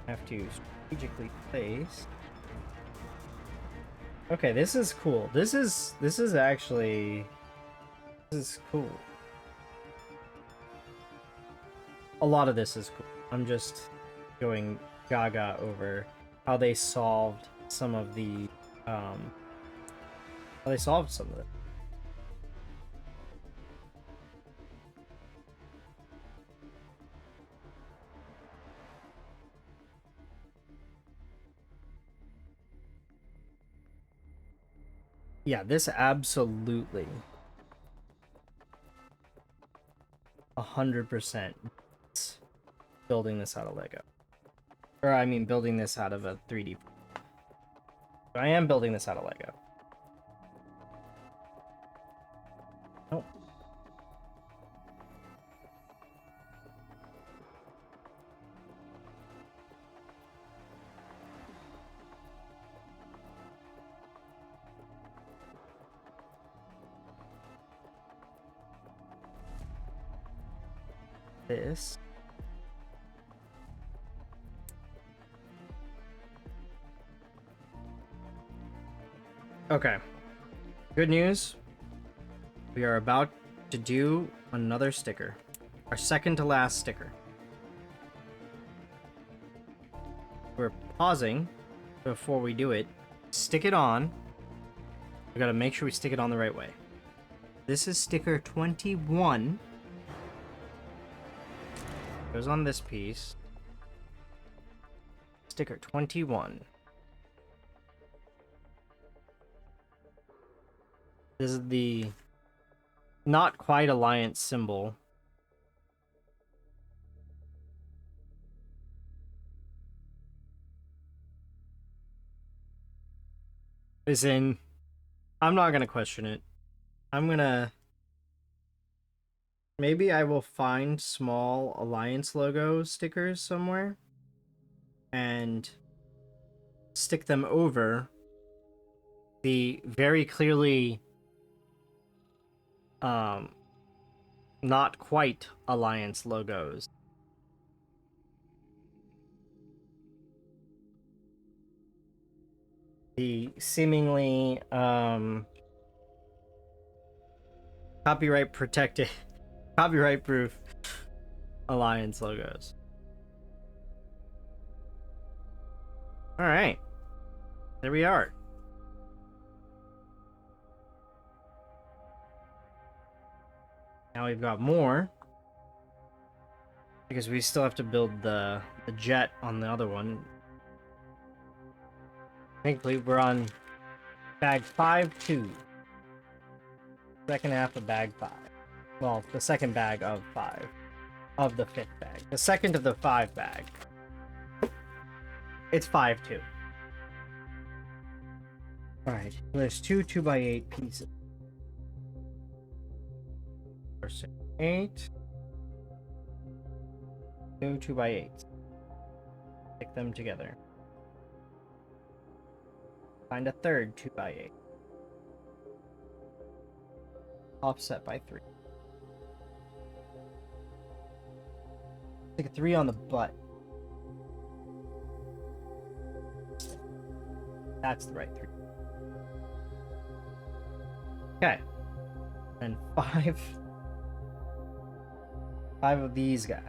[SPEAKER 1] I have to strategically place... Okay, this is cool. This is actually... This is cool. A lot of this is cool. I'm just going gaga over how they solved some of the... how they solved some of it. Yeah, this absolutely 100% building this out of Lego. Or I mean building this out of a 3D. So I am building this out of Lego. Oh. This. Okay. Good news. We are about to do another sticker. Our second to last sticker. We're pausing before we do it. Stick it on. We gotta make sure we stick it on the right way. This is sticker 21. Goes on this piece. Sticker 21. This is the not quite Alliance symbol. As in, I'm not gonna question it. I'm gonna... Maybe I will find small Alliance logo stickers somewhere and stick them over the very clearly not quite Alliance logos. The seemingly copyright protected, copyright proof Alliance logos. All right, there we are. Now we've got more, because we still have to build the jet on the other one. Thankfully, we're on bag 5-2. Second half of bag 5. Well, the second bag of 5. Of the 5th bag. The second of the 5 bag. It's 5-2. Alright, there's 2 2x8 pieces. 4, 6, 8. 2 2x8s. Stick them together. Find a third 2x8. Offset by 3. Stick a 3 on the butt. That's the right 3. Okay. And 5 of these guys.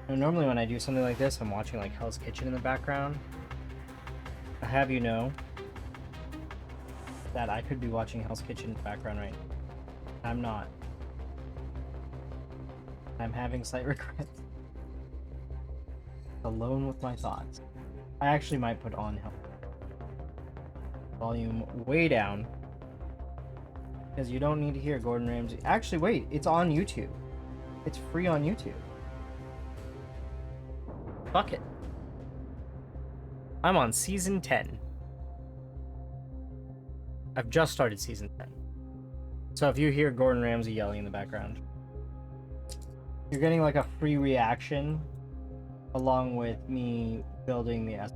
[SPEAKER 1] And normally when I do something like this, I'm watching like Hell's Kitchen in the background. I have you know that I could be watching Hell's Kitchen in the background right now. I'm not. I'm having slight regrets. Alone with my thoughts. I actually might put on Hell. Volume way down. Because you don't need to hear Gordon Ramsay. Actually, wait, it's on YouTube. It's free on YouTube. Fuck it. I'm on season 10. I've just started season 10. So if you hear Gordon Ramsay yelling in the background, you're getting like a free reaction along with me building the SR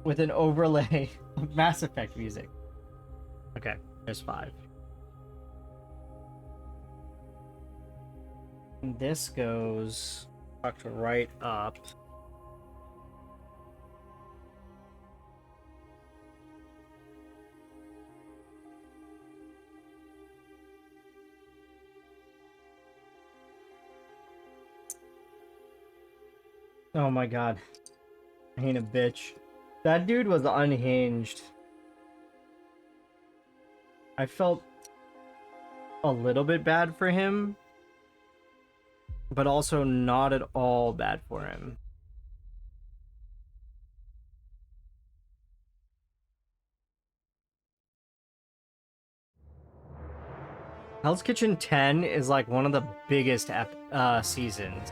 [SPEAKER 1] with an overlay of Mass Effect music. Okay, there's 5. And this goes tucked right up. Oh my god. I ain't a bitch. That dude was unhinged. I felt a little bit bad for him, but also not at all bad for him. Hell's Kitchen 10 is like one of the biggest seasons.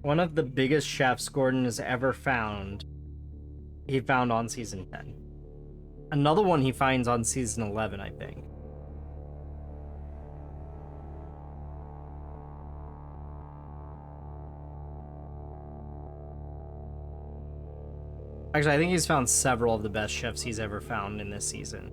[SPEAKER 1] One of the biggest chefs Gordon has ever found, he found on season 10. Another one he finds on season 11, I think. Actually, I think he's found several of the best chefs he's ever found in this season.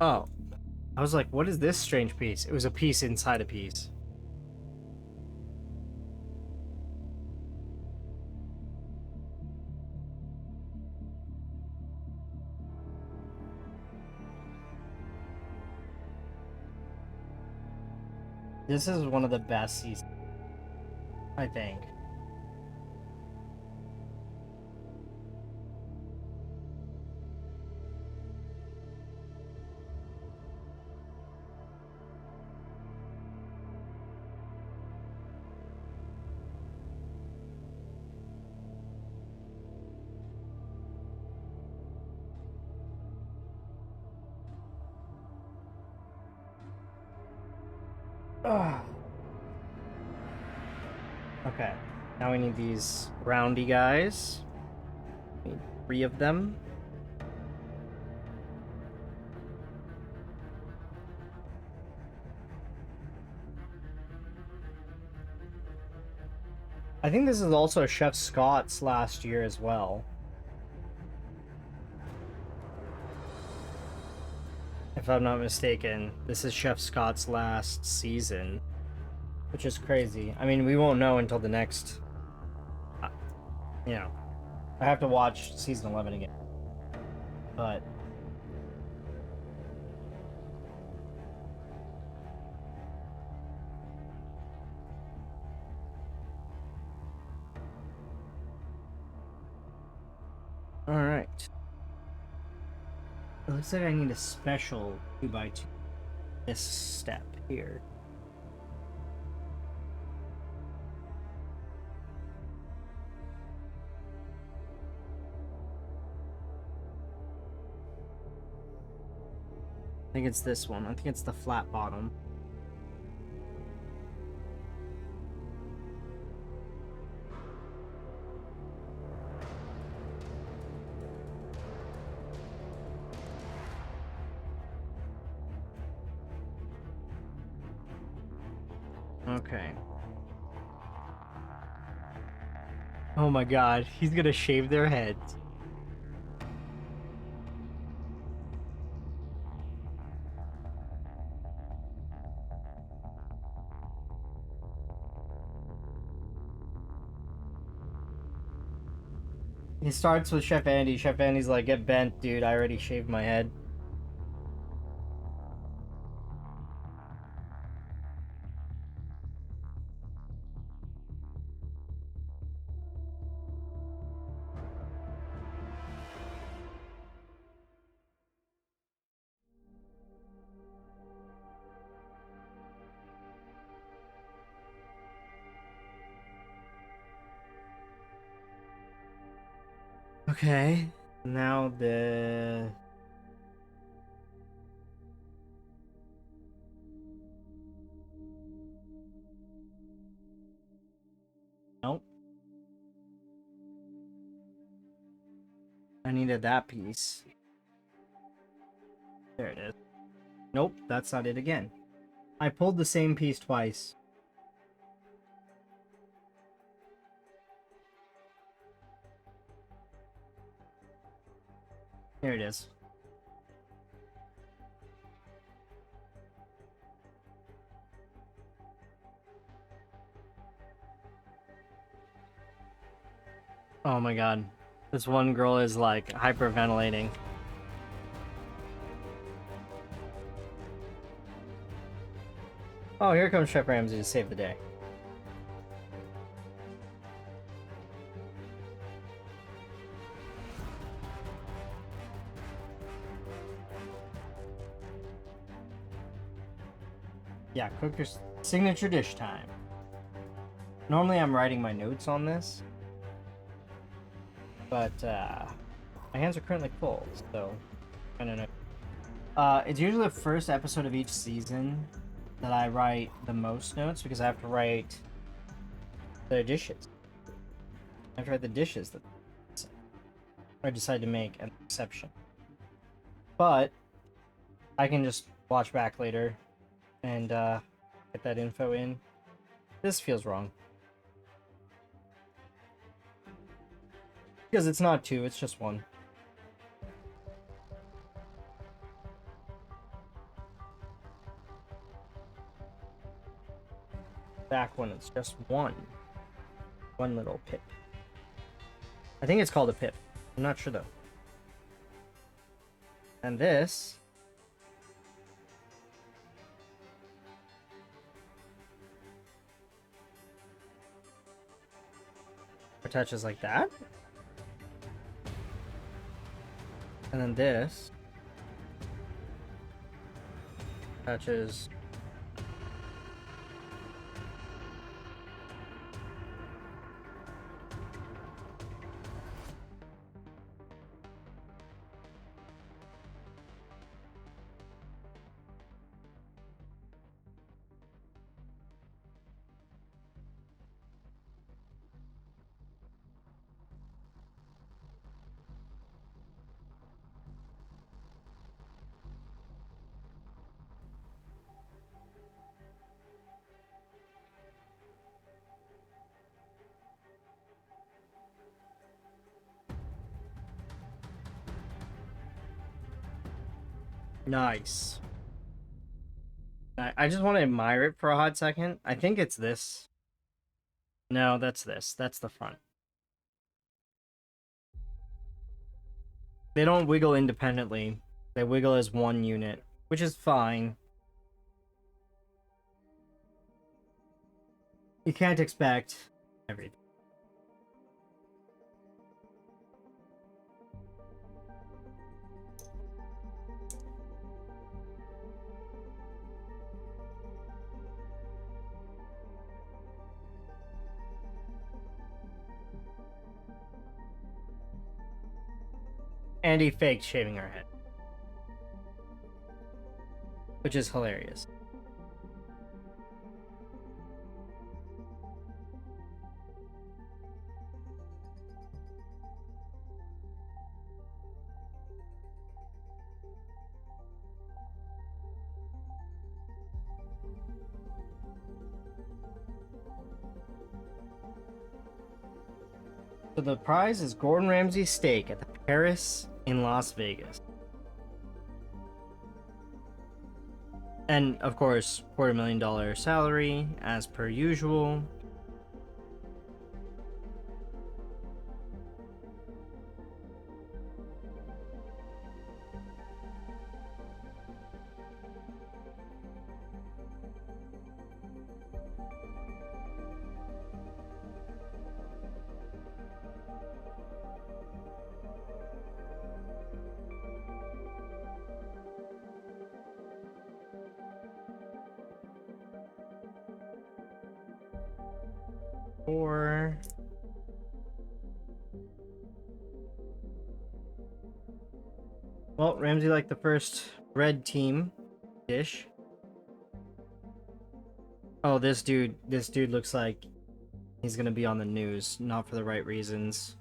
[SPEAKER 1] Oh. I was like, what is this strange piece? It was a piece inside a piece. This is one of the best seasons, I think. Ugh. Okay, now we need these roundy guys. We need 3 of them. I think this is also Chef Scott's last year as well. If I'm not mistaken, this is Chef Scott's last season, which is crazy. I mean, we won't know until the next, you know, I have to watch season 11 again. But all right. It looks like I need a special 2x2 this step here. I think it's this one. I think it's the flat bottom. Okay. Oh my god, he's gonna shave their heads. He starts with Chef Andy. Chef Andy's like, get bent, dude. I already shaved my head. Okay. Now the... Nope. I needed that piece. There it is. Nope, that's not it again. I pulled the same piece twice. Here it is. Oh my god. This one girl is like hyperventilating. Oh, here comes Chef Ramsay to save the day. Yeah, cook your signature dish time. Normally I'm writing my notes on this, but my hands are currently full, so I don't know. It's usually the first episode of each season that I write the most notes because I have to write the dishes. I have to write the dishes that I decide to make an exception. But I can just watch back later and get that info in. This feels wrong. Because it's not 2, it's just 1. back when it's just one little pip. I think it's called a pip. I'm not sure though. And this attaches like that. And then this attaches nice. I just want to admire it for a hot second. I think it's this. No, that's this. That's the front. They don't wiggle independently. They wiggle as one unit, which is fine. You can't expect everything. And he faked shaving her head, which is hilarious. So the prize is Gordon Ramsay's steak at the Paris in Las Vegas. And of course, $250,000 salary as per usual. Or well, Ramsay liked the first red team dish. Oh, this dude looks like he's gonna be on the news, not for the right reasons.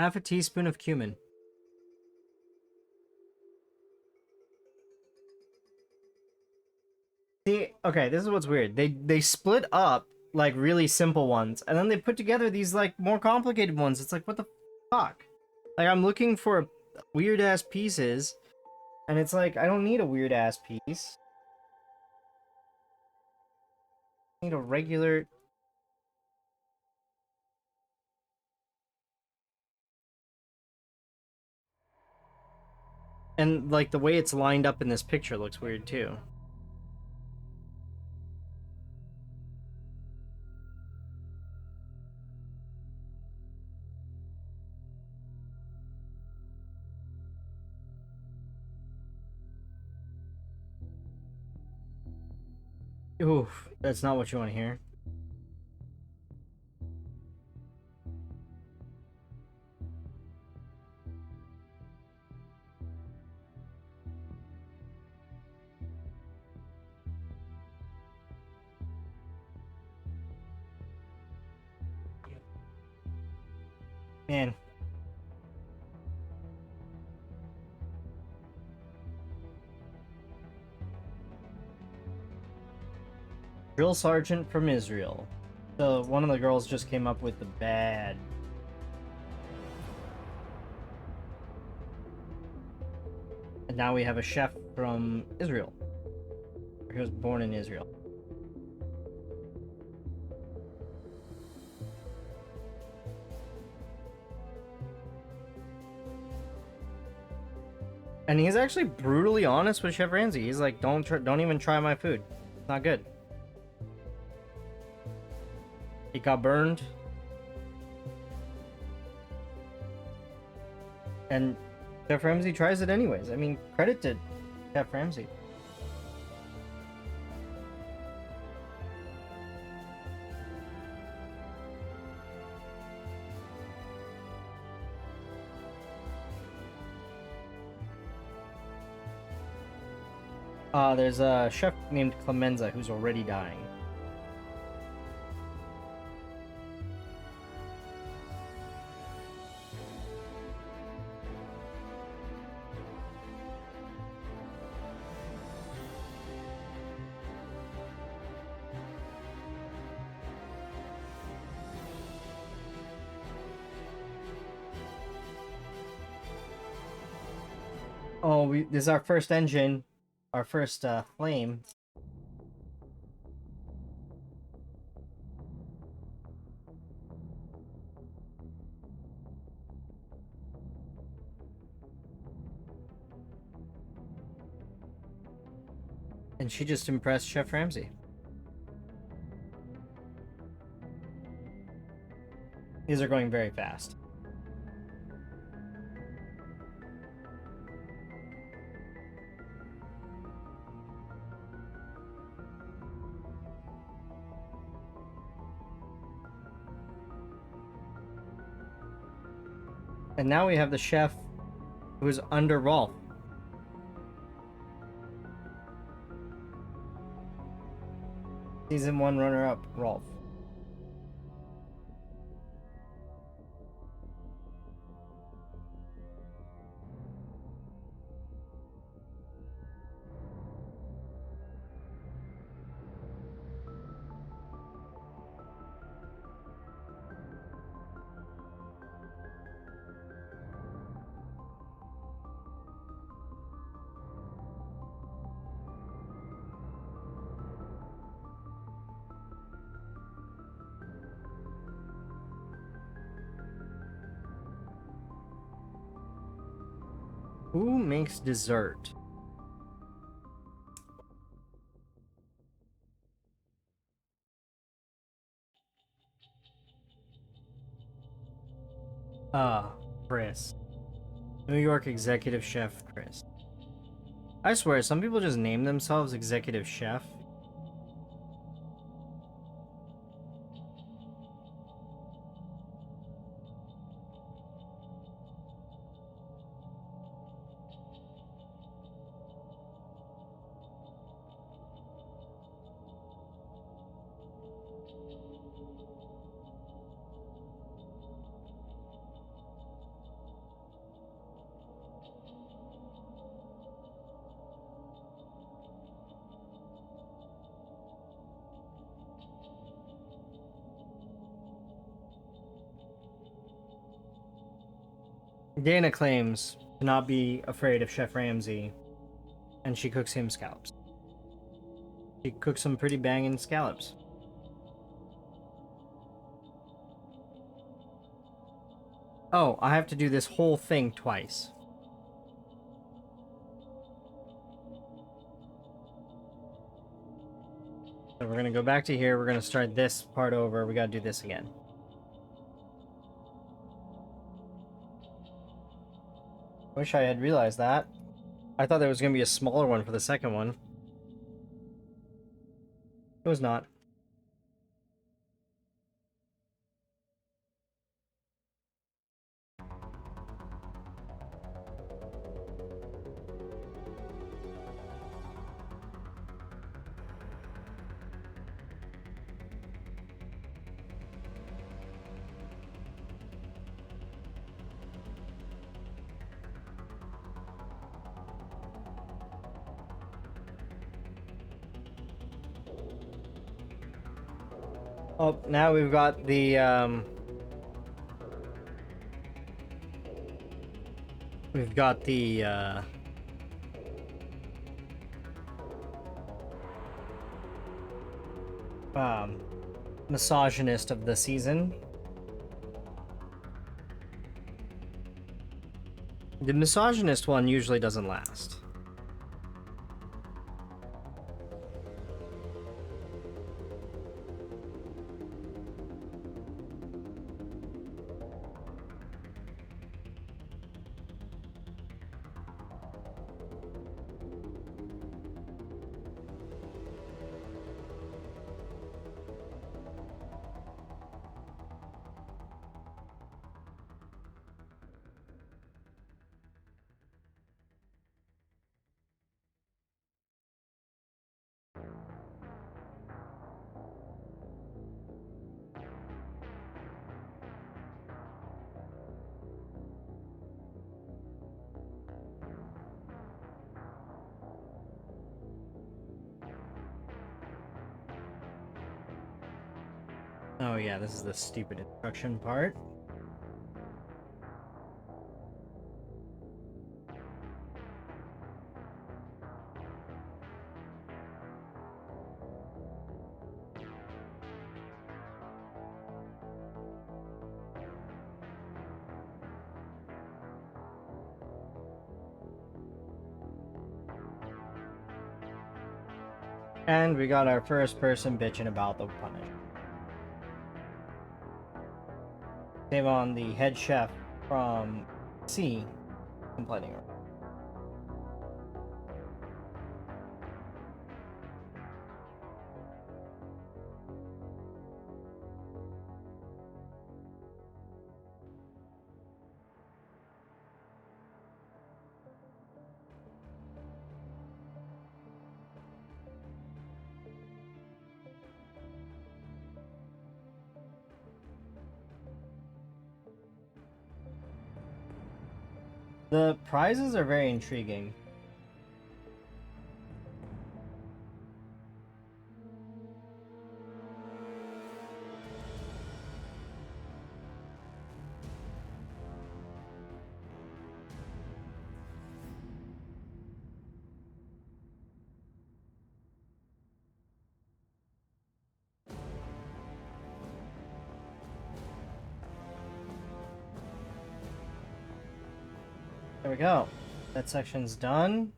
[SPEAKER 1] Half a teaspoon of cumin. See, okay, this is what's weird. They split up like really simple ones, and then they put together these like more complicated ones. It's like, what the fuck? Like, I'm looking for weird ass pieces, and it's like, I don't need a weird ass piece. I need a regular. And like the way it's lined up in this picture looks weird too. Oof, that's not what you want to hear. Man. Drill sergeant from Israel. So one of the girls just came up with the bad. And now we have a chef from Israel. He was born in Israel. And he's actually brutally honest with Chef Ramsay. He's like, don't even try my food. It's not good. It got burned. And Chef Ramsay tries it anyways. I mean, credit to Chef Ramsay. There's a chef named Clemenza who's already dying. Oh, this is our first engine. Our first flame. And she just impressed Chef Ramsay. These are going very fast. And now we have the chef who's under Rolf. Season 1 runner-up, Rolf. Who makes dessert? Chris. New York executive chef Chris. I swear, some people just name themselves executive chef. Dana claims to not be afraid of Chef Ramsay, and she cooks him scallops. She cooks some pretty banging scallops. Oh, I have to do this whole thing twice. So we're gonna go back to here, we're gonna start this part over, we gotta do this again. Wish I had realized that. I thought there was going to be a smaller one for the second one. It was not. Oh, now we've got the um misogynist of the season. The misogynist one usually doesn't last. Oh yeah, this is the stupid instruction part. And we got our first person bitching about the punish. Save on the head chef from C complaining. The prizes are very intriguing. There we go. That section's done.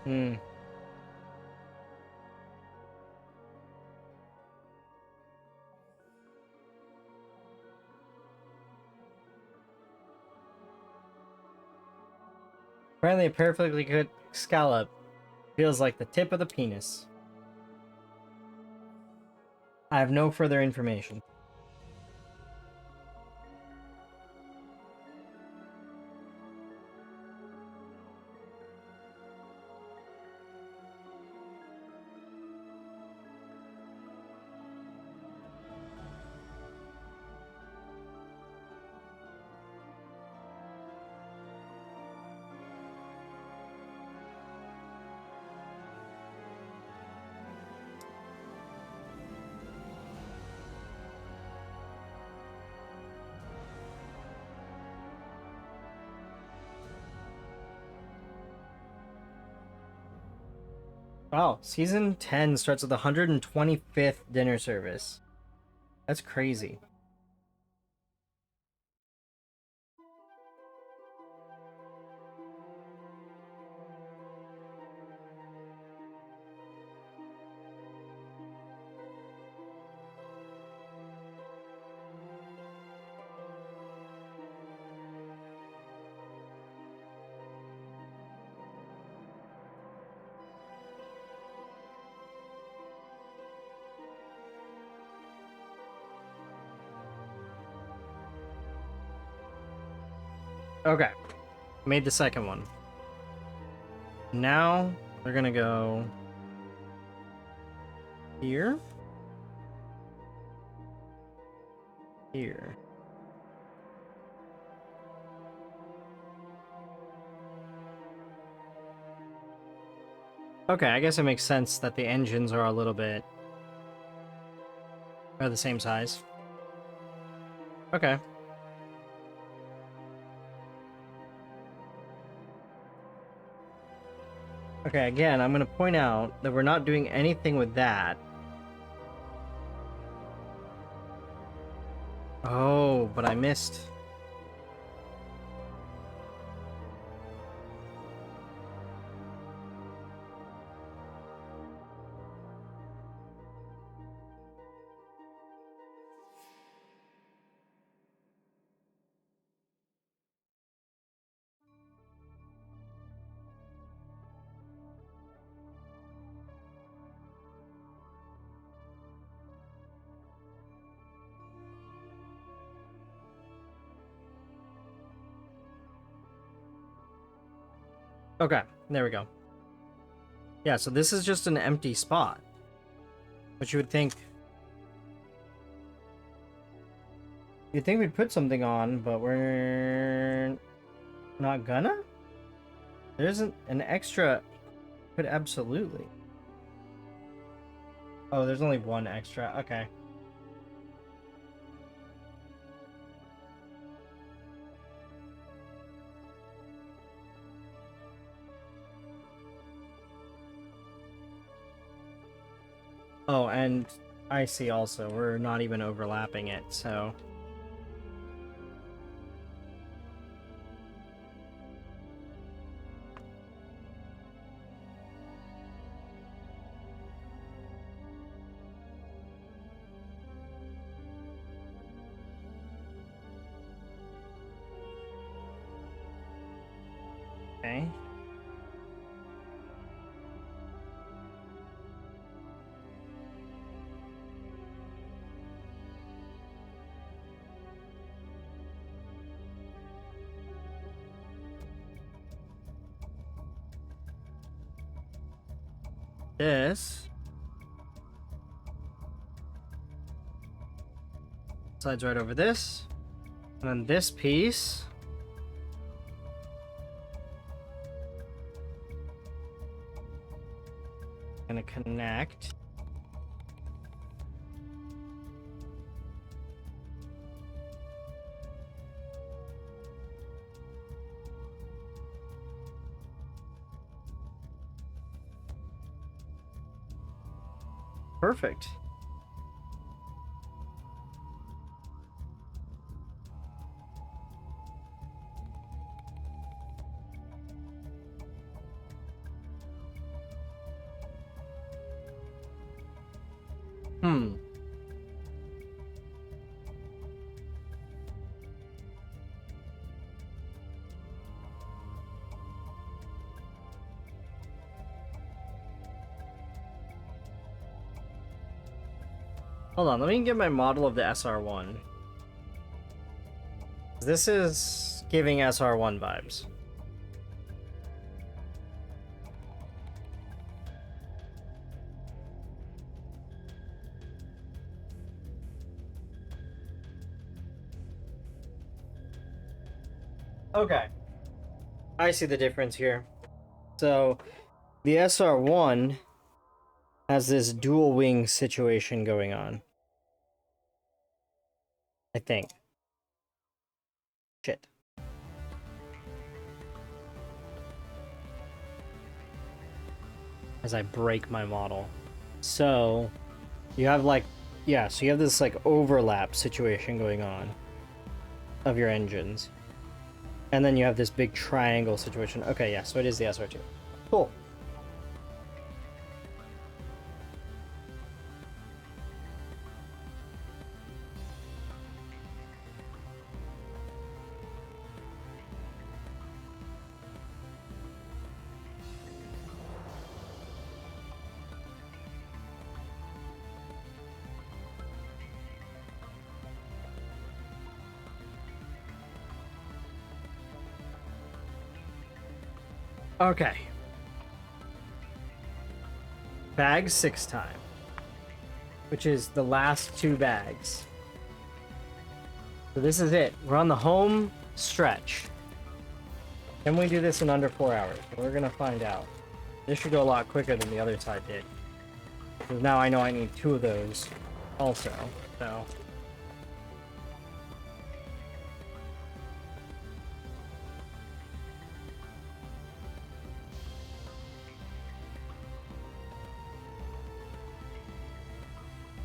[SPEAKER 1] Hmm. Apparently, a perfectly good scallop feels like the tip of the penis. I have no further information. Wow, season 10 starts with the 125th dinner service. That's crazy. Okay. Made the second one. Now we're gonna go here. Here. Okay, I guess it makes sense that the engines are a little bit... are the same size. Okay. Okay, again, I'm going to point out that we're not doing anything with that. Oh, but I missed. Okay, there we go. Yeah, so this is just an empty spot. But you would think... you'd think we'd put something on, but we're... not gonna? There isn't an extra... Could absolutely. Oh, there's only one extra. Okay. Oh, and I see also, we're not even overlapping it, so... Okay. This slides right over this, and then this piece gonna connect. Perfect. Hold on, let me get my model of the SR1. This is giving SR1 vibes. Okay. I see the difference here. So, the SR1 has this dual wing situation going on. I think. Shit. As I break my model. So, you have like, yeah, so you have this like overlap situation going on of your engines. And then you have this big triangle situation. Okay, yeah, so it is the SR2. Cool. Okay. Bag 6 time. Which is the last 2 bags. So this is it. We're on the home stretch. Can we do this in under 4 hours? We're gonna find out. This should go a lot quicker than the other side did. Because now I know I need 2 of those also, so...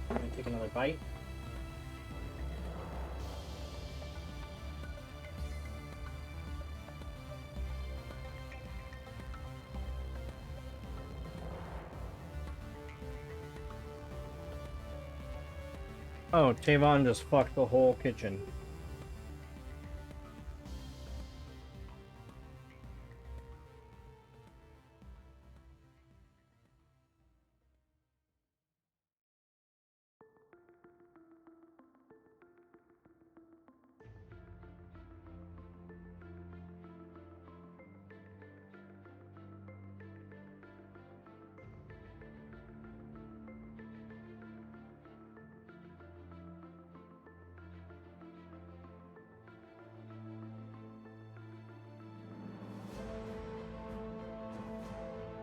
[SPEAKER 1] I'm gonna take another bite. Oh, Tavon just fucked the whole kitchen.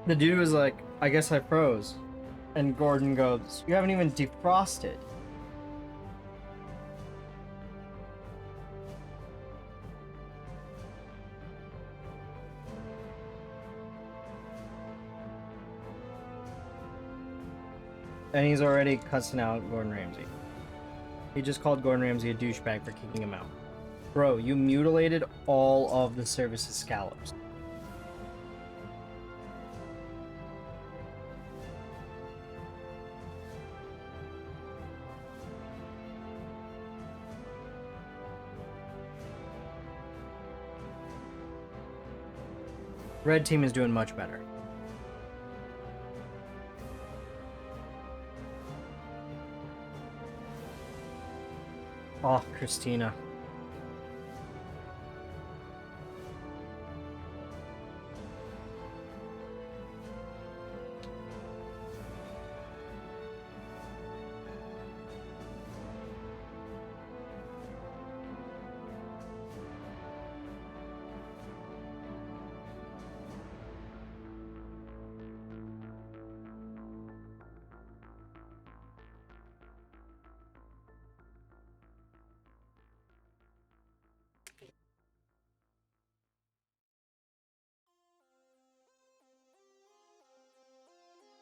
[SPEAKER 1] The dude was like, I guess I froze. And Gordon goes, you haven't even defrosted. And he's already cussing out Gordon Ramsay. He just called Gordon Ramsay a douchebag for kicking him out. Bro, you mutilated all of the service's scallops. Red team is doing much better. Oh, Christina.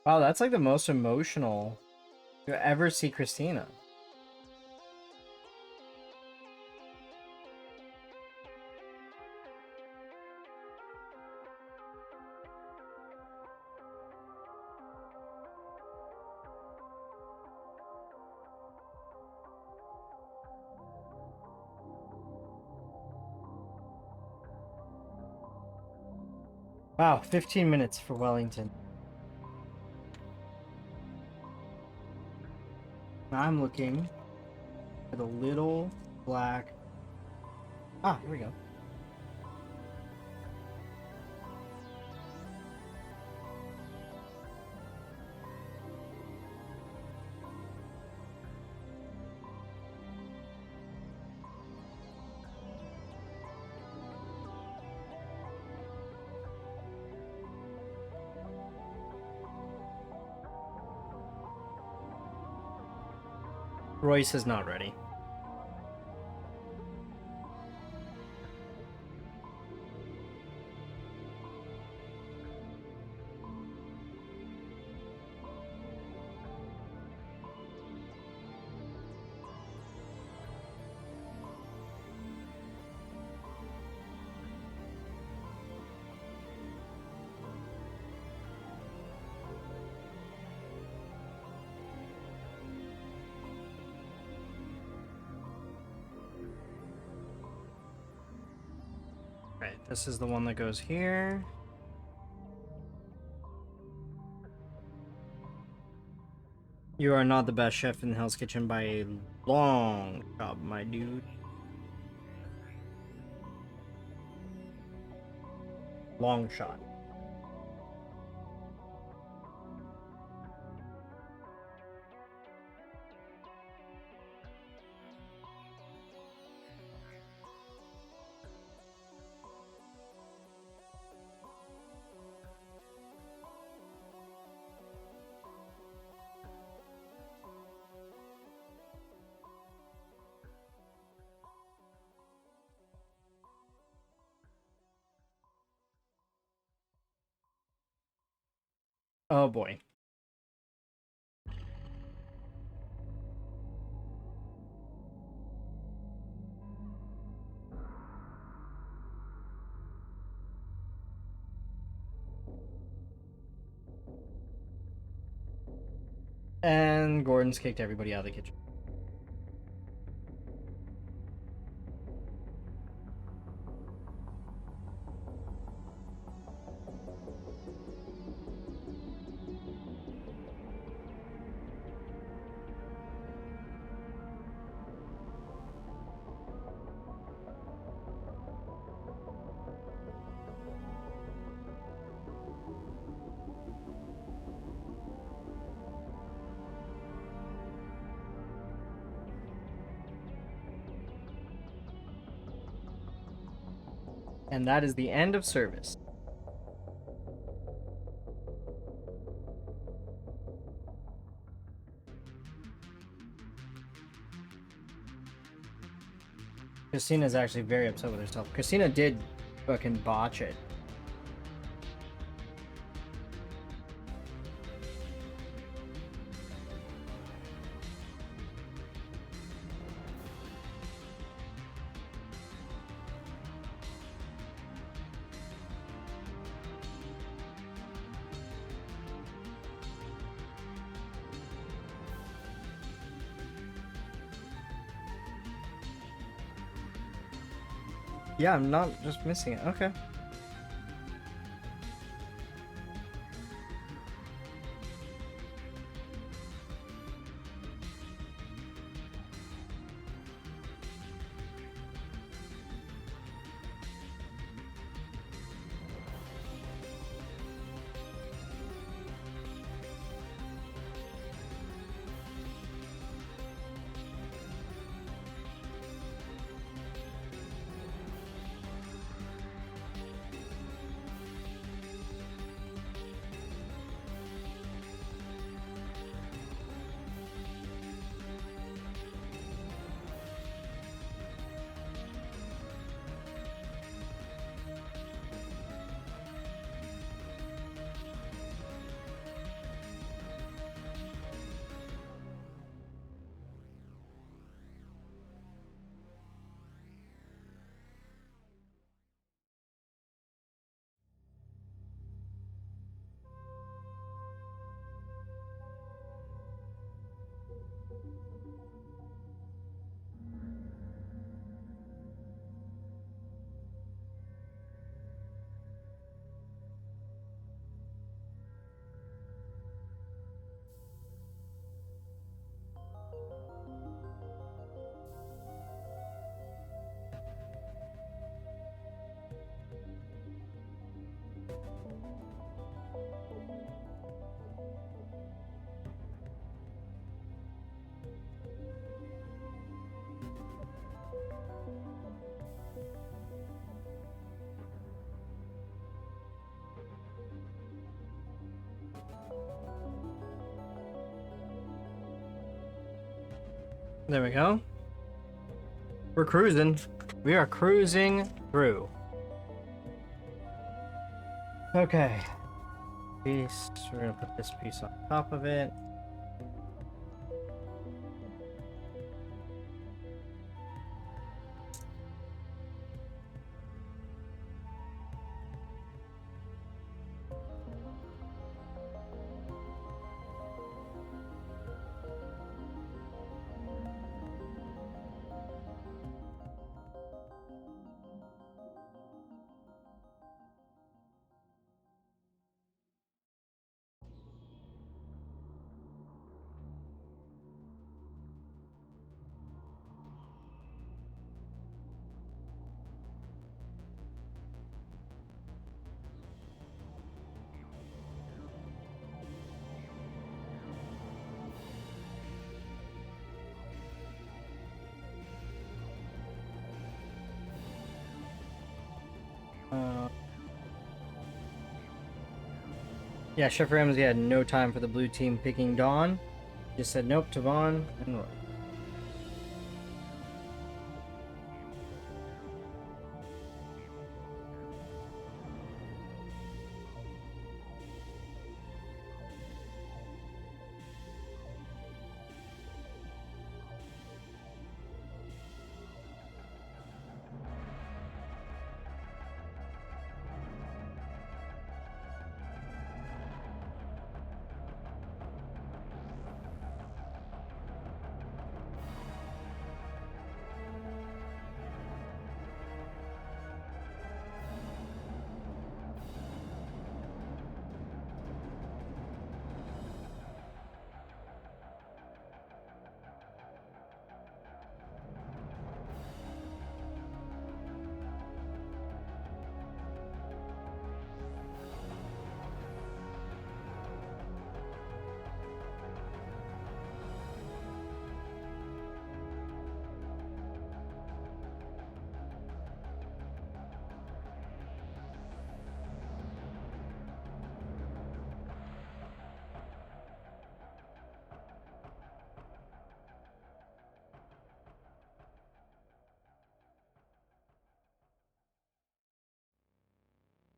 [SPEAKER 1] Wow, that's like the most emotional you ever see Christina. Wow, 15 minutes for Wellington. I'm looking at a little black... Ah, here we go. Royce is not ready. Right, this is the one that goes here. You are not the best chef in Hell's Kitchen by a long shot, my dude. Long shot. Oh boy. And Gordon's kicked everybody out of the kitchen. And that is the end of service. Christina's actually very upset with herself. Christina did fucking botch it. Yeah, I'm not just missing it. Okay. There we go. We're cruising. We are cruising through. Okay. Piece. We're gonna put this piece on top of it. Yeah, Chef Ramsey had no time for the blue team picking Dawn. Just said nope to Vaughn and Roy.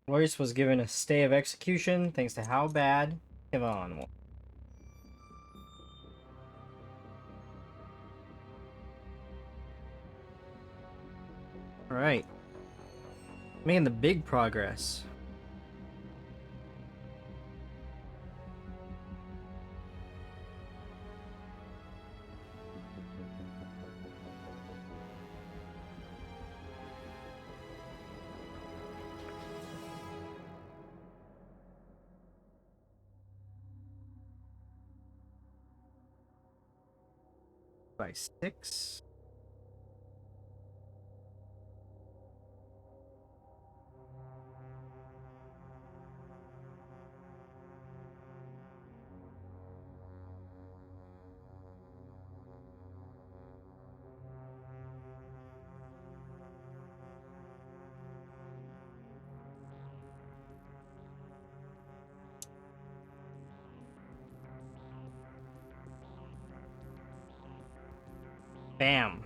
[SPEAKER 1] Royce was given a stay of execution thanks to how bad Kevon was. Alright. Making the big progress. By 6. Bam.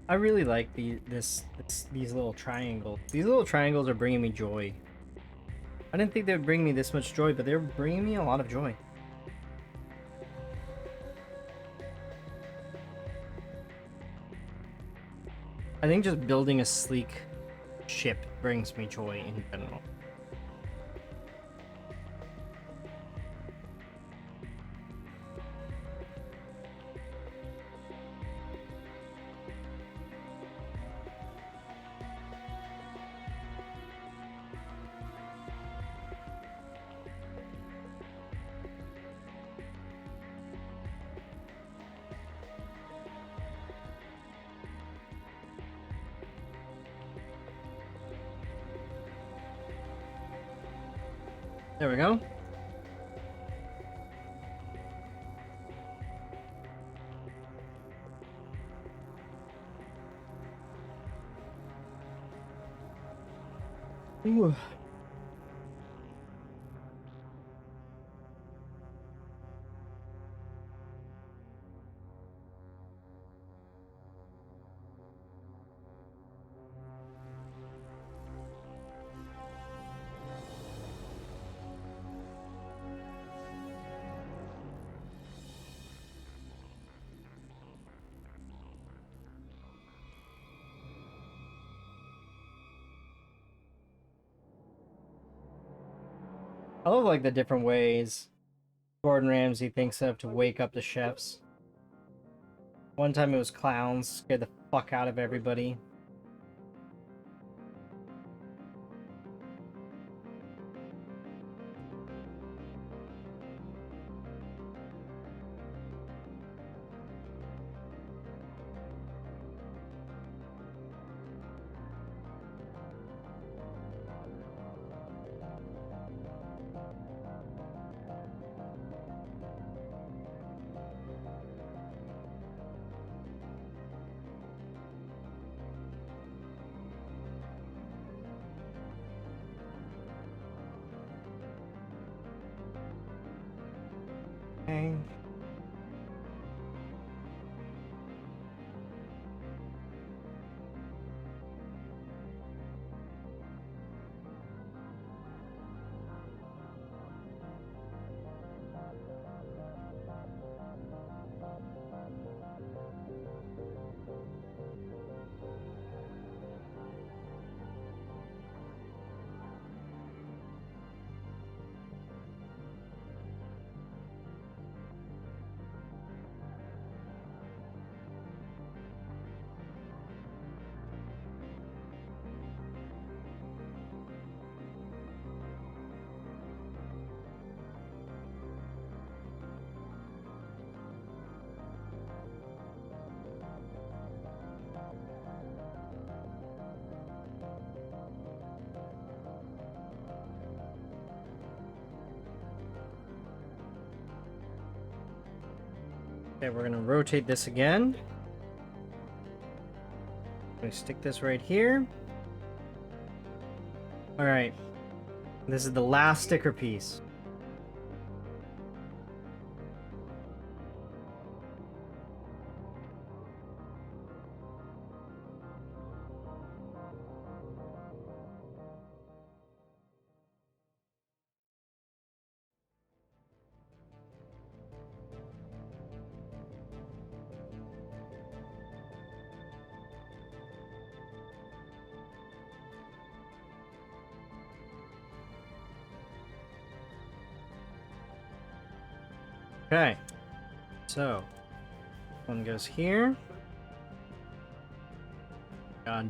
[SPEAKER 1] I really like these little triangles. These little triangles are bringing me joy. I didn't think they would bring me this much joy, but they're bringing me a lot of joy. I think just building a sleek ship brings me joy in general. There we go. Ooh. I love like the different ways Gordon Ramsay thinks of to wake up the chefs. One time it was clowns, scared the fuck out of everybody. Okay. Okay, we're gonna rotate this again. we stick this right here. All right. This is the last sticker piece. Okay, so one goes here. God.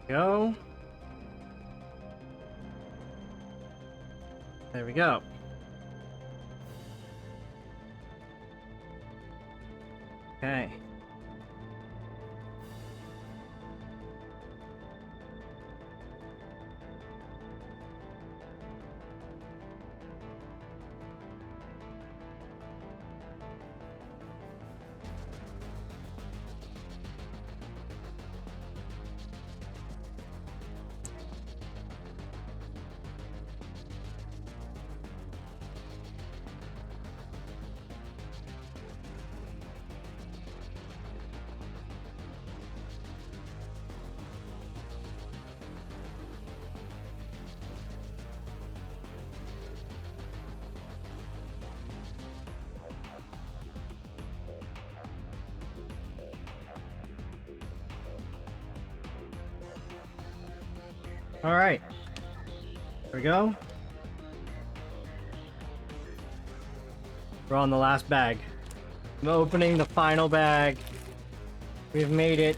[SPEAKER 1] Go. There we go. Okay. All right. There we go. We're on the last bag. I'm opening the final bag. We've made it.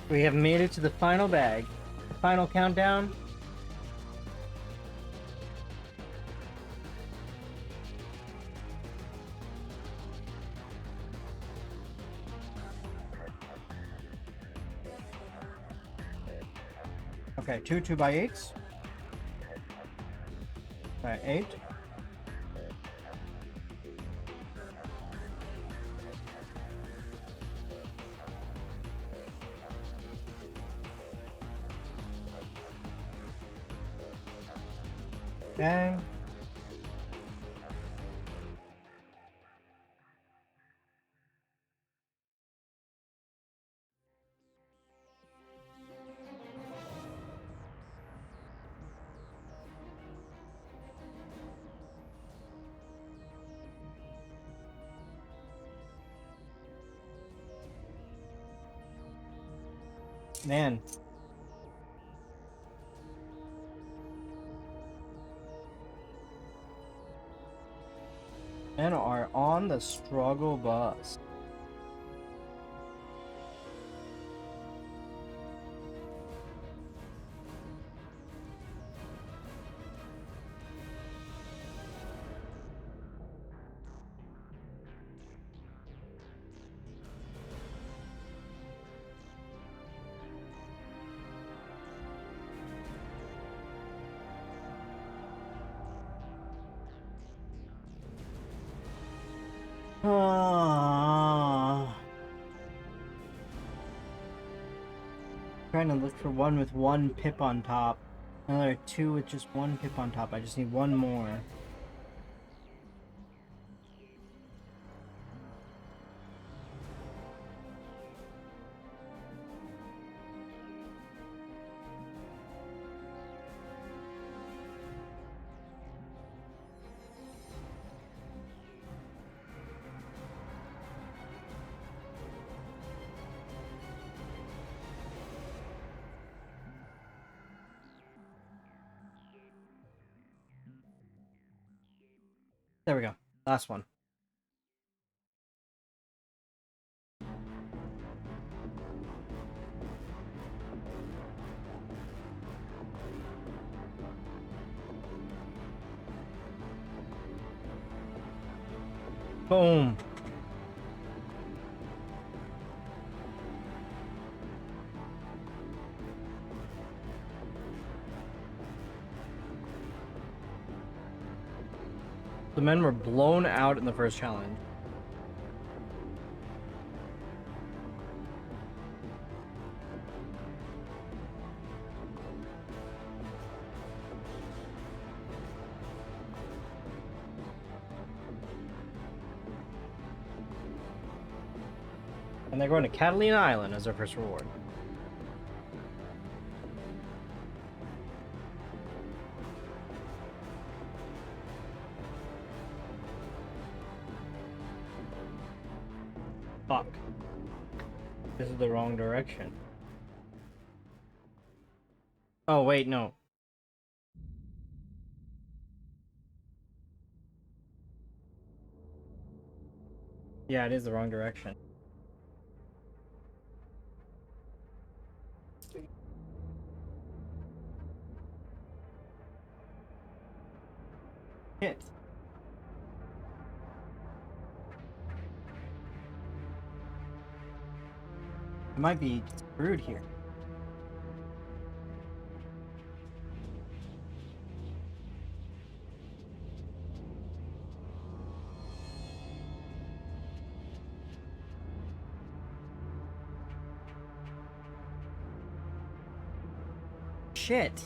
[SPEAKER 1] We have made it to the final bag. Final countdown. Okay, 2 2x8s. 8. Okay. Man. Men are on the struggle bus. Trying to look for one with 1 pip on top. Another 2 with just 1 pip on top. I just need 1 more. There we go. Last one. Boom. The men were blown out in the first challenge. And they're going to Catalina Island as their first reward. Fuck. This is the wrong direction. Oh, wait, no. Yeah, it is the wrong direction. Shit. I might be screwed here. Shit.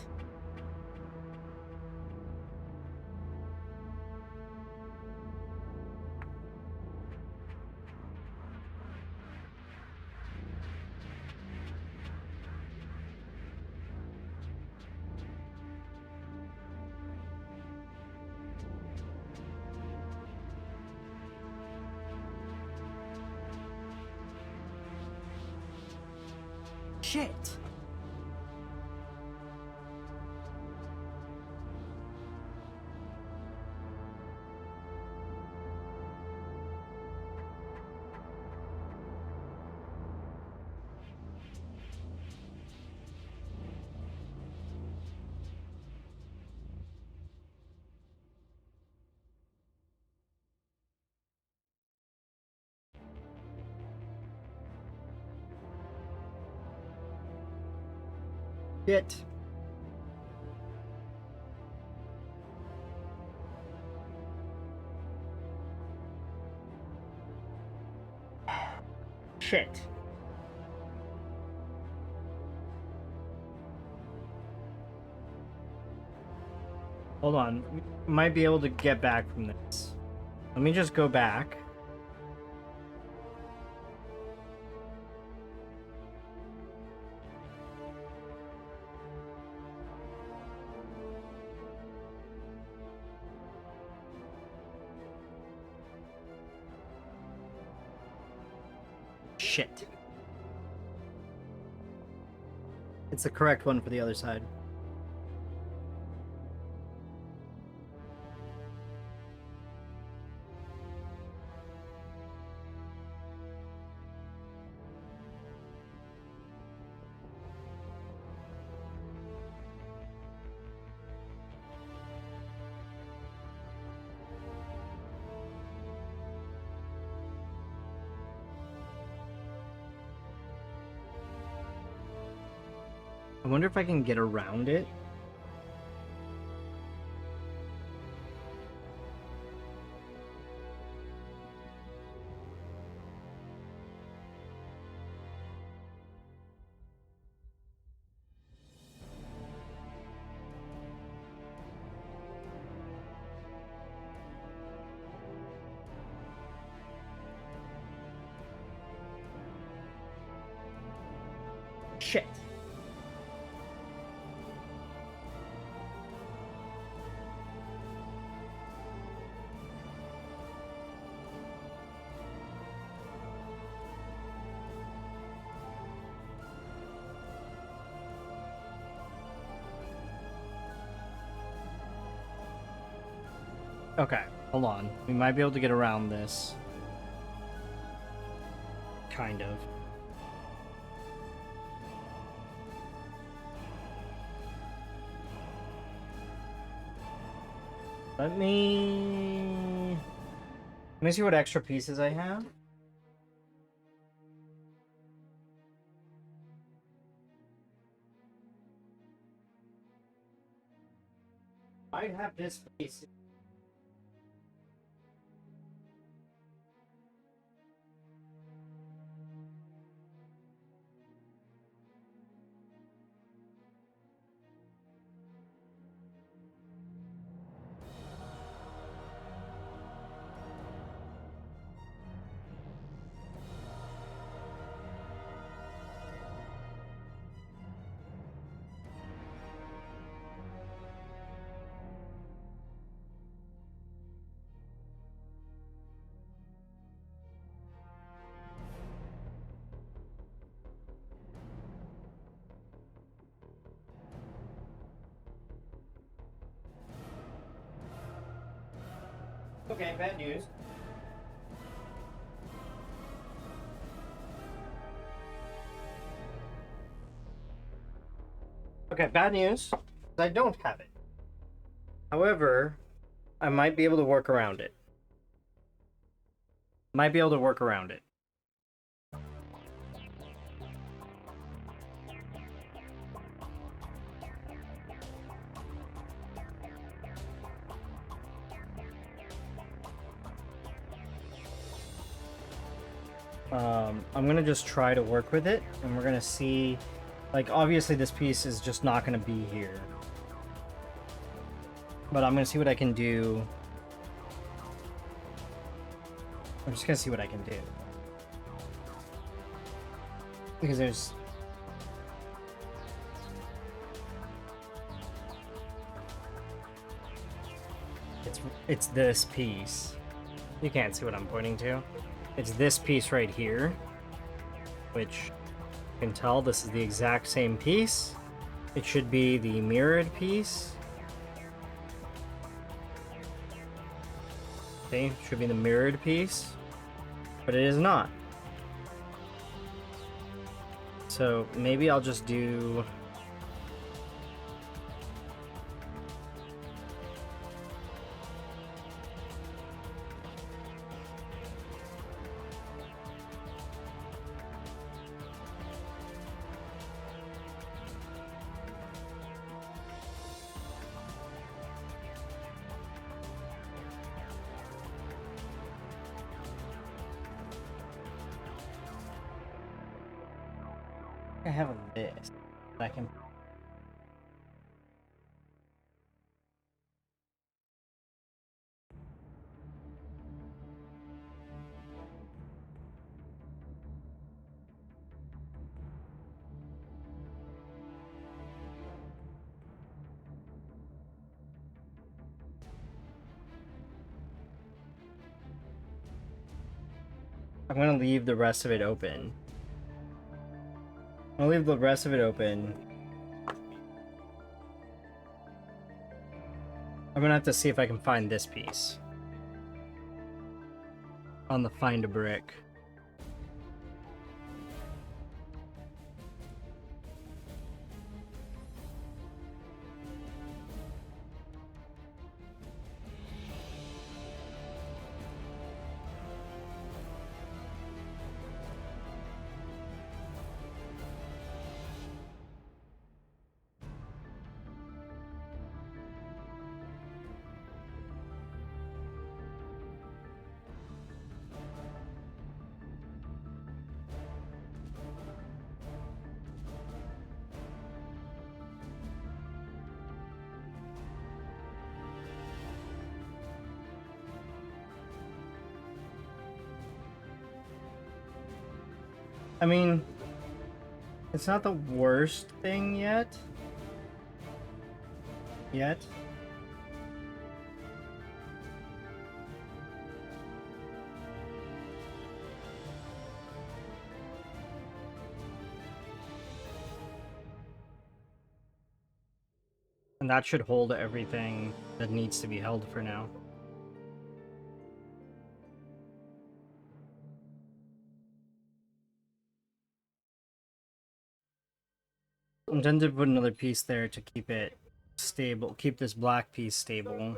[SPEAKER 1] Shit. Shit. Shit. Hold on. We might be able to get back from this. Let me just go back. Shit. It's the correct one for the other side. I wonder if I can get around it. Shit. Okay, hold on. We might be able to get around this. Kind of. Let me see what extra pieces I have. Might have this piece. Okay, bad news. Okay, bad news. I don't have it. However, I might be able to work around it. Might be able to work around it. I'm gonna just try to work with it, and we're gonna see. Like, obviously this piece is just not gonna be here. But I'm gonna see what I can do. I'm just gonna see what I can do. Because there's... It's this piece. You can't see what I'm pointing to. It's this piece right here. Which, you can tell this is the exact same piece. It should be the mirrored piece. Okay, should be the mirrored piece. But it is not. So maybe I'll just do... I have a list that I can... I'm gonna leave the rest of it open. I'll leave the rest of it open. I'm gonna have to see if I can find this piece. On the find a brick. I mean, it's not the worst thing yet. And that should hold everything that needs to be held for now. I'm tempted to put another piece there to keep it stable, keep this black piece stable.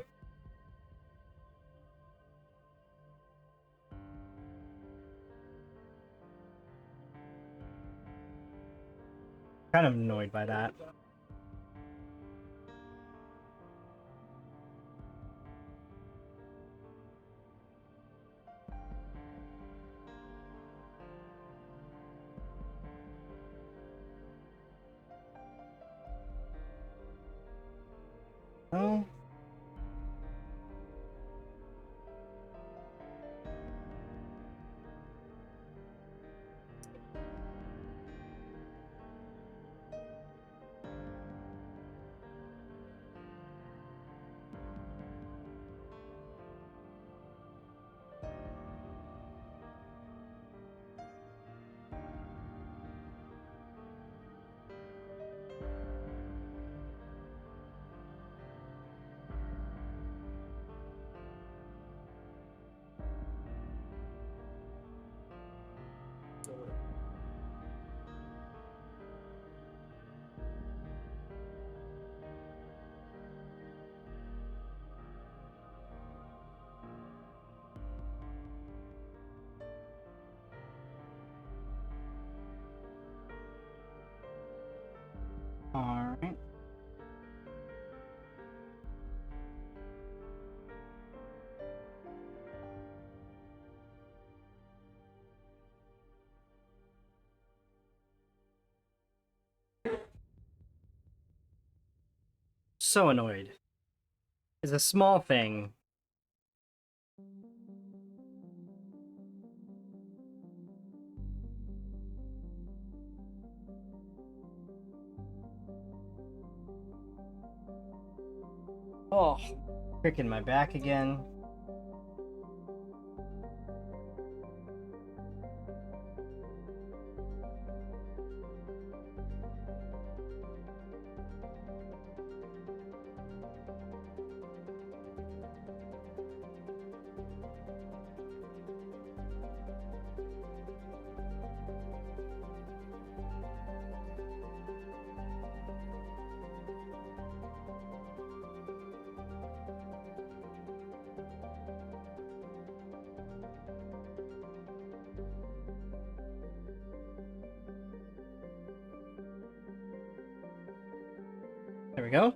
[SPEAKER 1] Kind of annoyed by that. Oh. so annoyed. It's a small thing. Oh, freaking my back again. There we go.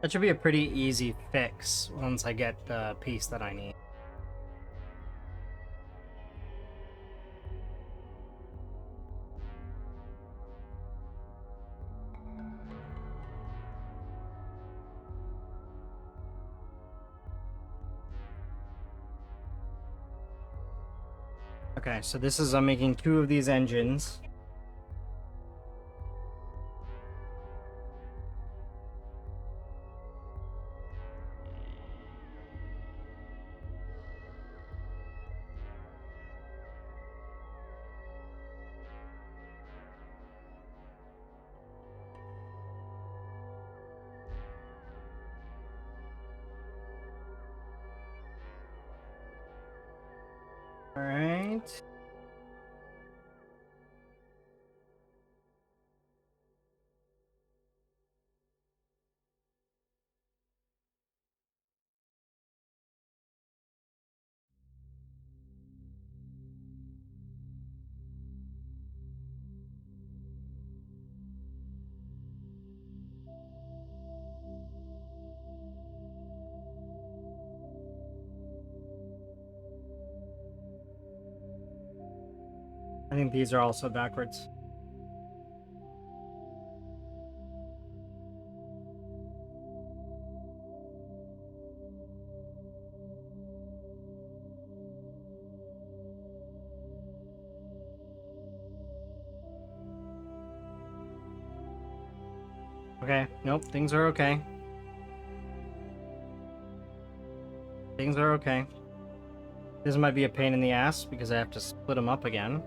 [SPEAKER 1] That should be a pretty easy fix once I get the piece that I need. Okay, so this is, I'm making 2 of these engines. All right. I think these are also backwards. Okay, nope, things are okay. Things are okay. This might be a pain in the ass because I have to split them up again.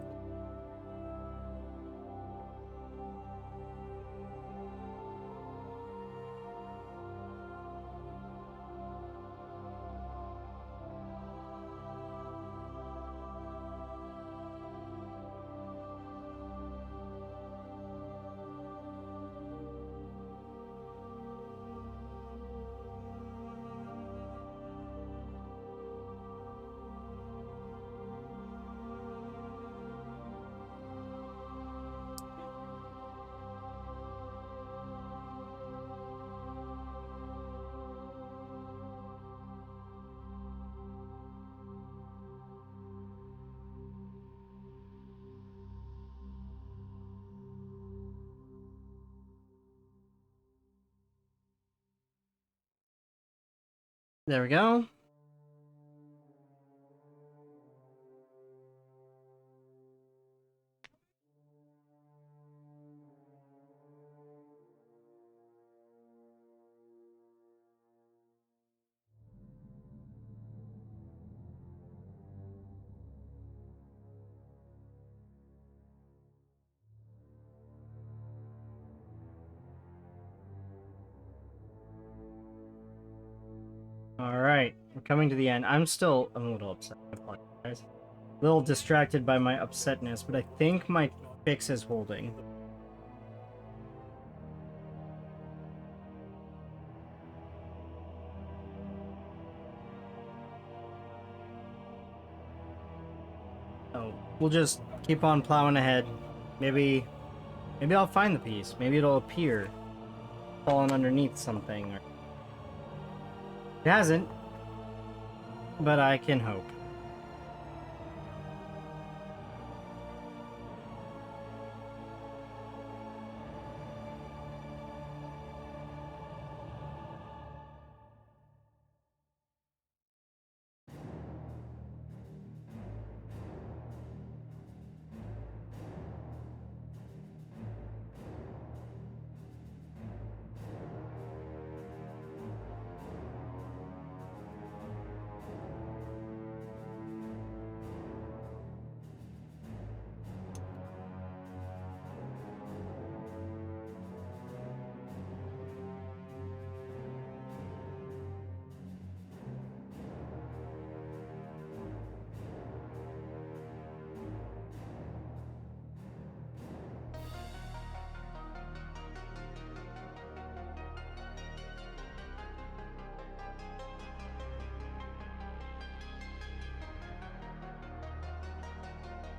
[SPEAKER 1] There we go. Alright, we're coming to the end. I'm a little upset. I apologize. A little distracted by my upsetness, but I think my fix is holding. So we'll just keep on plowing ahead. Maybe I'll find the piece. Maybe it'll appear falling underneath something. It hasn't, but I can hope.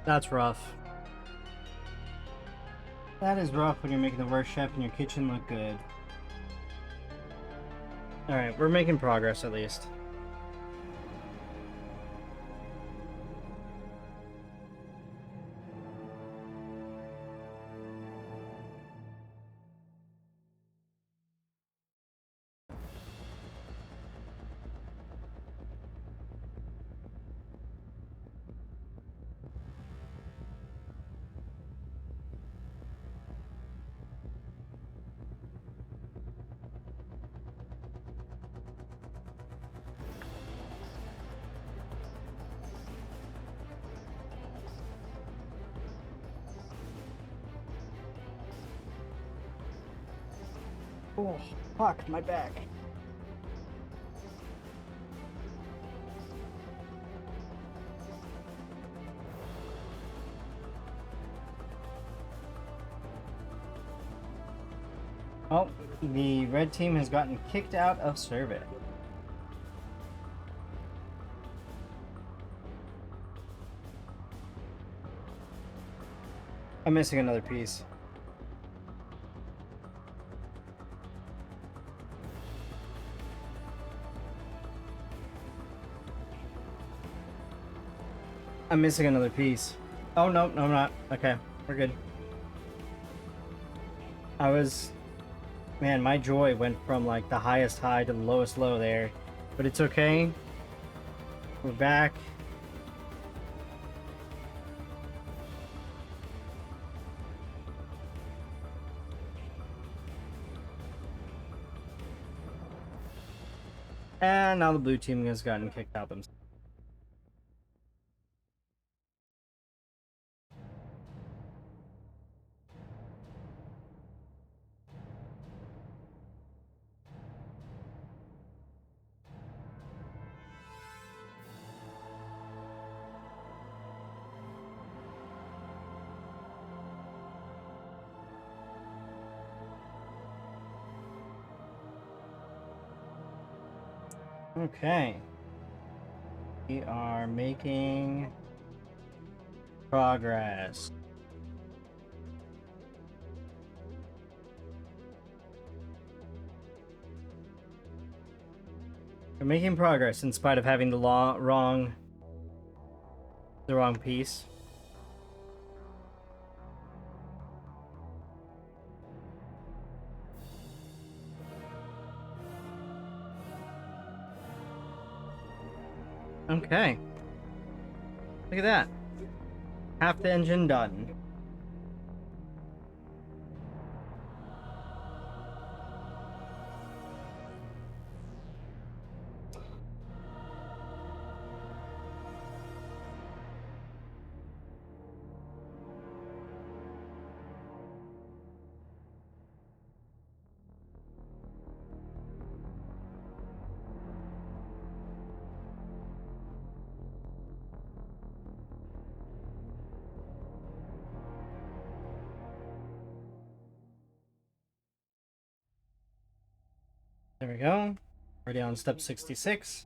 [SPEAKER 1] That's rough. That is rough when you're making the worst chef in your kitchen look good. Alright, we're making progress at least. Oh, fuck, my back. Oh, the red team has gotten kicked out of survey. I'm missing another piece. I'm missing another piece. Oh, no, I'm not. Okay, we're good. Man, my joy went from like the highest high to the lowest low there. But it's okay. We're back. And now the blue team has gotten kicked out themselves. Okay. We are making progress. We're making progress in spite of having the wrong piece. Okay. Look at that. Half the engine done. There we go. Already on step 66.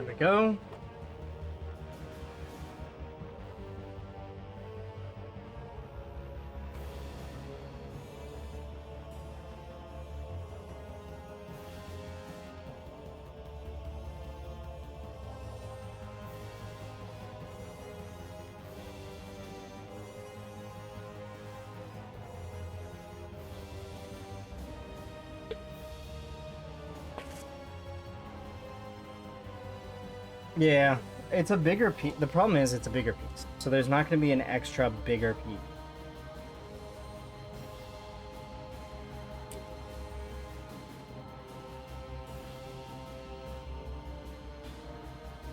[SPEAKER 1] There we go. Yeah, it's a bigger piece. The problem is it's a bigger piece. So there's not going to be an extra bigger piece.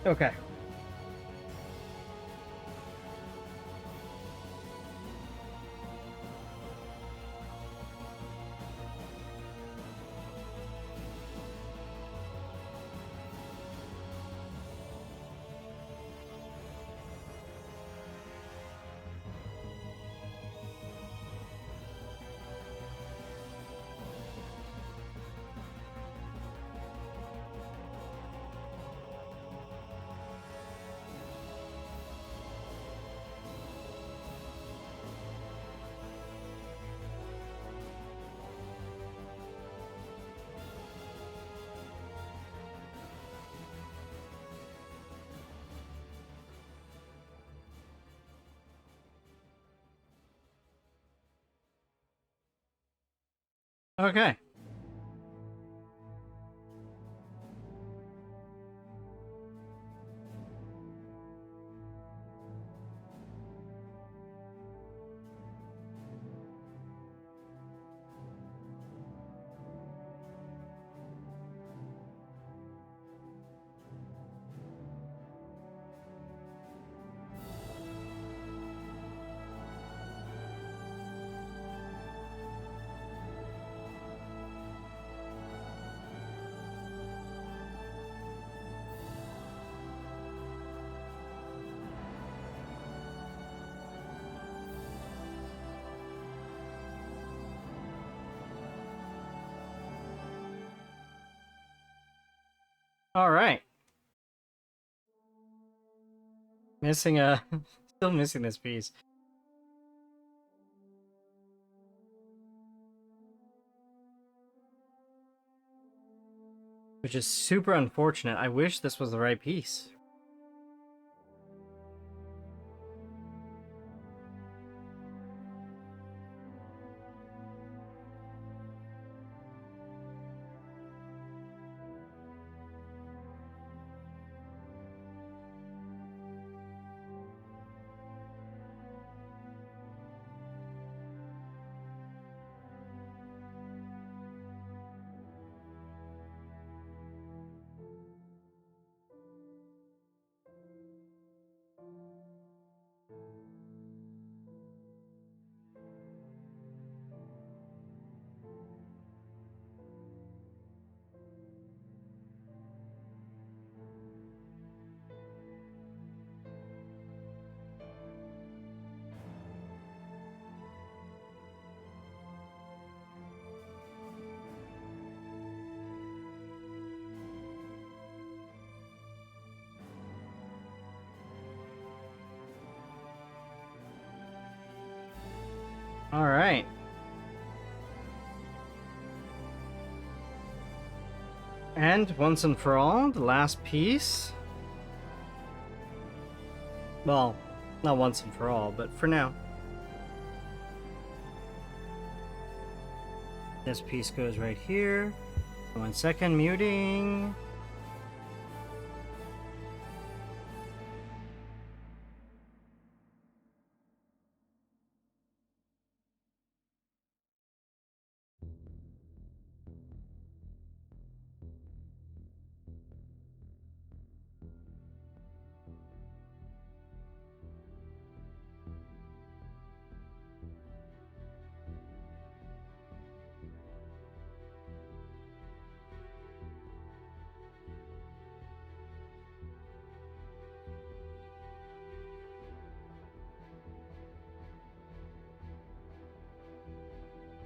[SPEAKER 1] Okay. Okay. All right. Missing a... Still missing this piece. Which is super unfortunate. I wish this was the right piece. All right. And once and for all, the last piece. Well, not once and for all, but for now. This piece goes right here. 1 second, muting.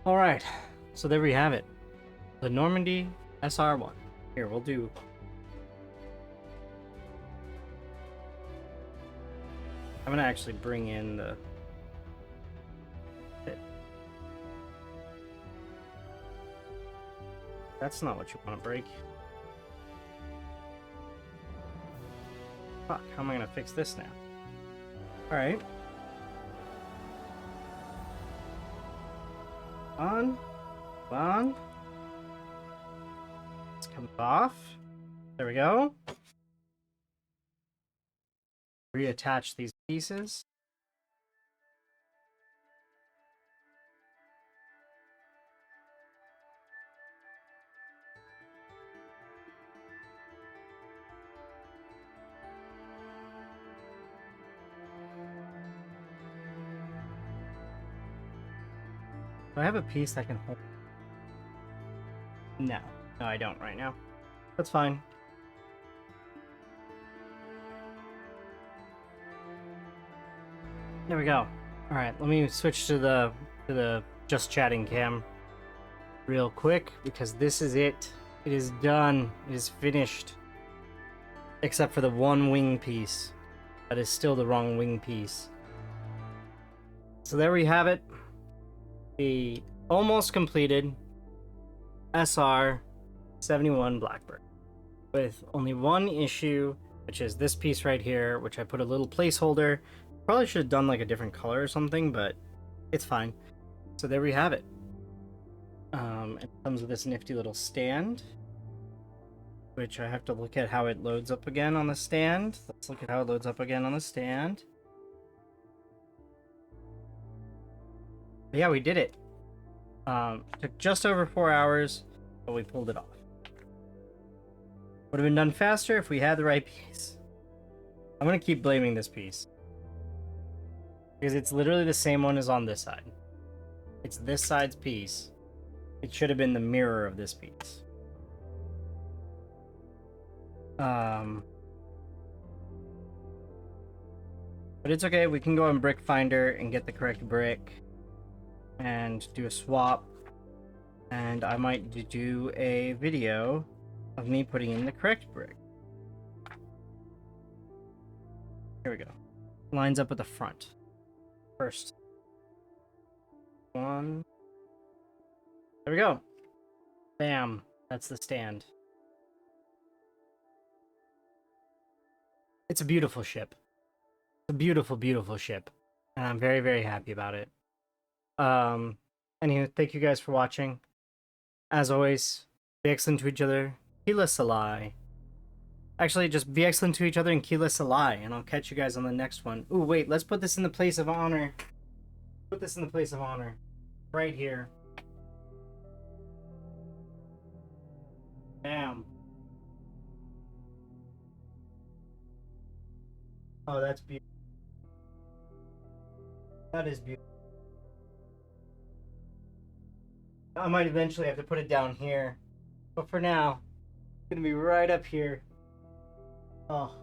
[SPEAKER 1] All right, so there we have it. The Normandy SR1. Here, we'll do... I'm gonna actually bring in the... That's not what you want to break. Fuck, how am I gonna fix this now? Alright. On. Let's come off. There we go. Reattach these pieces. Do I have a piece that can hold? No, I don't right now. That's fine. There we go. All right, let me switch to the just chatting cam real quick because this is it. It is done. It is finished. Except for the one wing piece. That is still the wrong wing piece. So there we have it. The almost completed SR-71 Blackbird with only one issue, which is this piece right here, which I put a little placeholder. Probably should have done like a different color or something, but it's fine. So there we have it. It comes with this nifty little stand, which I have to look at how it loads up again on the stand. Let's look at how it loads up again on the stand. But yeah, we did it. Took just over 4 hours, but we pulled it off. Would have been done faster if we had the right piece. I'm gonna keep blaming this piece. Because it's literally the same one as on this side. It's this side's piece. It should have been the mirror of this piece. But it's okay, we can go on Brick Finder and get the correct brick and do a swap, and I might do a video of me putting in the correct brick. Here we go. Lines up at the front. First one. There we go. Bam. That's the stand. It's a beautiful ship. It's a beautiful, beautiful ship. And I'm very, very happy about it. Anyway, thank you guys for watching. As always, be excellent to each other. Keela Salai. Actually, just be excellent to each other and Keela Salai, and I'll catch you guys on the next one. Ooh, wait, let's put this in the place of honor. Put this in the place of honor. Right here. Bam. Oh, that's beautiful. That is beautiful. I might eventually have to put it down here. But for now, it's going to be right up here. Oh,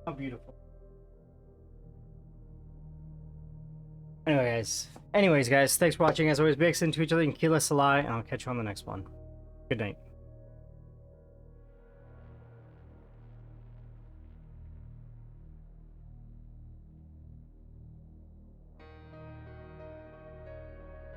[SPEAKER 1] how beautiful. Anyways, guys, thanks for watching. As always, be excellent to each other and Keela Salai, and I'll catch you on the next one. Good night.